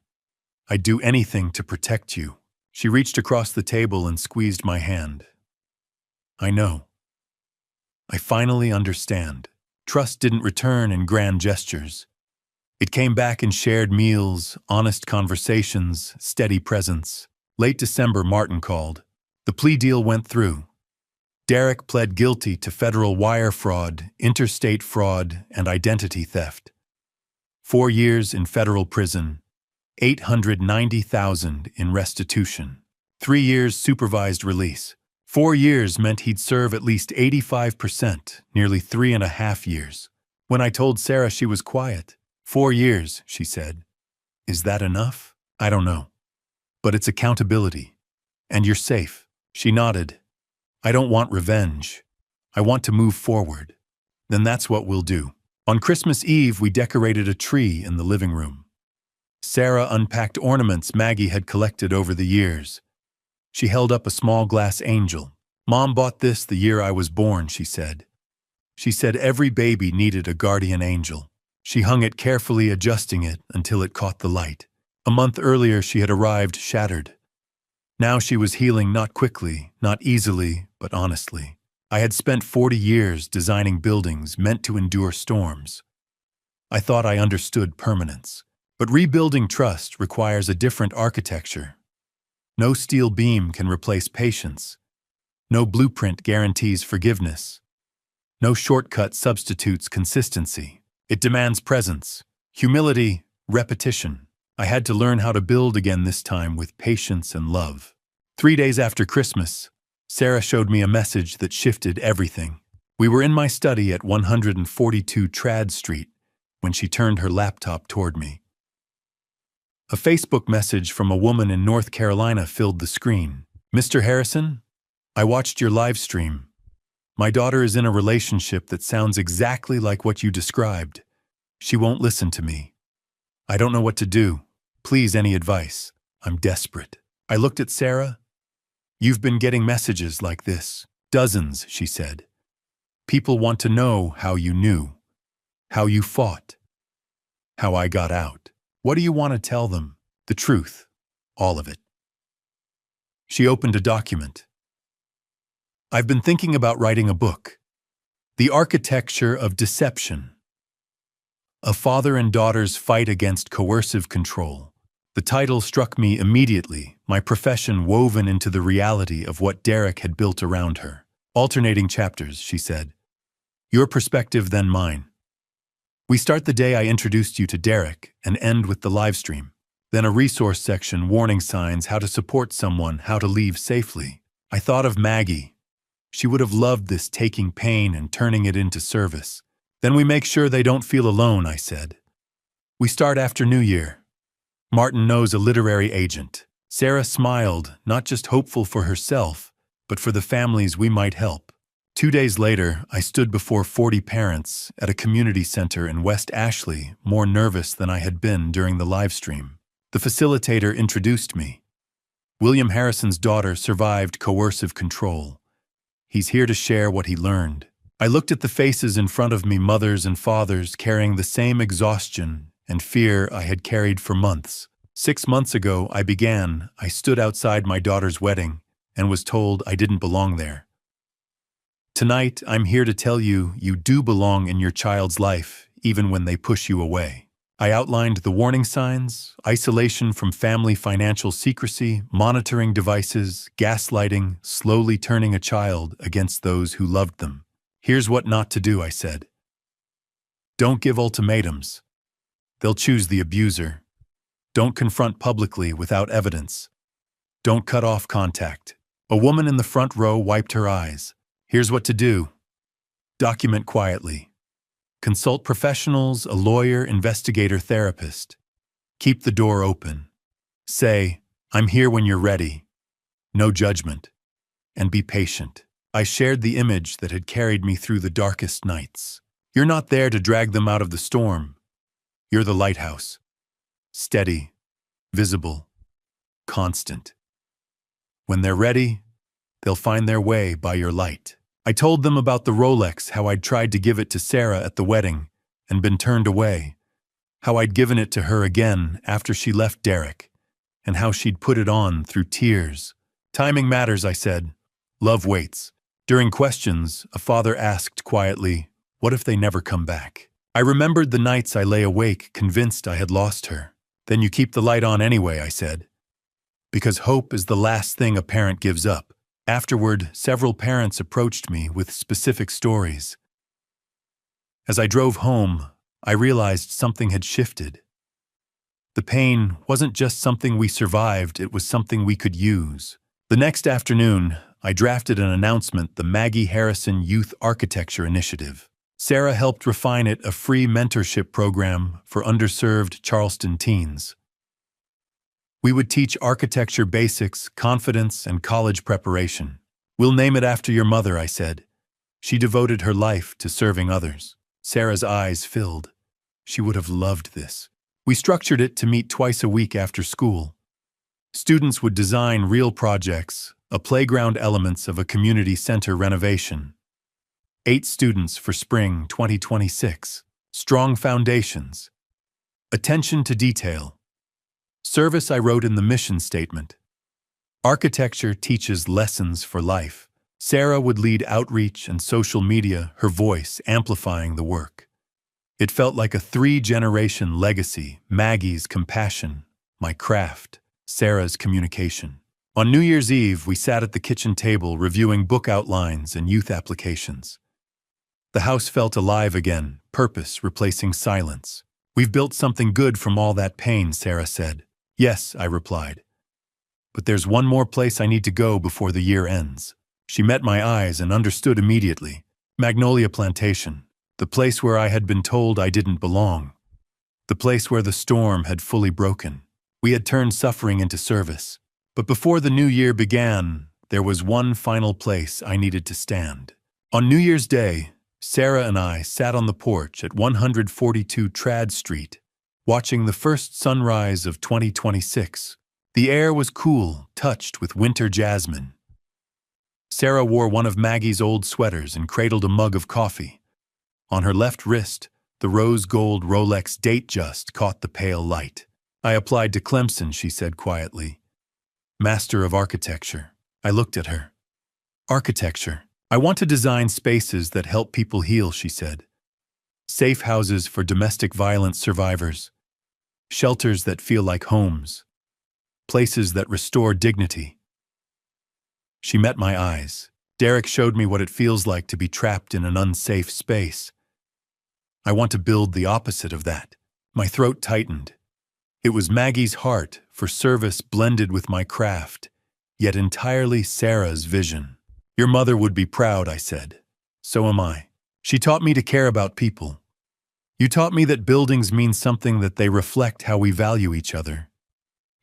I'd do anything to protect you." She reached across the table and squeezed my hand. "I know. I finally understand." Trust didn't return in grand gestures. It came back in shared meals, honest conversations, steady presence. Late December, Martin called. The plea deal went through. Derek pled guilty to federal wire fraud, interstate fraud, and identity theft. 4 years in federal prison, $890,000 in restitution. 3 years supervised release. 4 years meant he'd serve at least 85%, nearly 3.5 years. When I told Sarah, she was quiet. 4 years, she said. "Is that enough?" "I don't know. But it's accountability. And you're safe." She nodded. "I don't want revenge. I want to move forward." "Then that's what we'll do." On Christmas Eve, we decorated a tree in the living room. Sarah unpacked ornaments Maggie had collected over the years. She held up a small glass angel. "Mom bought this the year I was born," she said. She said every baby needed a guardian angel. She hung it carefully, adjusting it until it caught the light. A month earlier, she had arrived shattered. Now she was healing, not quickly, not easily, but honestly. I had spent 40 years designing buildings meant to endure storms. I thought I understood permanence. But rebuilding trust requires a different architecture. No steel beam can replace patience. No blueprint guarantees forgiveness. No shortcut substitutes consistency. It demands presence, humility, repetition. I had to learn how to build again, this time with patience and love. 3 days after Christmas, Sarah showed me a message that shifted everything. We were in my study at 142 Trad Street when she turned her laptop toward me. A Facebook message from a woman in North Carolina filled the screen. "Mr. Harrison, I watched your live stream. My daughter is in a relationship that sounds exactly like what you described. She won't listen to me. I don't know what to do. Please, any advice. I'm desperate." I looked at Sarah. "You've been getting messages like this. Dozens," she said. "People want to know how you knew, how you fought, how I got out. What do you want to tell them? The truth, all of it." She opened a document. "I've been thinking about writing a book. The Architecture of Deception. A father and daughter's fight against coercive control." The title struck me immediately, my profession woven into the reality of what Derek had built around her. "Alternating chapters," she said. "Your perspective, then mine. We start the day I introduced you to Derek and end with the live stream. Then a resource section, warning signs, how to support someone, how to leave safely." I thought of Maggie. She would have loved this, taking pain and turning it into service. "Then we make sure they don't feel alone," I said. "We start after New Year. Martin knows a literary agent." Sarah smiled, not just hopeful for herself, but for the families we might help. 2 days later, I stood before 40 parents at a community center in West Ashley, more nervous than I had been during the live stream. The facilitator introduced me. "William Harrison's daughter survived coercive control. He's here to share what he learned." I looked at the faces in front of me, mothers and fathers carrying the same exhaustion and fear I had carried for months. 6 months ago, I stood outside my daughter's wedding and was told I didn't belong there. Tonight, I'm here to tell you, you do belong in your child's life, even when they push you away. I outlined the warning signs: isolation from family, financial secrecy, monitoring devices, gaslighting, slowly turning a child against those who loved them. "Here's what not to do," I said. "Don't give ultimatums. They'll choose the abuser. Don't confront publicly without evidence. Don't cut off contact." A woman in the front row wiped her eyes. "Here's what to do. Document quietly. Consult professionals, a lawyer, investigator, therapist. Keep the door open. Say, 'I'm here when you're ready.' No judgment. And be patient." I shared the image that had carried me through the darkest nights. You're not there to drag them out of the storm. You're the lighthouse. Steady, visible, constant. When they're ready, they'll find their way by your light. I told them about the Rolex, how I'd tried to give it to Sarah at the wedding and been turned away, how I'd given it to her again after she left Derek, and how she'd put it on through tears. "Timing matters," I said. "Love waits." During questions, a father asked quietly, "What if they never come back?" I remembered the nights I lay awake, convinced I had lost her. "Then you keep the light on anyway," I said. "Because hope is the last thing a parent gives up." Afterward, several parents approached me with specific stories. As I drove home, I realized something had shifted. The pain wasn't just something we survived, it was something we could use. The next afternoon, I drafted an announcement, the Maggie Harrison Youth Architecture Initiative. Sarah helped refine it, a free mentorship program for underserved Charleston teens. We would teach architecture basics, confidence, and college preparation. "We'll name it after your mother," I said. "She devoted her life to serving others." Sarah's eyes filled. She would have loved this. We structured it to meet twice a week after school. Students would design real projects, a playground, elements of a community center renovation. 8 students for spring 2026. Strong foundations. Attention to detail. Service, I wrote in the mission statement. Architecture teaches lessons for life. Sarah would lead outreach and social media, her voice amplifying the work. It felt like a three-generation legacy: Maggie's compassion, my craft, Sarah's communication. On New Year's Eve, we sat at the kitchen table reviewing book outlines and youth applications. The house felt alive again, purpose replacing silence. "We've built something good from all that pain," Sarah said. "Yes," I replied. "But there's one more place I need to go before the year ends." She met my eyes and understood immediately. Magnolia Plantation, the place where I had been told I didn't belong. The place where the storm had fully broken. We had turned suffering into service. But before the new year began, there was one final place I needed to stand. On New Year's Day, Sarah and I sat on the porch at 142 Trad Street, watching the first sunrise of 2026. The air was cool, touched with winter jasmine. Sarah wore one of Maggie's old sweaters and cradled a mug of coffee. On her left wrist, the rose gold Rolex Datejust caught the pale light. "I applied to Clemson," she said quietly. "Master of Architecture." I looked at her. "Architecture. I want to design spaces that help people heal," she said. "Safe houses for domestic violence survivors. Shelters that feel like homes. Places that restore dignity." She met my eyes. "Derek showed me what it feels like to be trapped in an unsafe space. I want to build the opposite of that." My throat tightened. It was Maggie's heart for service blended with my craft, yet entirely Sarah's vision. "Your mother would be proud," I said. "So am I. She taught me to care about people. You taught me that buildings mean something, that they reflect how we value each other.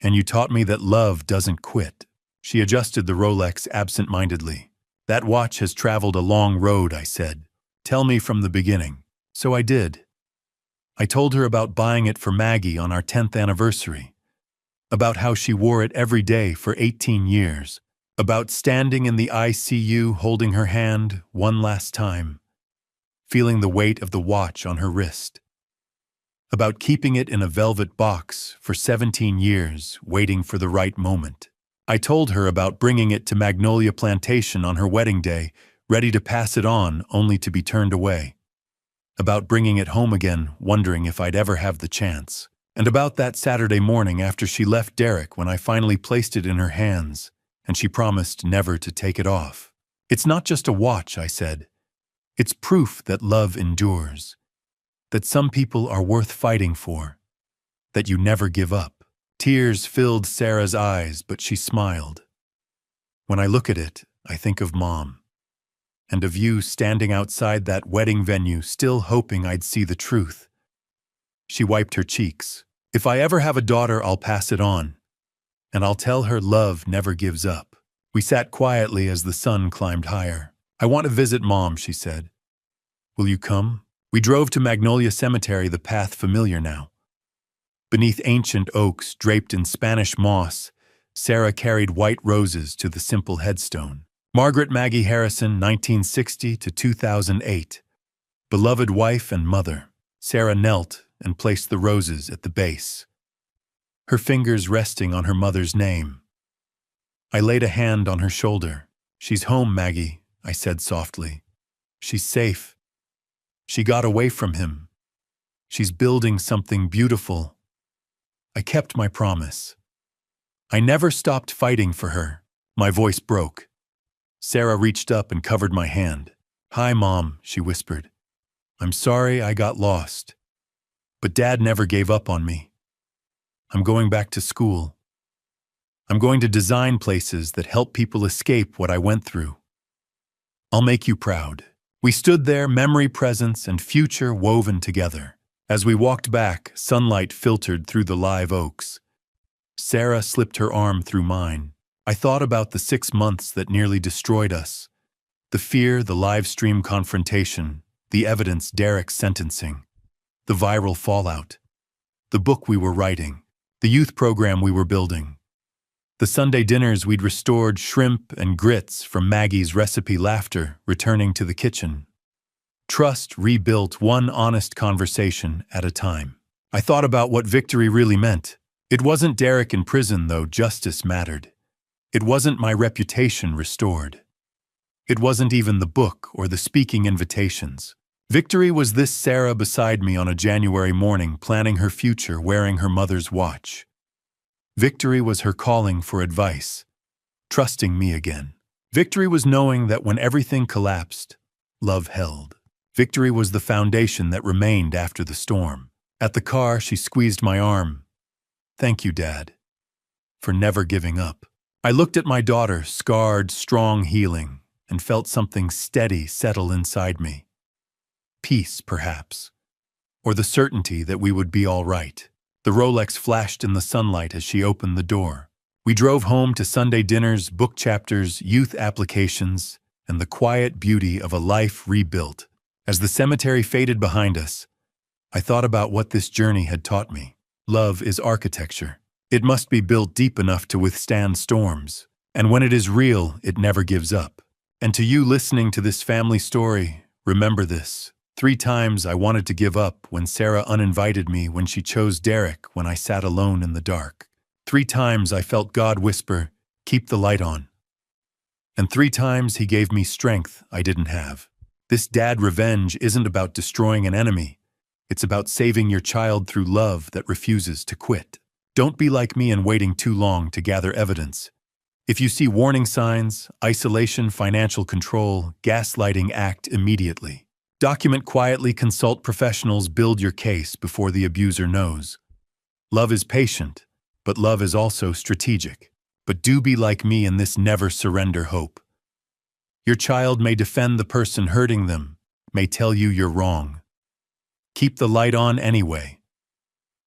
And you taught me that love doesn't quit." She adjusted the Rolex absent-mindedly. "That watch has traveled a long road," I said. "Tell me from the beginning." So I did. I told her about buying it for Maggie on our 10th anniversary, about how she wore it every day for 18 years, about standing in the ICU holding her hand one last time, feeling the weight of the watch on her wrist, about keeping it in a velvet box for 17 years, waiting for the right moment. I told her about bringing it to Magnolia Plantation on her wedding day, ready to pass it on, only to be turned away. About bringing it home again, wondering if I'd ever have the chance. And about that Saturday morning after she left Derek, when I finally placed it in her hands, and she promised never to take it off. "It's not just a watch," I said. "It's proof that love endures, that some people are worth fighting for, that you never give up." Tears filled Sarah's eyes, but she smiled. "When I look at it, I think of Mom, and of you standing outside that wedding venue, still hoping I'd see the truth." She wiped her cheeks. "If I ever have a daughter, I'll pass it on, and I'll tell her love never gives up." We sat quietly as the sun climbed higher. "I want to visit Mom," she said. "Will you come?" We drove to Magnolia Cemetery, the path familiar now. Beneath ancient oaks draped in Spanish moss, Sarah carried white roses to the simple headstone. "Margaret Maggie Harrison, 1960 to 2008. Beloved wife and mother." Sarah knelt and placed the roses at the base, her fingers resting on her mother's name. I laid a hand on her shoulder. "She's home, Maggie," I said softly. "She's safe. She got away from him. She's building something beautiful." I kept my promise. I never stopped fighting for her. My voice broke. Sarah reached up and covered my hand. "Hi, Mom," she whispered. "I'm sorry I got lost. But Dad never gave up on me. I'm going back to school. I'm going to design places that help people escape what I went through. I'll make you proud." We stood there, memory, presence, and future woven together. As we walked back, sunlight filtered through the live oaks. Sarah slipped her arm through mine. I thought about the 6 months that nearly destroyed us. The fear, the live stream confrontation, the evidence, Derek's sentencing, the viral fallout, the book we were writing, the youth program we were building, the Sunday dinners we'd restored, shrimp and grits from Maggie's recipe, laughter returning to the kitchen. Trust rebuilt, one honest conversation at a time. I thought about what victory really meant. It wasn't Derek in prison, though justice mattered. It wasn't my reputation restored. It wasn't even the book or the speaking invitations. Victory was this Sarah beside me on a January morning, planning her future, wearing her mother's watch. Victory was her calling for advice, trusting me again. Victory was knowing that when everything collapsed, love held. Victory was the foundation that remained after the storm. At the car, she squeezed my arm. "Thank you, Dad, for never giving up." I looked at my daughter, scarred, strong, healing, and felt something steady settle inside me. Peace, perhaps, or the certainty that we would be all right. The Rolex flashed in the sunlight as she opened the door. We drove home to Sunday dinners, book chapters, youth applications, and the quiet beauty of a life rebuilt. As the cemetery faded behind us, I thought about what this journey had taught me. Love is architecture. It must be built deep enough to withstand storms. And when it is real, it never gives up. And to you listening to this family story, remember this. 3 times I wanted to give up when Sarah uninvited me, when she chose Derek when I sat alone in the dark. 3 times I felt God whisper, "Keep the light on." And 3 times He gave me strength I didn't have. This dad revenge isn't about destroying an enemy. It's about saving your child through love that refuses to quit. Don't be like me and waiting too long to gather evidence. If you see warning signs, isolation, financial control, gaslighting, act immediately. Document quietly, consult professionals, build your case before the abuser knows. Love is patient, but love is also strategic. But do be like me in this never surrender hope. Your child may defend the person hurting them, may tell you you're wrong. Keep the light on anyway.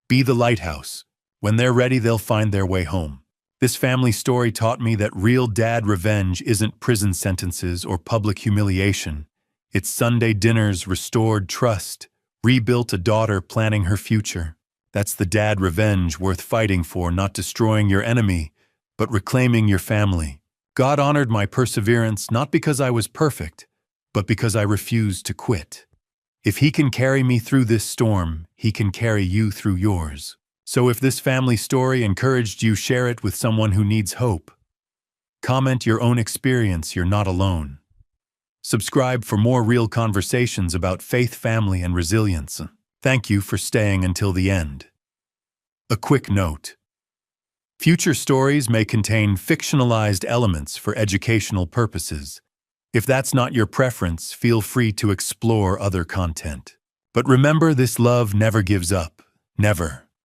Be the lighthouse. When they're ready, they'll find their way home. This family story taught me that real dad revenge isn't prison sentences or public humiliation. It's Sunday dinners, restored trust, rebuilt a daughter planning her future. That's the dad revenge worth fighting for, not destroying your enemy, but reclaiming your family. God honored my perseverance not because I was perfect, but because I refused to quit. If He can carry me through this storm, He can carry you through yours. So if this family story encouraged you, share it with someone who needs hope. Comment your own experience. You're not alone. Subscribe for more real conversations about faith, family, and resilience. Thank you for staying until the end. A quick note. Future stories may contain fictionalized elements for educational purposes. If that's not your preference, feel free to explore other content. But remember, this love never gives up. Never.